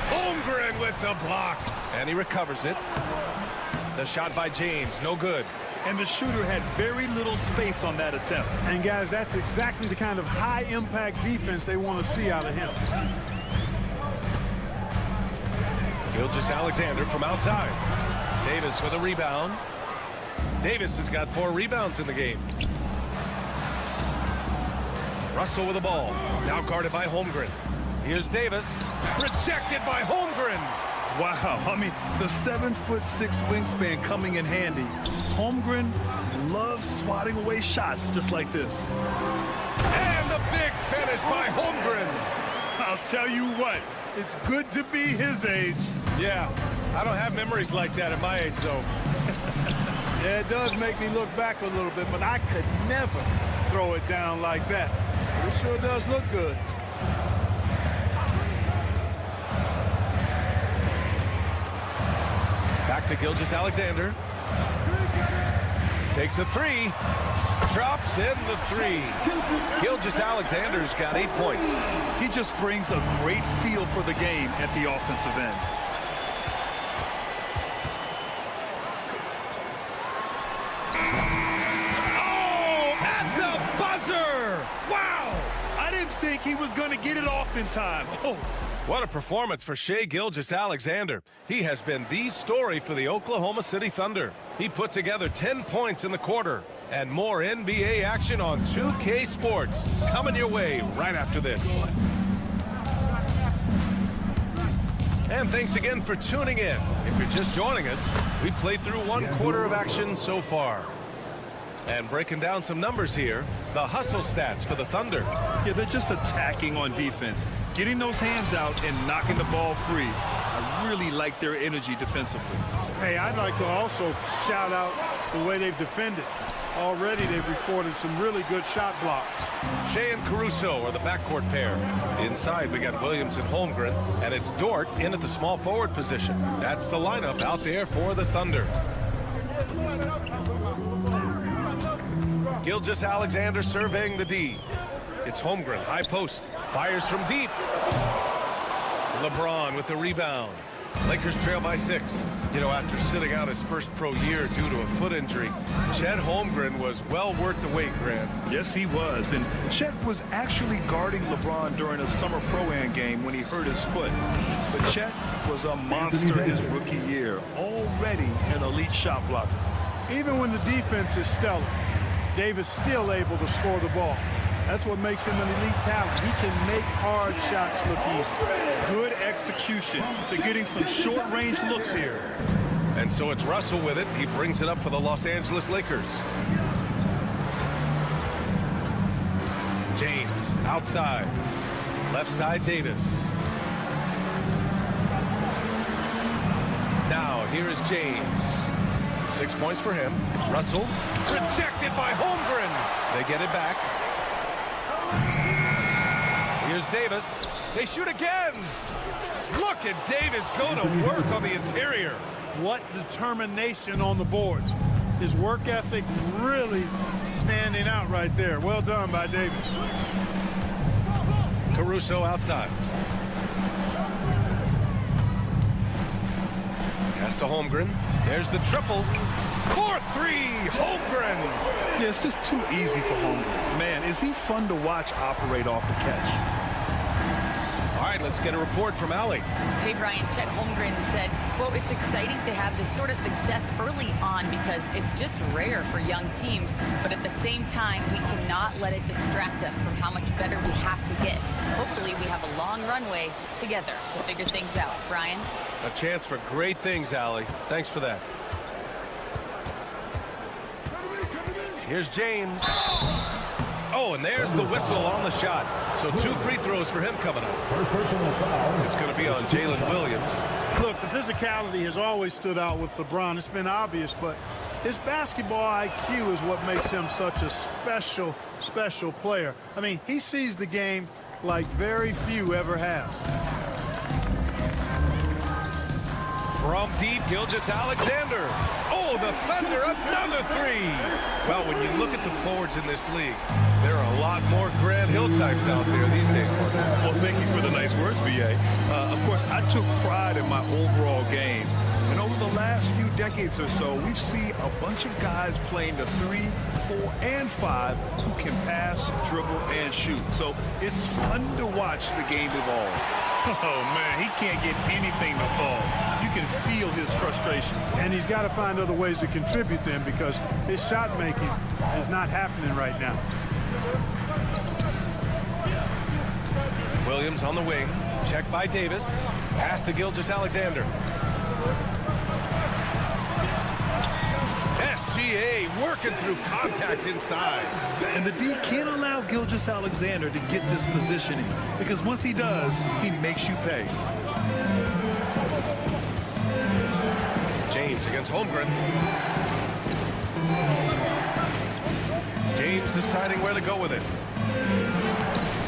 Holmgren with the block. And he recovers it. The shot by James, no good. And the shooter had very little space on that attempt. And, guys, that's exactly the kind of high-impact defense they want to see out of him. Gilgeous-Alexander from outside. Davis with a rebound. Davis has got 4 rebounds in the game. Russell with the ball. Now guarded by Holmgren. Here's Davis. Rejected by Holmgren. Wow, I mean, the 7'6" wingspan coming in handy. Holmgren loves swatting away shots just like this. And the big finish by Holmgren. I'll tell you what, it's good to be his age. Yeah, I don't have memories like that at my age, though. Yeah, it does make me look back a little bit, but I could never throw it down like that. It sure does look good. Back to Gilgeous-Alexander. Takes a 3. Drops in the 3. Gilgeous-Alexander's got 8 points. He just brings a great feel for the game at the offensive end. Oh, at the buzzer! Wow! I didn't think he was going to get it off in time. Oh. What a performance for Shai Gilgeous-Alexander. He has been the story for the Oklahoma City Thunder. He put together 10 points in the quarter. And more NBA action on 2K Sports coming your way right after this. And thanks again for tuning in. If you're just joining us, we played through 1 quarter of action so far. And breaking down some numbers here, the hustle stats for the Thunder. Yeah, they're just attacking on defense, getting those hands out and knocking the ball free. I really like their energy defensively. Hey, I'd like to also shout out the way they've defended. Already they've recorded some really good shot blocks. Shai and Caruso are the backcourt pair. Inside, we got Williams and Holmgren, and it's Dort in at the small forward position. That's the lineup out there for the Thunder. Gilgeous-Alexander surveying the D. It's Holmgren, high post, fires from deep. LeBron with the rebound. Lakers trail by 6. You know, after sitting out his first pro year due to a foot injury, Chet Holmgren was well worth the wait, Grant. Yes, he was. And Chet was actually guarding LeBron during a summer pro-am game when he hurt his foot. But Chet was a monster his rookie year, already an elite shot blocker. Even when the defense is stellar, Davis still able to score the ball. That's what makes him an elite talent. He can make hard shots look easy. Good execution. They're getting some short-range looks here. And so it's Russell with it. He brings it up for the Los Angeles Lakers. James outside. Left side, Davis. Now here is James. 6 points for him. Russell rejected by Holmgren. They get it back. Here's Davis. They shoot again. Look at Davis go to work on the interior. What determination on the boards. His work ethic really standing out right there. Well done by Davis. Caruso outside. Pass to Holmgren. There's the triple. 4-3, Holmgren. Yeah, it's just too easy for Holmgren. Man, is he fun to watch operate off the catch. All right, let's get a report from Allie. Hey, Brian, Chet Holmgren said, quote, "It's exciting to have this sort of success early on because it's just rare for young teams. But at the same time, we cannot let it distract us from how much better we have to get. Hopefully, we have a long runway together to figure things out." Brian? A chance for great things, Allie. Thanks for that. Here's James. Oh, and there's the whistle on the shot. So 2 free throws for him coming up. It's going to be on Jalen Williams. Look, the physicality has always stood out with LeBron. It's been obvious, but his basketball IQ is what makes him such a special, special player. I mean, he sees the game like very few ever have. From deep, Gilgeous-Alexander. Oh, the Thunder, another 3. Well, when you look at the forwards in this league, there are a lot more Grant Hill types out there these days. Well, thank you for the nice words, B.A. Of course, I took pride in my overall game. And over the last few decades or so, we've seen a bunch of guys playing the 3, 4, and 5 who can pass, dribble, and shoot. So it's fun to watch the game evolve. Oh, man, he can't get anything to fall. You can feel his frustration. And he's got to find other ways to contribute then, because his shot making is not happening right now. Williams on the wing. Check by Davis. Pass to Gilgeous-Alexander. SGA working through contact inside. And the D can't allow Gilgeous-Alexander to get this positioning, because once he does, he makes you pay. James against Holmgren. James deciding where to go with it.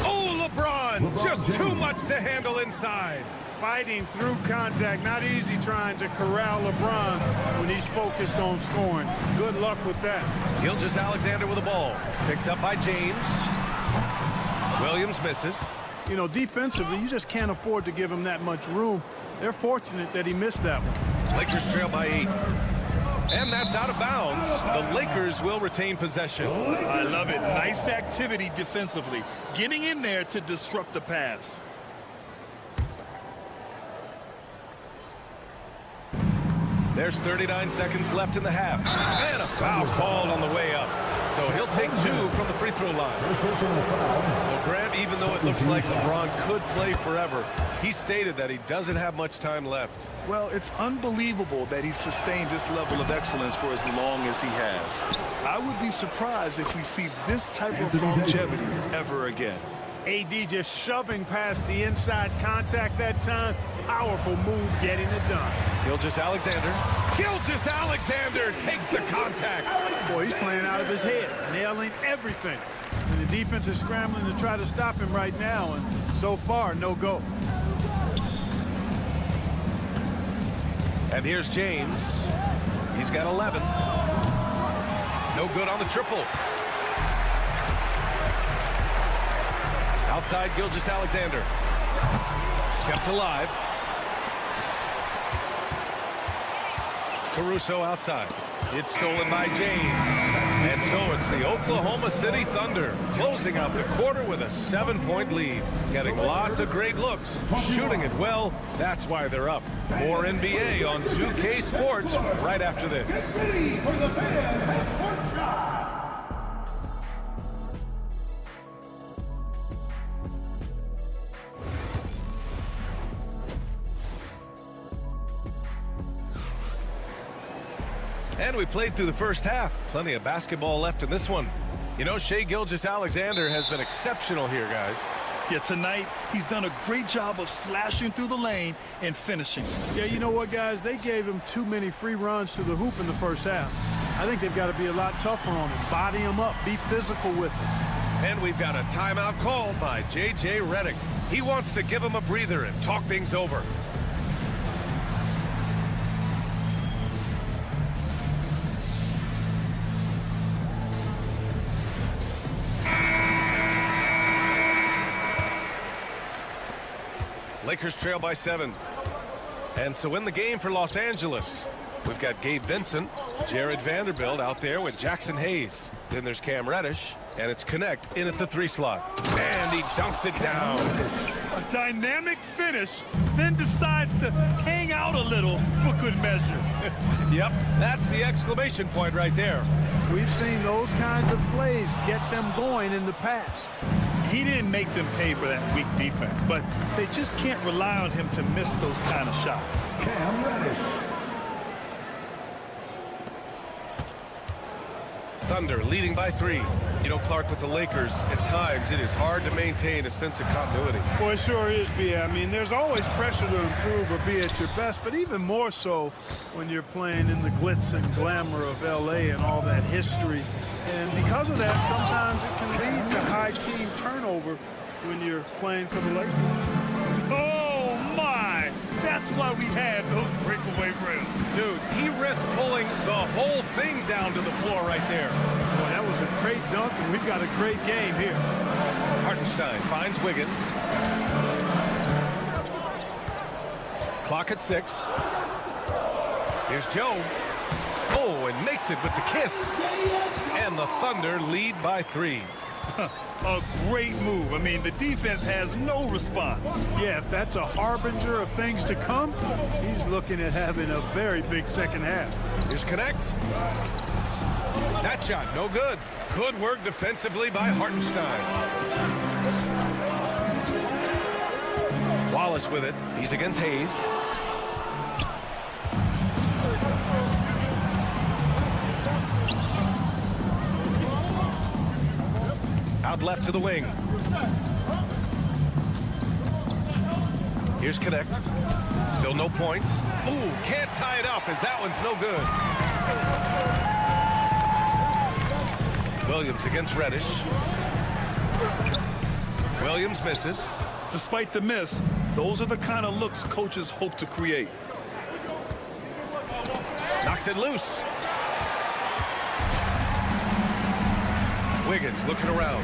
Oh, LeBron! Just too much to handle inside. Fighting through contact. Not easy trying to corral LeBron when he's focused on scoring. Good luck with that. Gilgeous-Alexander with the ball. Picked up by James. Williams misses. You know, defensively, you just can't afford to give him that much room. They're fortunate that he missed that one. Lakers trail by 8. And that's out of bounds. The Lakers will retain possession. I love it. Nice activity defensively. Getting in there to disrupt the pass. There's 39 seconds left in the half. And a foul called on the way up. So he'll take 2 from the free throw line. Well, Grant, even though it looks like LeBron could play forever, he stated that he doesn't have much time left. Well, it's unbelievable that he's sustained this level of excellence for as long as he has. I would be surprised if we see this type of longevity ever again. AD just shoving past the inside contact that time. Powerful move getting it done. Gilgeous-Alexander. Gilgeous-Alexander takes the contact. Boy, he's playing out of his head, nailing everything. And the defense is scrambling to try to stop him right now, and so far, no go. And here's James. He's got 11. No good on the triple. Outside Gilgeous-Alexander. Kept alive. Caruso outside. It's stolen by James. And so it's the Oklahoma City Thunder closing out the quarter with a 7-point lead. Getting lots of great looks. Shooting it well. That's why they're up. More NBA on 2K Sports right after this. And we played through the first half. Plenty of basketball left in this one. You know, Shai Gilgeous-Alexander has been exceptional here, guys. Yeah, tonight, he's done a great job of slashing through the lane and finishing. Yeah, you know what, guys? They gave him too many free runs to the hoop in the first half. I think they've got to be a lot tougher on him. Body him up. Be physical with him. And we've got a timeout called by J.J. Redick. He wants to give him a breather and talk things over. Lakers trail by 7. And so in the game for Los Angeles, we've got Gabe Vincent, Jared Vanderbilt out there with Jackson Hayes. Then there's Cam Reddish, and it's Connect in at the 3 slot. And he dunks it down. A dynamic finish, then decides to hang out a little for good measure. Yep, that's the exclamation point right there. We've seen those kinds of plays get them going in the past. He didn't make them pay for that weak defense, but they just can't rely on him to miss those kind of shots. Cam Reddish. Thunder leading by 3. You know, Clark, with the Lakers, at times it is hard to maintain a sense of continuity. Boy, it sure is, B.A. I mean, there's always pressure to improve or be at your best, but even more so when you're playing in the glitz and glamour of L.A. and all that history. And because of that, sometimes it can lead to high team turnover when you're playing for the Lakers. Oh, my! That's why we have those breakaway rims. Dude, he risked pulling the whole thing down to the floor right there. Boy, that was a great dunk, and we've got a great game here. Hartenstein finds Wiggins. Clock at 6. Here's Joe. Oh, and makes it with the kiss. And the Thunder lead by 3. A great move. I mean, the defense has no response. Yeah, if that's a harbinger of things to come, he's looking at having a very big second half. Here's Connect. That shot, no good. Good work defensively by Hartenstein. Wallace with it. He's against Hayes. Out left to the wing. Here's Connect. Still no points. Ooh, can't tie it up as that one's no good. Williams against Reddish. Williams misses. Despite the miss, those are the kind of looks coaches hope to create. Knocks it loose. Wiggins looking around.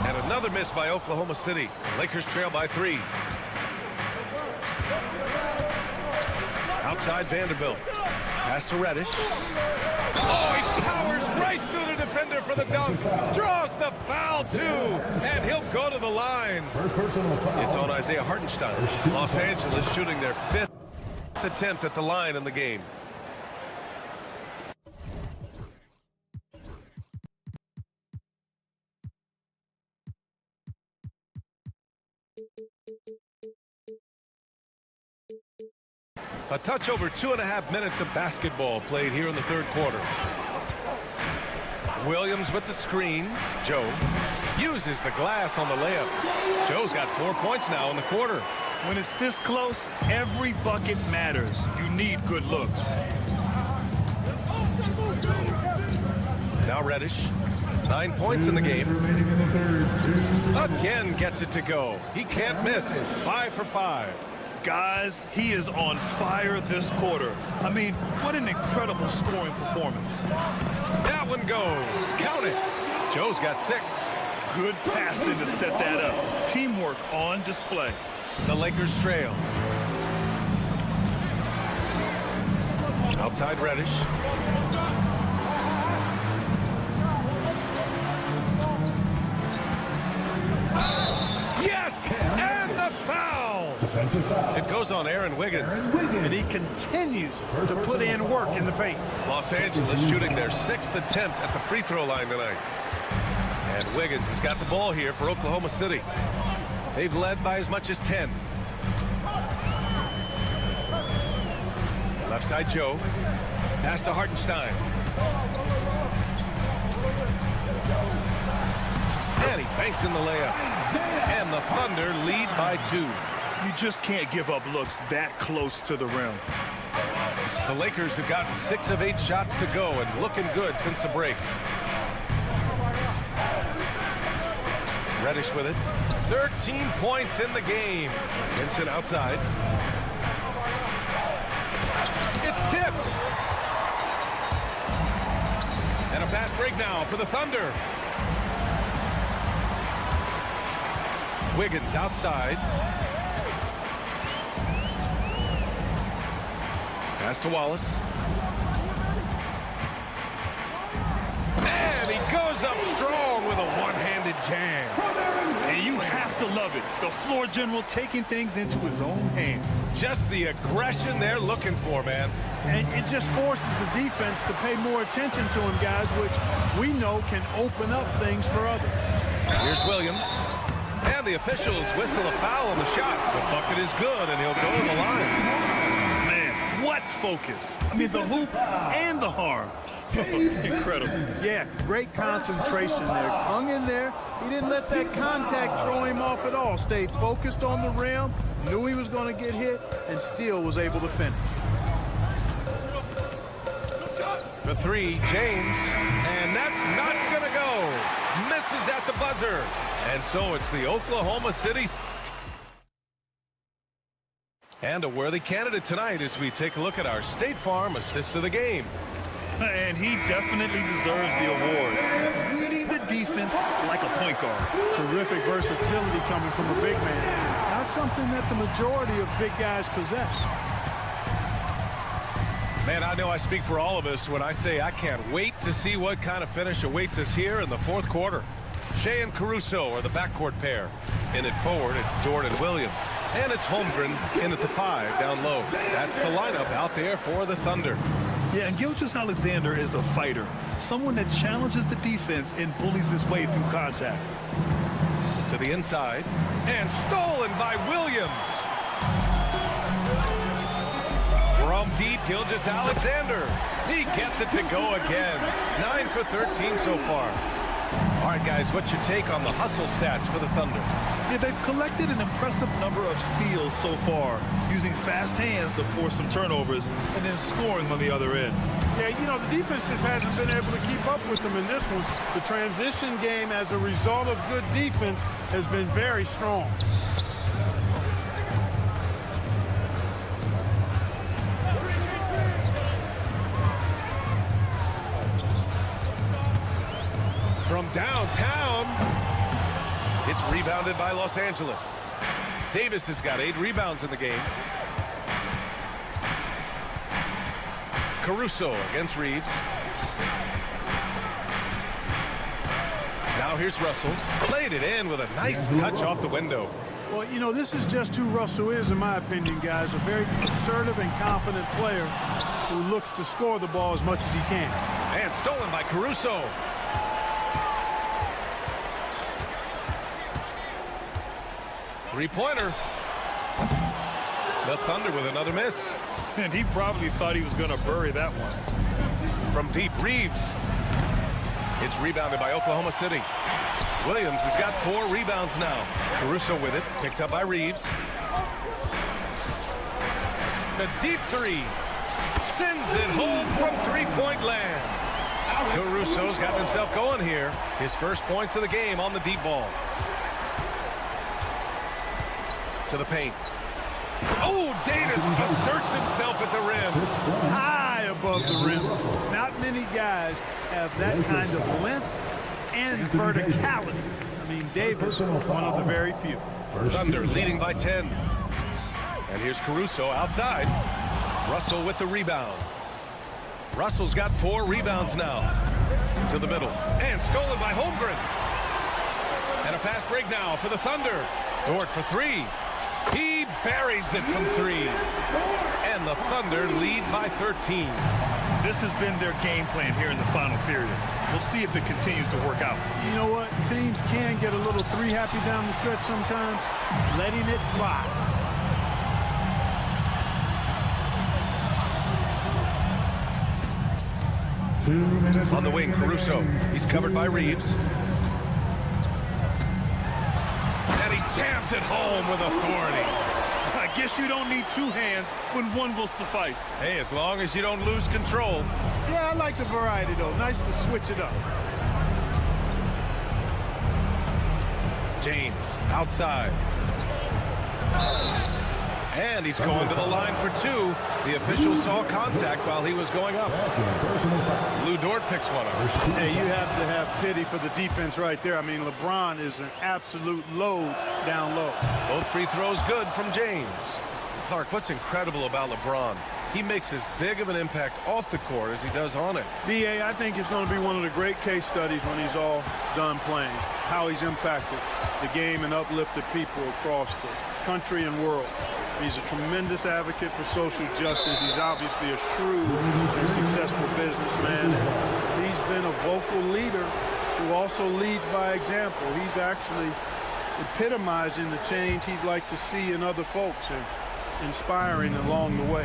And another miss by Oklahoma City. Lakers trail by 3. Outside Vanderbilt. Pass to Reddish. Oh, he powers right through the defender for the dunk. Draws the foul, too. And he'll go to the line. It's on Isaiah Hartenstein. Los Angeles shooting their 5th attempt at the line in the game. A touch over 2.5 minutes of basketball played here in the third quarter. Williams with the screen. Joe uses the glass on the layup. Joe's got 4 points now in the quarter. When it's this close, every bucket matters. You need good looks. Now Reddish. 9 points in the game. Again gets it to go. He can't miss. 5 for 5. Guys, he is on fire this quarter. I mean, what an incredible scoring performance. That one goes. Count it. Joe's got 6. Good passing to set that up. Teamwork on display. The Lakers trail. Outside Reddish. Yes! And the foul! Defensive foul. It goes on Aaron Wiggins. And he continues to put in work in the paint. Los Angeles shooting their 6th attempt at the free throw line tonight. And Wiggins has got the ball here for Oklahoma City. They've led by as much as 10. Left side Joe. Pass to Hartenstein. And he banks in the layup. And the Thunder lead by 2. You just can't give up looks that close to the rim. The Lakers have gotten 6 of 8 shots to go and looking good since the break. Reddish with it. 13 points in the game. Vincent outside. It's tipped. And a fast break now for the Thunder. Wiggins outside. Pass to Wallace. And he goes up strong with a one-handed jam. And you have to love it. The floor general taking things into his own hands. Just the aggression they're looking for, man. And it just forces the defense to pay more attention to him, guys, which we know can open up things for others. Here's Williams. And the officials whistle a foul on the shot. The bucket is good, and he'll go to the line. Man, what focus. I mean, the hoop and the harm. Incredible. Yeah, great concentration there. Hung in there. He didn't let that contact throw him off at all. Stayed focused on the rim, knew he was going to get hit, and still was able to finish. For 3, James. And that's not going to go. Misses at the buzzer. And so it's the Oklahoma City. And a worthy candidate tonight as we take a look at our State Farm assist of the game. And he definitely deserves the award. Reading the defense like a point guard. Terrific versatility coming from a big man. Not something that the majority of big guys possess. Man, I know I speak for all of us when I say I can't wait to see what kind of finish awaits us here in the fourth quarter. Shea and Caruso are the backcourt pair. In at forward, it's Jordan Williams. And it's Holmgren in at the 5 down low. That's the lineup out there for the Thunder. Yeah, and Gilgeous-Alexander is a fighter. Someone that challenges the defense and bullies his way through contact. To the inside. And stolen by Williams. From deep, Gilgeous-Alexander. He gets it to go again. 9 for 13 so far. All right, guys, what's your take on the hustle stats for the Thunder? Yeah, they've collected an impressive number of steals so far, using fast hands to force some turnovers and then scoring on the other end. Yeah, you know, the defense just hasn't been able to keep up with them in this one. The transition game, as a result of good defense, has been very strong. From downtown, it's rebounded by Los Angeles. Davis has got 8 rebounds in the game. Caruso against Reeves. Now here's Russell. Played it in with a nice touch off the window. Well, you know, this is just who Russell is, in my opinion, guys. A very assertive and confident player who looks to score the ball as much as he can. And stolen by Caruso. Three-pointer. The Thunder with another miss. And he probably thought he was going to bury that one. From deep, Reeves. It's rebounded by Oklahoma City. Williams has got 4 rebounds now. Caruso with it, picked up by Reeves. The deep 3. Sends it home from three-point land. Caruso's got himself going here. His first points of the game on the deep ball. To the paint. Oh, Davis asserts himself at the rim. High above the rim. Not many guys have that kind of length and verticality. I mean, Davis, one of the very few. Thunder leading by 10. And here's Caruso outside. Russell with the rebound. Russell's got 4 rebounds now. To the middle. And stolen by Holmgren. And a fast break now for the Thunder. Dort for 3. He buries it from 3. And the Thunder lead by 13. This has been their game plan here in the final period. We'll see if it continues to work out. You know what? Teams can get a little 3-happy down the stretch sometimes. Letting it fly. On the wing, Caruso. He's covered by Reeves. And he jams it home with authority. I guess you don't need 2 hands when one will suffice. Hey, as long as you don't lose control. Yeah, I like the variety, though. Nice to switch it up. James outside. And he's going to the line for 2. The official saw contact while he was going up. Lou Dort picks one up. Hey, you have to have pity for the defense right there. I mean, LeBron is an absolute load down low. Both free throws good from James. Clark, what's incredible about LeBron? He makes as big of an impact off the court as he does on it. B.A., I think it's going to be one of the great case studies when he's all done playing. How he's impacted the game and uplifted people across the country and world. He's a tremendous advocate for social justice. He's obviously a shrewd and successful businessman. And he's been a vocal leader who also leads by example. He's actually epitomizing the change he'd like to see in other folks and inspiring along the way.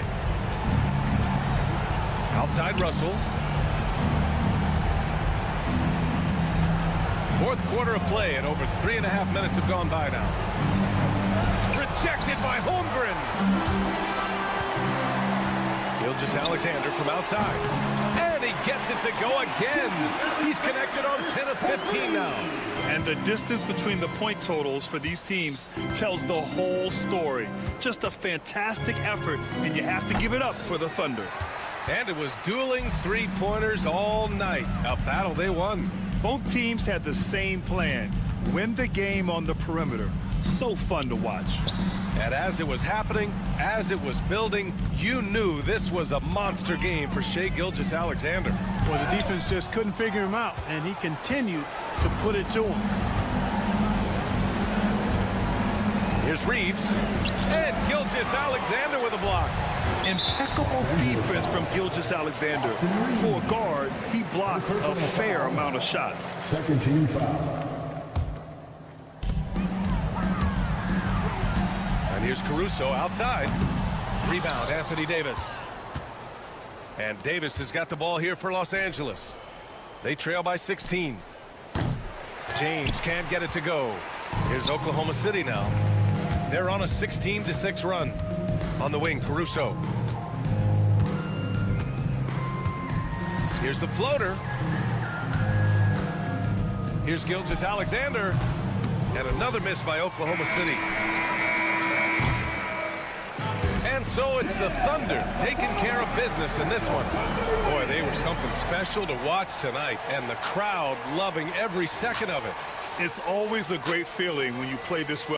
Outside Russell. Fourth quarter of play, and over 3.5 minutes have gone by now. Rejected by Holmgren. Gilgeous-Alexander from outside. And he gets it to go again. He's connected on 10 of 15 now. And the distance between the point totals for these teams tells the whole story. Just a fantastic effort, and you have to give it up for the Thunder. And it was dueling 3-pointers all night. A battle they won. Both teams had the same plan. Win the game on the perimeter. So fun to watch. And as it was happening, as it was building, you knew this was a monster game for Shai Gilgeous-Alexander. Well, the defense just couldn't figure him out, and he continued to put it to him. Here's Reeves, and Gilgeous-Alexander with a block. Impeccable defense from Gilgeous-Alexander. For a guard, he blocks a fair amount of shots. Second team foul. And here's Caruso outside. Rebound, Anthony Davis. And Davis has got the ball here for Los Angeles. They trail by 16. James can't get it to go. Here's Oklahoma City now. They're on a 16-6 run. On the wing, Caruso. Here's the floater. Here's Gilgeous-Alexander. And another miss by Oklahoma City. And so it's the Thunder taking care of business in this one. Boy, they were something special to watch tonight, and the crowd loving every second of it. It's always a great feeling when you play this well.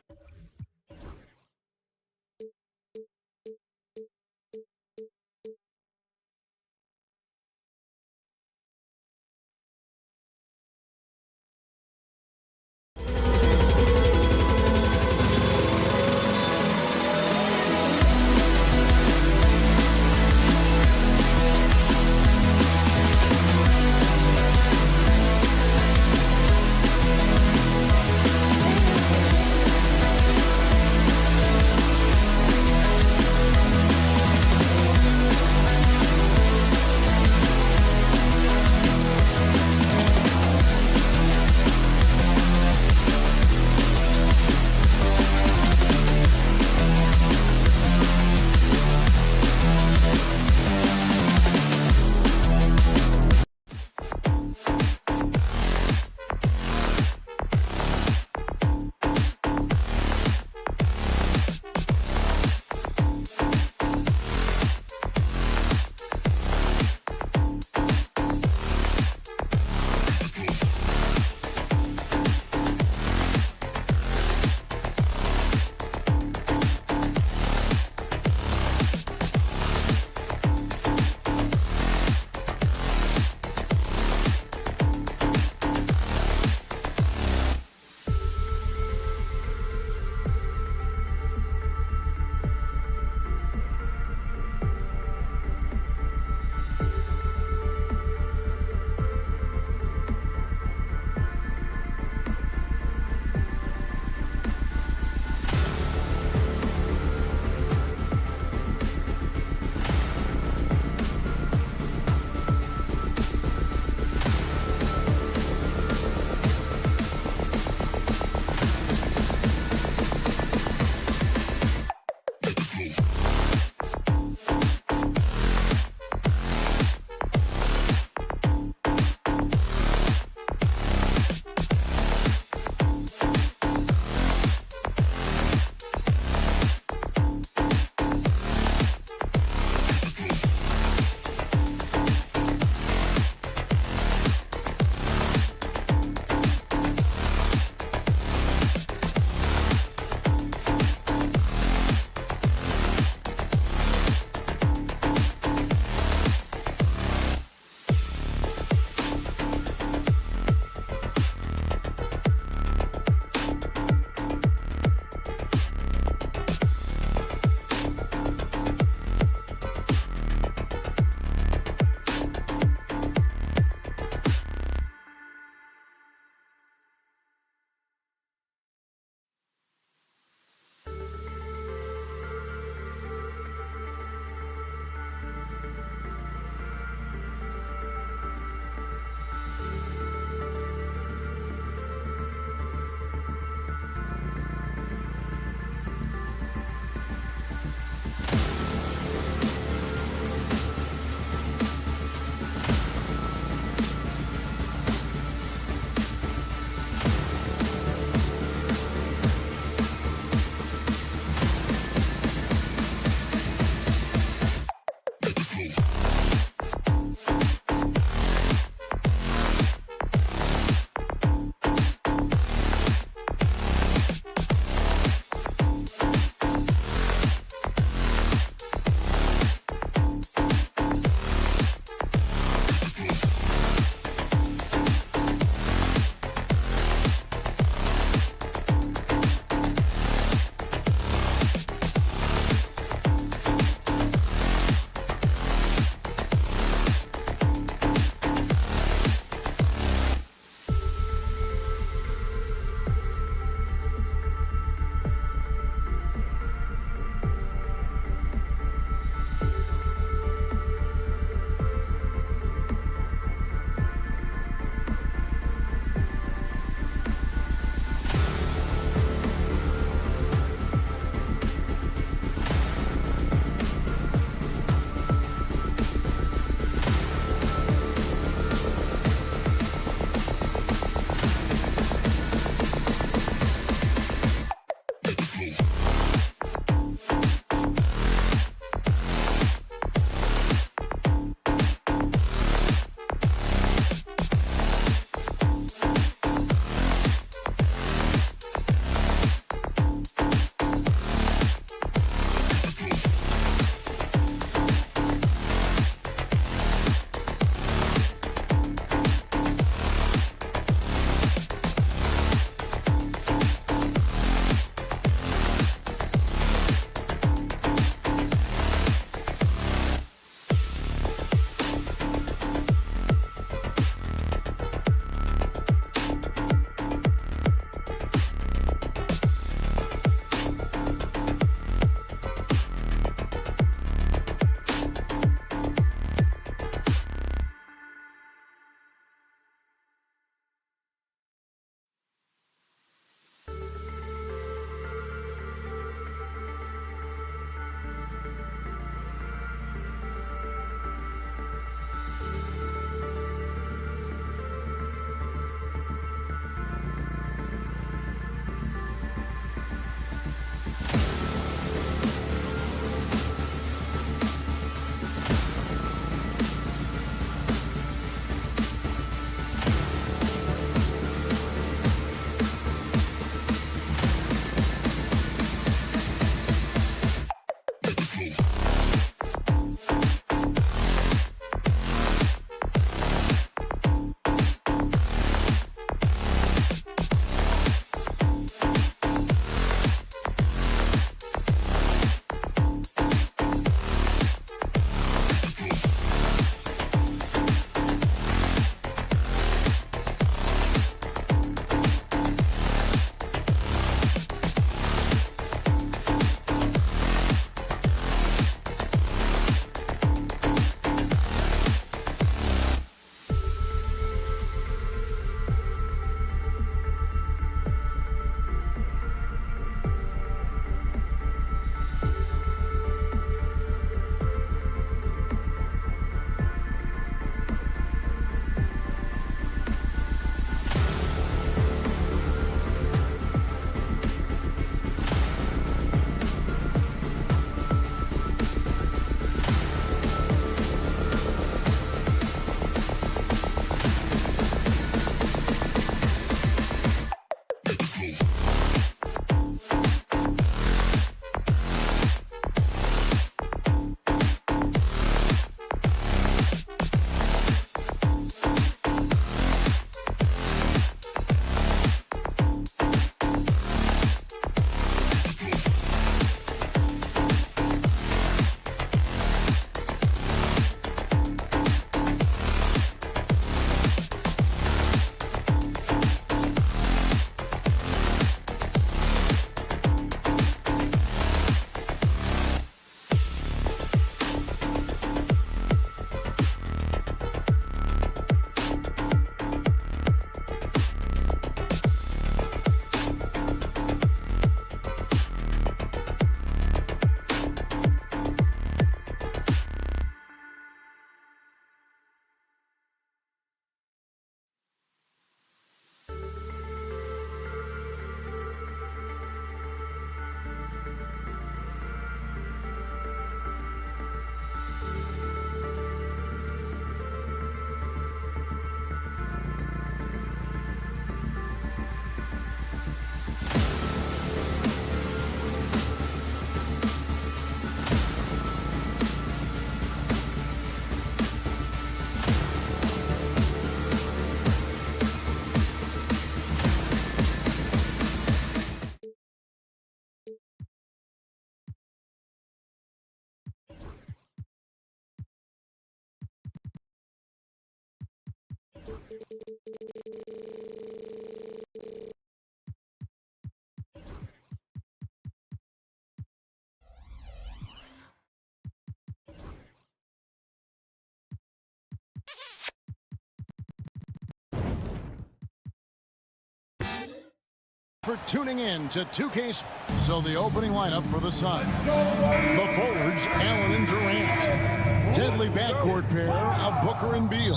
For tuning in to 2K. So the opening lineup for the Suns. The forwards, Allen and Durant. Deadly backcourt pair of Booker and Beal.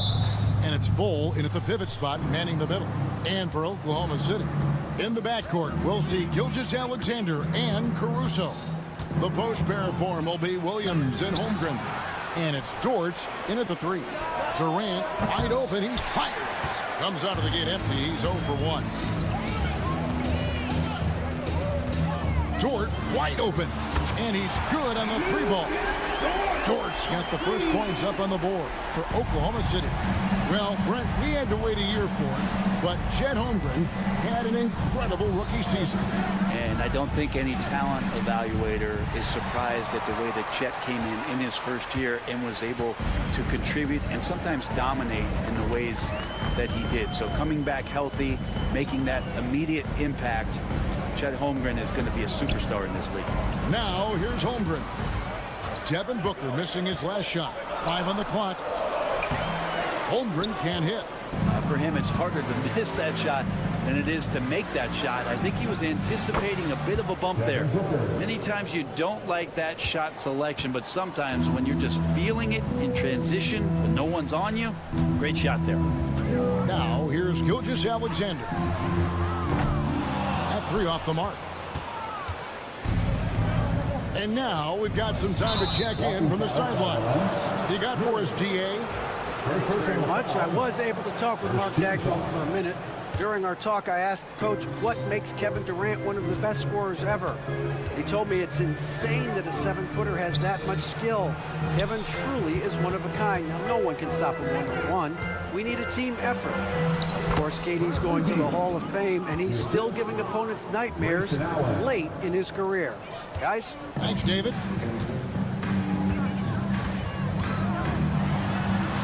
And it's Bull in at the pivot spot, manning the middle. And for Oklahoma City, in the backcourt, we'll see Gilgeous-Alexander and Caruso. The post pair form will be Williams and Holmgren. And it's Dort in at the 3. Durant wide open, he fires. Comes out of the gate empty, he's 0 for 1. Dort wide open, and he's good on the 3-ball. Dort's got the first points up on the board for Oklahoma City. Well, Brent, we had to wait a year for it, but Chet Holmgren had an incredible rookie season. And I don't think any talent evaluator is surprised at the way that Chet came in his first year and was able to contribute and sometimes dominate in the ways that he did. So coming back healthy, making that immediate impact, Chet Holmgren is going to be a superstar in this league. Now, here's Holmgren. Devin Booker missing his last shot. 5 on the clock. Holmgren can't hit. For him, it's harder to miss that shot than it is to make that shot. I think he was anticipating a bit of a bump there. Many times you don't like that shot selection, but sometimes when you're just feeling it in transition, when no one's on you, great shot there. Now, here's Gilgeous-Alexander. 3 off the mark. And now we've got some time to check in from the sideline. You got for us, DA? Thank you very much. I was able to talk with Mark Dagnall for a minute. During our talk, I asked Coach what makes Kevin Durant one of the best scorers ever. He told me it's insane that a 7-footer has that much skill. Kevin truly is one of a kind. Now, no one can stop him one-on-one. We need a team effort. Of course, KD's going to the Hall of Fame, and he's still giving opponents nightmares late in his career. Guys? Thanks, David.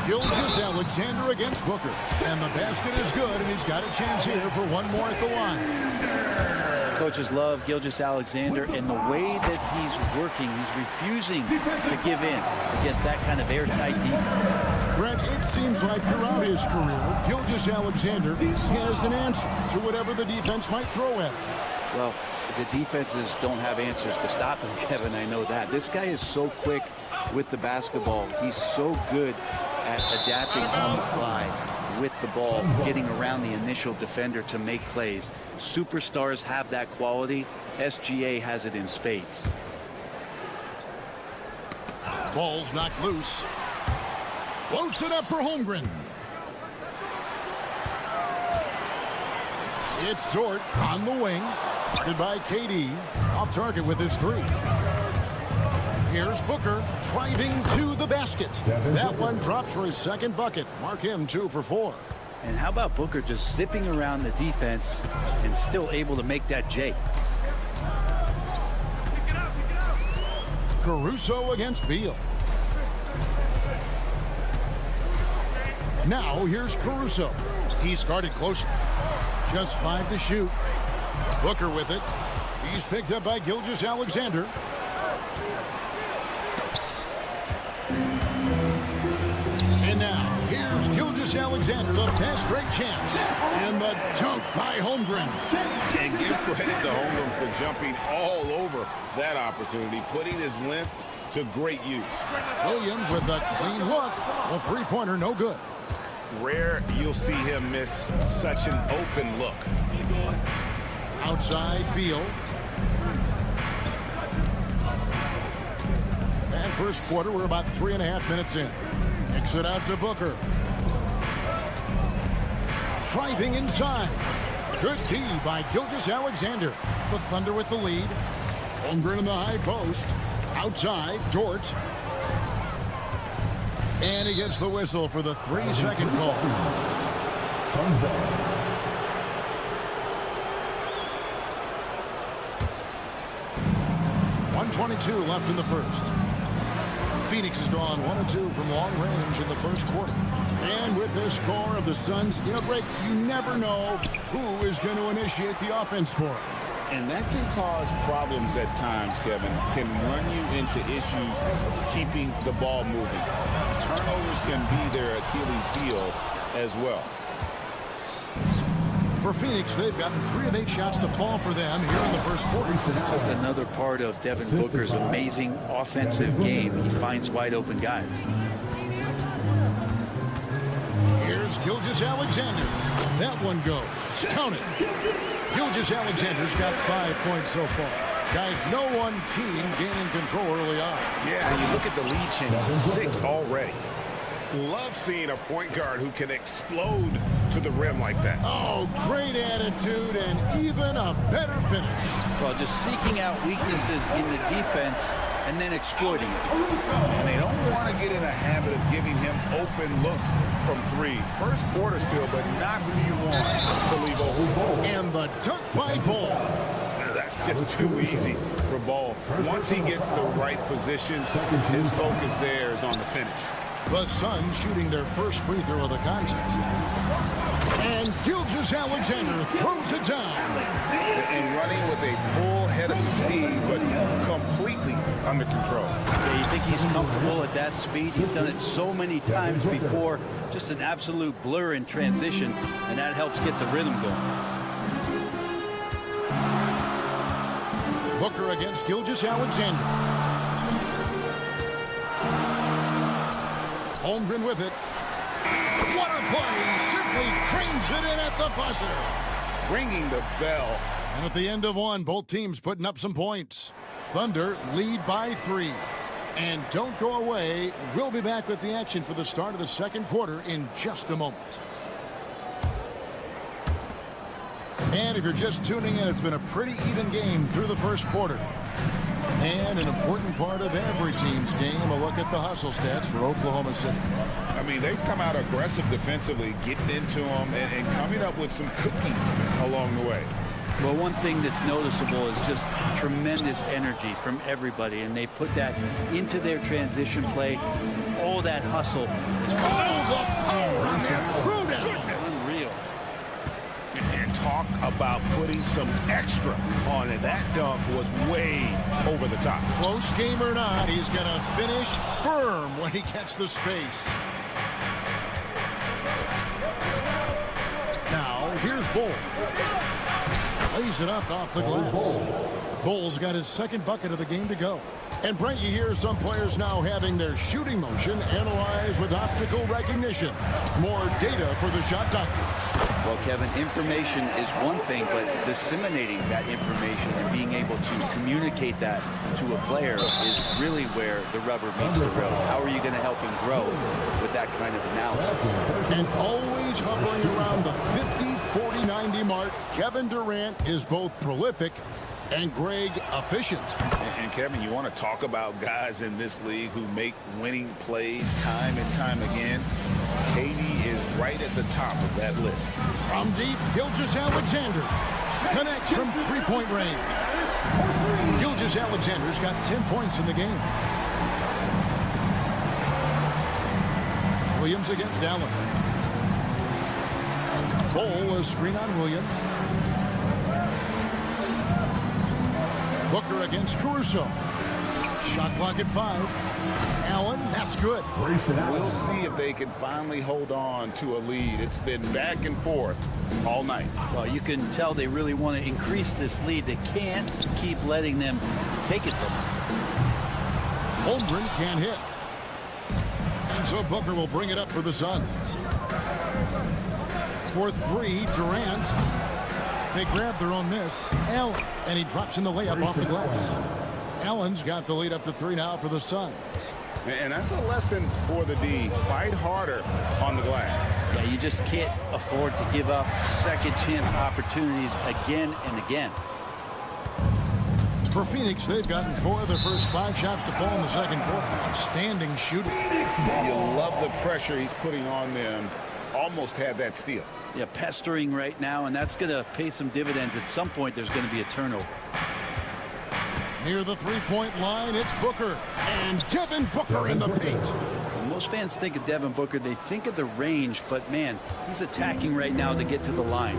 Gilgeous-Alexander against Booker. And the basket is good, and he's got a chance here for one more at the line. Coaches love Gilgeous-Alexander, and the way that he's working, he's refusing to give in against that kind of airtight defense. Brent, it seems like throughout his career, Gilgeous-Alexander has an answer to whatever the defense might throw at him. Well, the defenses don't have answers to stop him, Kevin. I know that. This guy is so quick with the basketball. He's so good at adapting on the fly with the ball, getting around the initial defender to make plays. Superstars have that quality. SGA has it in spades. Ball's knocked loose. Floats it up for Holmgren. It's Dort on the wing. Guarded by KD. Off target with his 3. Here's Booker driving to the basket. That one drops for his second bucket. Mark him 2 for 4. And how about Booker just zipping around the defense and still able to make that J? Caruso against Beal. Now here's Caruso. He's guarded close. Just 5 to shoot. Booker with it. He's picked up by Gilgeous-Alexander. And now here's Gilgeous-Alexander, the fast break chance. And the dunk by Holmgren. And give credit to Holmgren for jumping all over that opportunity, putting his length to great use. Williams with a clean look. The 3-pointer no good. Rare you'll see him miss such an open look. Outside Beal. And first quarter, we're about 3.5 minutes in. Kicks it out to Booker. Driving inside. Good D by Gilgeous-Alexander. The Thunder with the lead. Holmgren in the high post. Outside, Dort. And he gets the whistle for the 3-second call. 1:22 left in the first. Phoenix has gone 1 of 2 from long range in the first quarter. And with this score of the Suns, you know, Greg, you never know who is going to initiate the offense for them. And that can cause problems at times, Kevin. Can run you into issues keeping the ball moving. Turnovers can be their Achilles heel as well. For Phoenix, they've gotten 3 of 8 shots to fall for them here in the first quarter. Just another part of Devin Booker's amazing offensive game. He finds wide open guys. Here's Gilgeous-Alexander. That one goes. Count it. Gilgeous-Alexander's got 5 points so far. Guys, no one team gaining control early on. Yeah, and you look at the lead change, 6 already. Love seeing a point guard who can explode to the rim like that. Oh, great attitude and even a better finish. Well, just seeking out weaknesses in the defense and then exploiting it. And they don't want to get in a habit of giving him open looks from 3. First quarter still, but not who you want to leave open. And the dunk by Ball. That's just too easy for Ball. Once he gets the right position, his focus there is on the finish. The Suns shooting their first free throw of the contest. And Gilgeous-Alexander throws it down. And running with a full head of steam, but completely under control. Yeah, you think he's comfortable at that speed? He's done it so many times before. Just an absolute blur in transition, and that helps get the rhythm going. Booker against Gilgeous-Alexander. Holmgren with it. What a play! Simply trains it in at the buzzer. Ringing the bell. And at the end of one, both teams putting up some points. Thunder lead by 3. And don't go away. We'll be back with the action for the start of the second quarter in just a moment. And if you're just tuning in, it's been a pretty even game through the first quarter. And an important part of every team's game, a look at the hustle stats for Oklahoma City. I mean, they've come out aggressive defensively, getting into them and coming up with some cookies along the way. Well, one thing that's noticeable is just tremendous energy from everybody, and they put that into their transition play. All that hustle is the power on that threw down. Unreal. And talk about putting some extra on it. That dunk was way over the top. Close game or not, he's going to finish firm when he gets the space. Now, here's Bull. Lays it up off the glass. Bull's got his second bucket of the game to go. And Brent, you hear some players now having their shooting motion analyzed with optical recognition. More data for the shot doctor. Well, Kevin, information is one thing, but disseminating that information and being able to communicate that to a player is really where the rubber meets the road. How are you going to help him grow with that kind of analysis? And always hovering around the 50, 40, 90 mark, Kevin Durant is both prolific and Greg efficient. And Kevin, you want to talk about guys in this league who make winning plays time and time again? KD is right at the top of that list. From deep, Gilgeous-Alexander connects from three-point range. Gilgeous-Alexander's got 10 points in the game. Williams against Allen. Ball, a screen on Williams. Booker against Caruso. Shot clock at 5. Allen, that's good. We'll see if they can finally hold on to a lead. It's been back and forth all night. Well, you can tell they really want to increase this lead. They can't keep letting them take it from them. Holmgren can't hit. And so Booker will bring it up for the Suns. For 3, Durant. They grab their own miss. Allen, and he drops in the layup off the glass. Allen's got the lead up to 3 now for the Suns. And that's a lesson for the D. Fight harder on the glass. Yeah, you just can't afford to give up second chance opportunities again and again. For Phoenix, they've gotten 4 of their first 5 shots to fall in the second quarter. Outstanding shooting. You'll love the pressure he's putting on them. Almost had that steal. Yeah, pestering right now, and that's going to pay some dividends. At some point, there's going to be a turnover. Near the three-point line, it's Booker. And Devin Booker in the paint. When most fans think of Devin Booker, they think of the range, but man, he's attacking right now to get to the line.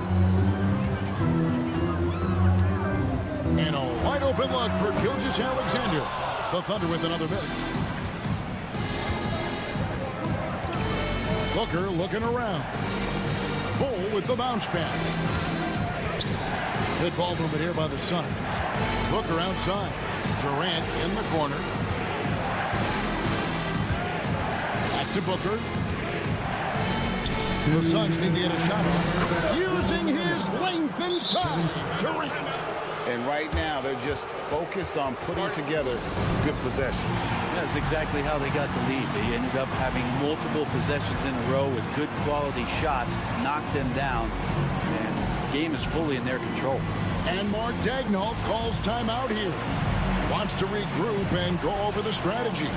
And a wide open look for Gilgeous-Alexander. The Thunder with another miss. Booker looking around. Bull with the bounce back. Good ball movement here by the Suns. Booker outside. Durant in the corner. Back to Booker. The Suns need to get a shot off. Using his length inside. Durant. And right now, they're just focused on putting together good possession. That's exactly how they got the lead. They ended up having multiple possessions in a row with good quality shots, knocked them down, and the game is fully in their control. And Mark Daigneault calls timeout here. Wants to regroup and go over the strategy.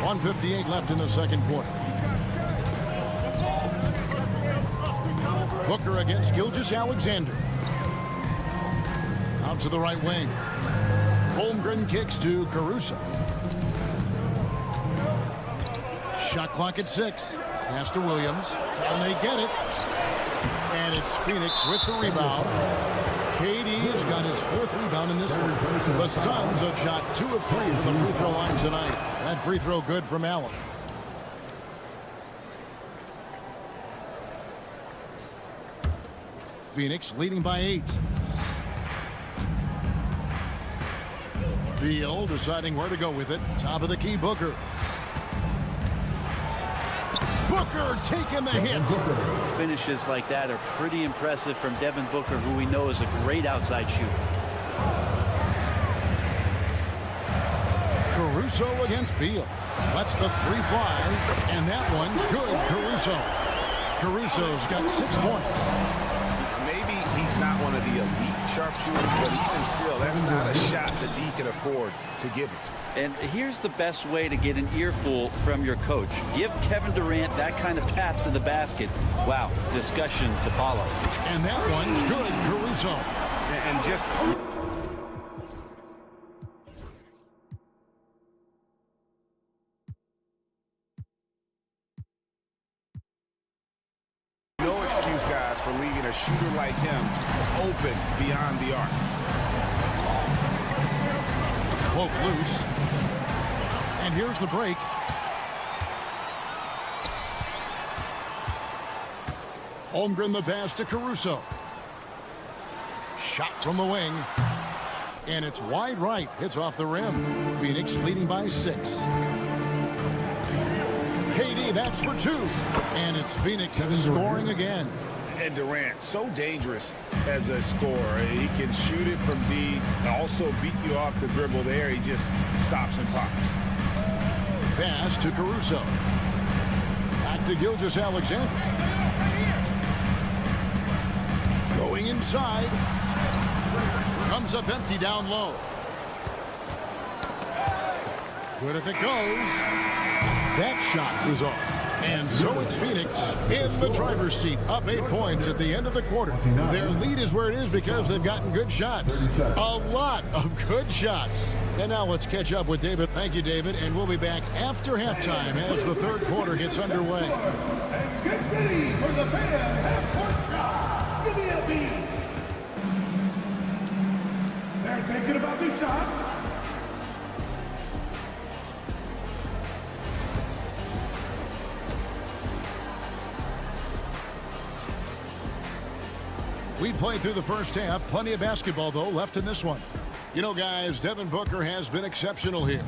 .158 left in the second quarter. Booker against Gilgeous-Alexander. Out to the right wing. Holmgren kicks to Caruso. Shot clock at 6. Pass to Williams. Can they get it? And it's Phoenix with the rebound. KD's got his 4th rebound in this one. The Suns have shot 2 of 3 from the free throw line tonight. That free throw good from Allen. Phoenix leading by 8. Beal deciding where to go with it. Top of the key, Booker. Booker taking the hit. Finishes like that are pretty impressive from Devin Booker, who we know is a great outside shooter. Caruso against Beal. Lets the 3 fly, and that one's good. Caruso's got 6 points. Maybe he's not one of the elite sharpshooters, but even still, that's not a shot that D can afford to give him. And here's the best way to get an earful from your coach. Give Kevin Durant that kind of path to the basket. Wow, discussion to follow. And that one's good, Caruso. And just... no excuse, guys, for leaving a shooter like him open beyond the arc. Poke loose. And here's the break. Holmgren the pass to Caruso. Shot from the wing. And it's wide right. Hits off the rim. Phoenix leading by 6. KD, that's for 2. And it's Phoenix scoring again. And Durant, so dangerous as a scorer. He can shoot it from D, also beat you off the dribble there. He just stops and pops. Pass to Caruso. Back to Gilgeous-Alexander. Going inside. Comes up empty down low. Good if it goes. That shot is off. And so it's Phoenix in the driver's seat, up 8 points at the end of the quarter. Their lead is where it is because they've gotten good shots. A lot of good shots. And now let's catch up with David. Thank you, David. And we'll be back after halftime as the third quarter gets underway. Get ready for the fan half-court shot. Give me a beat. They're thinking about the shot. We played through the first half. Plenty of basketball, though, left in this one. You know, guys, Devin Booker has been exceptional here.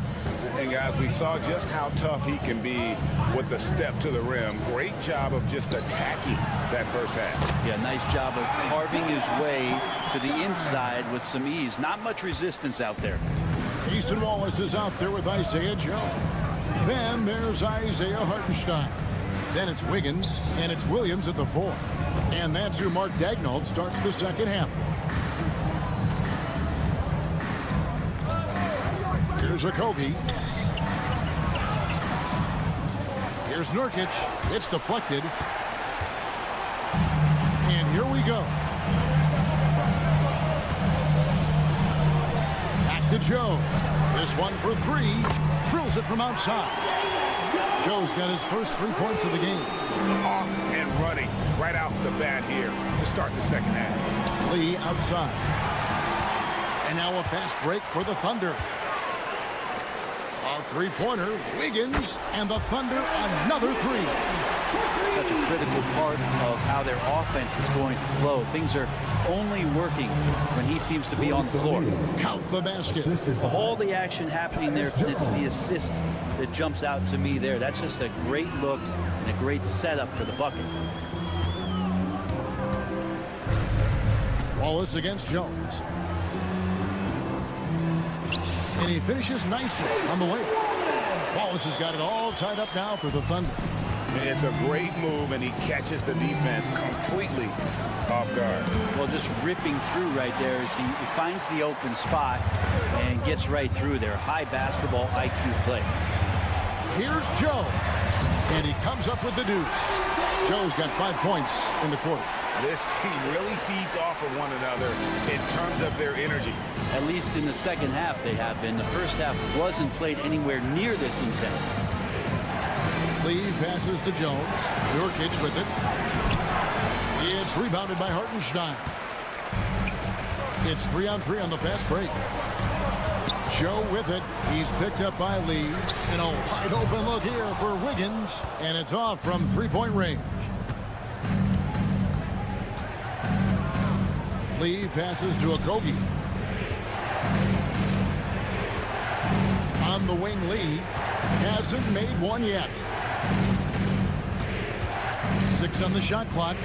And, guys, we saw just how tough he can be with the step to the rim. Great job of just attacking that first half. Yeah, nice job of carving his way to the inside with some ease. Not much resistance out there. Easton Wallace is out there with Isaiah Joe. Then there's Isaiah Hartenstein. Then it's Wiggins, and it's Williams at the 4. And that's who Mark Daigneault starts the second half. Here's Okogie. Here's Nurkic. It's deflected. And here we go. Back to Joe. This one for 3. Drills it from outside. Joe's got his first 3 points of the game. Off and running right out the bat here to start the second half. Lee outside. And now a fast break for the Thunder. A three-pointer, Wiggins, and the Thunder another 3. Such a critical part of how their offense is going to flow. Things are only working when he seems to be on the floor. Count the basket. Of all the action happening there, it's the assist that jumps out to me there. That's just a great look and a great setup for the bucket. Wallace against Jones. And he finishes nicely on the way. Wallace has got it all tied up now for the Thunder. It's a great move, and he catches the defense completely off guard. Well, just ripping through right there as he finds the open spot and gets right through there. High basketball IQ play. Here's Joe. And he comes up with the deuce. Joe's got 5 points in the quarter. This team really feeds off of one another in terms of their energy. At least in the second half they have been. The first half wasn't played anywhere near this intense. Lee passes to Jones. Nurkic with it. It's rebounded by Hartenstein. It's 3-on-3 on the fast break. Joe with it. He's picked up by Lee. And a wide open look here for Wiggins. And it's off from 3-point range. Lee passes to Okogie. On the wing, Lee hasn't made one yet. 6 on the shot clock.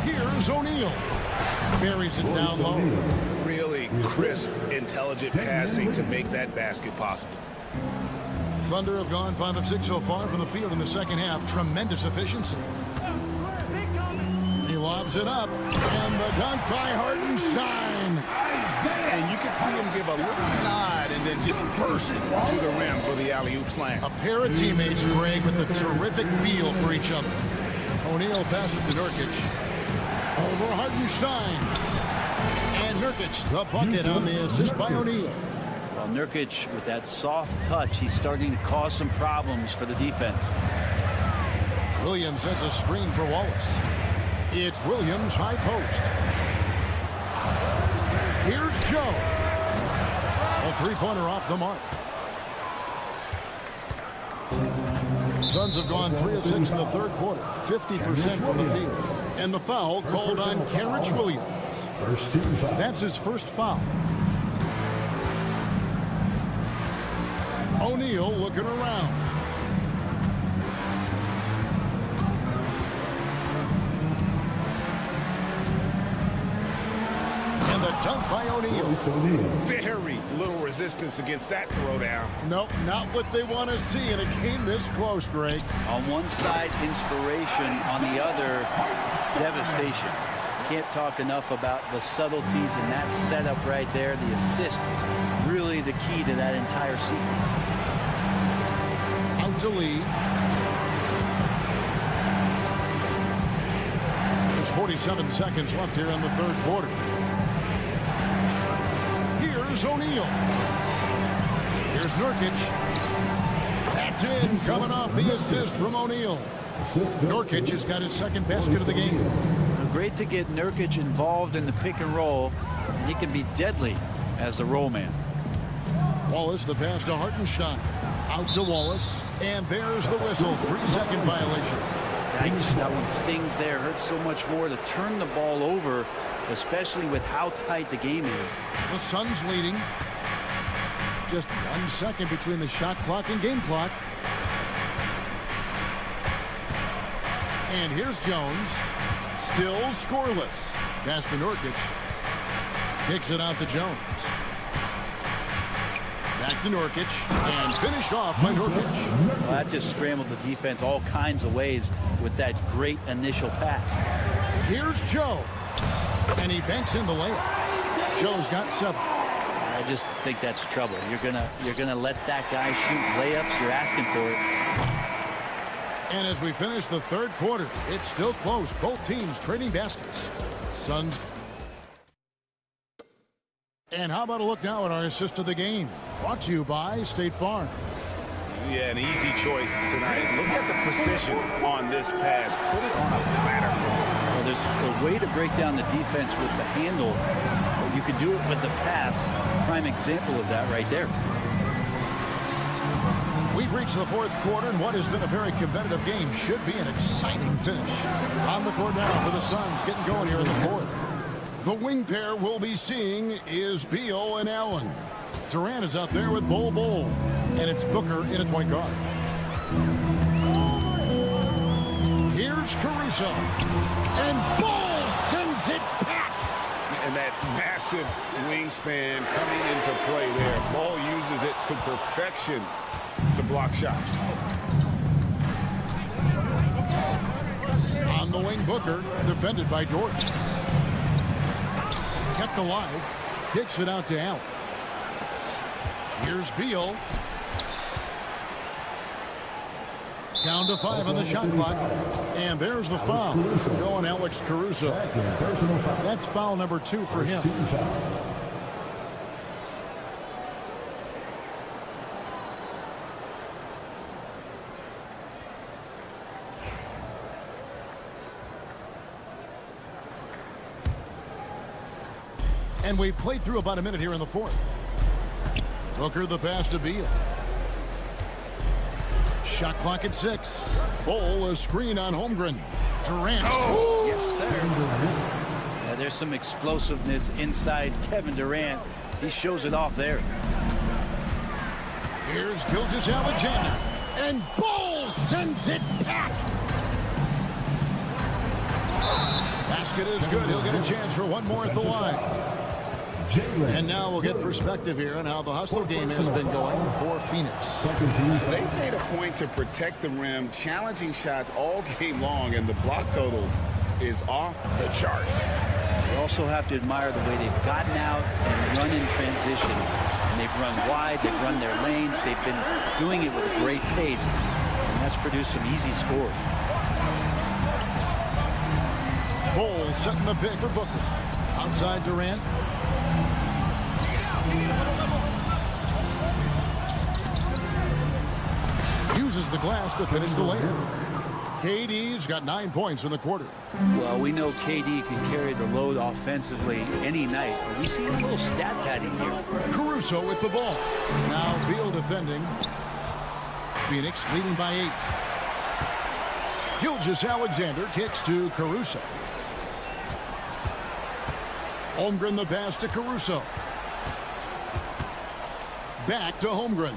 Here's O'Neal. Buries it down low. Really crisp, intelligent passing to make that basket possible. Thunder have gone 5 of 6 so far from the field in the second half. Tremendous efficiency. He lobs it up. And the dunk by Hartenstein. And you can see him give a little nod and then just burst to the rim for the alley-oop slam. A pair of teammates, Greg, with a terrific feel for each other. O'Neal passes to Nurkic. Over Hartenstein. And Nurkic, the bucket on the assist by O'Neal. Well, Nurkic, with that soft touch, he's starting to cause some problems for the defense. Williams sets a screen for Wallace. It's Williams, high post. Here's Joe. A three-pointer off the mark. Suns have gone 3 of 6 in the third quarter, 50% from the field. And the foul called on Kenrich Williams. That's his first foul. O'Neal looking around. And the dunk by O'Neal. Very little resistance against that throwdown. Nope, not what they want to see in a game this close, Greg. On one side, inspiration. On the other, devastation. Can't talk enough about the subtleties in that setup right there. The assist, really the key to that entire sequence. Out to Lee. There's 47 seconds left here in the third quarter. Here's O'Neal. Here's Nurkic. That's in, coming off the assist from O'Neal. Nurkic has got his second basket of the game. Great to get Nurkic involved in the pick and roll, and he can be deadly as the roll man. Wallace, the pass to Hartenstein. Out to Wallace, and there's the whistle. 3-second violation. Yikes, that one stings there. Hurts so much more to turn the ball over, especially with how tight the game is. The Suns leading. Just 1 second between the shot clock and game clock. And here's Jones. Still scoreless. Pass to Nurkic. Kicks it out to Jones. Back to Nurkic, and finished off by Nurkic. Well, that just scrambled the defense all kinds of ways with that great initial pass. Here's Joe, and he banks in the layup. Joe's got 7. I just think that's trouble. You're gonna let that guy shoot layups. You're asking for it. And as we finish the third quarter, it's still close. Both teams trading baskets. Suns. And how about a look now at our assist of the game? Brought to you by State Farm. Yeah, an easy choice tonight. Look at the precision on this pass. Put it on a platter for him. Well, there's a way to break down the defense with the handle. You can do it with the pass. Prime example of that right there. We've reached the fourth quarter, and what has been a very competitive game should be an exciting finish. On the court now for the Suns, getting going here in the fourth. The wing pair we'll be seeing is Beal and Allen. Durant is out there with Bol, and it's Booker in at point guard. Here's Caruso, and Bol sends it back. And that massive wingspan coming into play there. Ball uses it to perfection to block shots. On the wing, Booker, defended by Dort. Kept alive, kicks it out to Allen. Here's Beal. Down to 5 on the shot clock. And there's the foul. Going Alex Caruso. That's foul number 2 for him. And we've played through about a minute here in the fourth. Booker the pass to Beal. Shot clock at 6. Bol a screen on Holmgren. Durant. Oh, yes, sir. Yeah, there's some explosiveness inside Kevin Durant. He shows it off there. Here's Gilgeous-Alexander. And Bol sends it back. Basket is good. He'll get a chance for one more at the line. And now we'll get perspective here on how the hustle game has been going for Phoenix. They made a point to protect the rim, challenging shots all game long, and the block total is off the charts. You also have to admire the way they've gotten out and run in transition. And they've run wide, they've run their lanes, they've been doing it with a great pace, and that's produced some easy scores. Bol setting the pick for Booker. Outside Durant. Uses the glass to finish the layup. KD's got 9 points in the quarter. Well, we know KD can carry the load offensively any night. We see a little stat padding here. Caruso with the ball. Now Beal defending. Phoenix leading by 8. Gilgeous-Alexander kicks to Caruso. Holmgren the pass to Caruso. Back to Holmgren.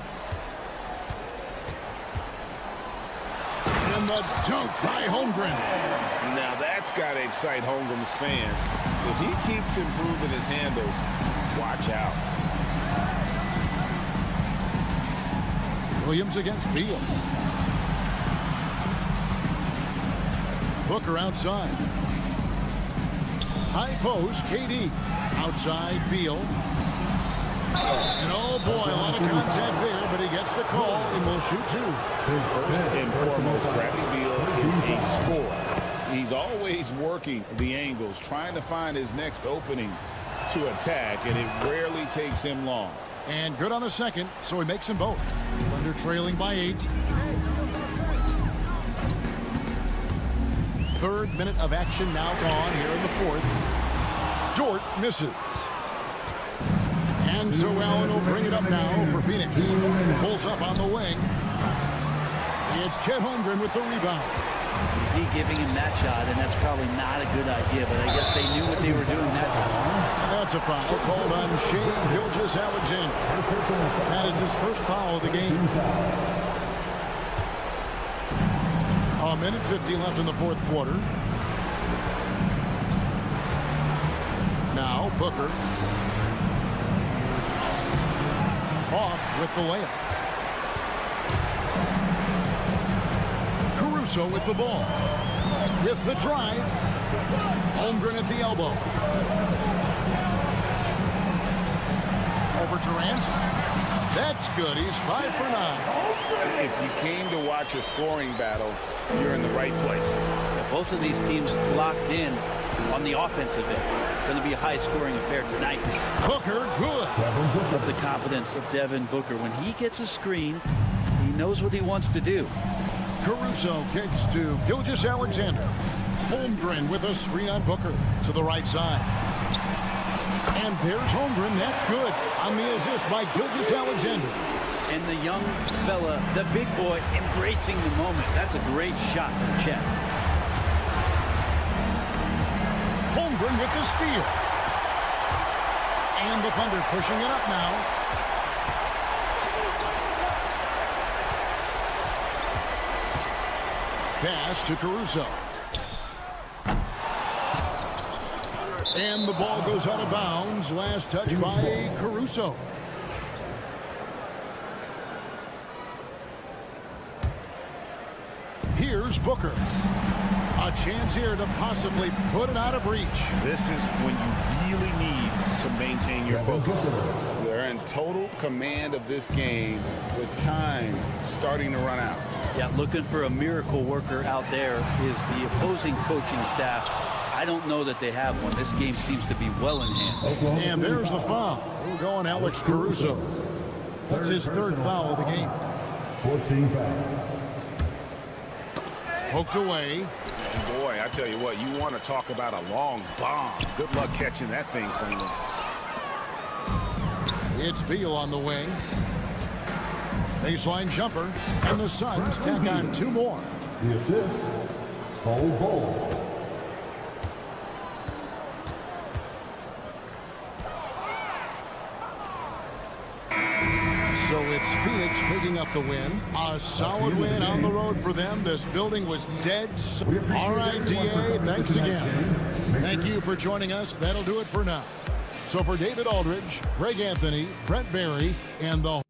And the dunk by Holmgren. Now that's got to excite Holmgren's fans. If he keeps improving his handles, watch out. Williams against Beal. Booker outside. High post, KD. Outside, Beal. And oh boy, a lot of contact there, but he gets the call and will shoot 2. First and foremost, Bradley Beal is a scorer. He's always working the angles, trying to find his next opening to attack, and it rarely takes him long. And good on the second, so he makes them both. Thunder trailing by 8. Third minute of action now gone here in the fourth. Dort misses. And so Allen will bring it up now for Phoenix. Pulls up on the wing. It's Chet Holmgren with the rebound. D giving him that shot, and that's probably not a good idea, but I guess they knew what they were doing that time. And that's a foul called on Shai Gilgeous-Alexander. That is his first foul of the game. A minute 50 left in the fourth quarter. Now Booker. Off with the layup. Caruso with the ball. With the drive. Holmgren at the elbow. Over Durant. That's good. He's 5 for 9. If you came to watch a scoring battle, you're in the right place. Both of these teams locked in on the offensive end. Going to be a high-scoring affair tonight. Booker, good. Love the confidence of Devin Booker. When he gets a screen, he knows what he wants to do. Caruso kicks to Gilgeous-Alexander. Holmgren with a screen on Booker to the right side. And there's Holmgren. That's good on the assist by Gilgeous-Alexander. And the young fella, the big boy, embracing the moment. That's a great shot from Chet. Holmgren with the steal. And the Thunder pushing it up now. Pass to Caruso. And the ball goes out of bounds. Last touch by Caruso. Here's Booker. A chance here to possibly put it out of reach. This is when you really need to maintain your focus. They're in total command of this game with time starting to run out. Yeah, looking for a miracle worker out there is the opposing coaching staff. I don't know that they have one. This game seems to be well in hand. And there's the foul. We'll go on Alex Caruso. That's his third foul of the game. 14 fouls. Poked away. And boy, I tell you what, you want to talk about a long bomb. Good luck catching that thing cleanly. It's Beal on the wing. Baseline jumper. And the Suns tack on 2 more. The assist, Bol. So it's Phoenix picking up the win. A solid win on the road for them. This building was dead. All right, DA, thanks again. Thank you for joining us. That'll do it for now. So for David Aldridge, Greg Anthony, Brent Barry, and the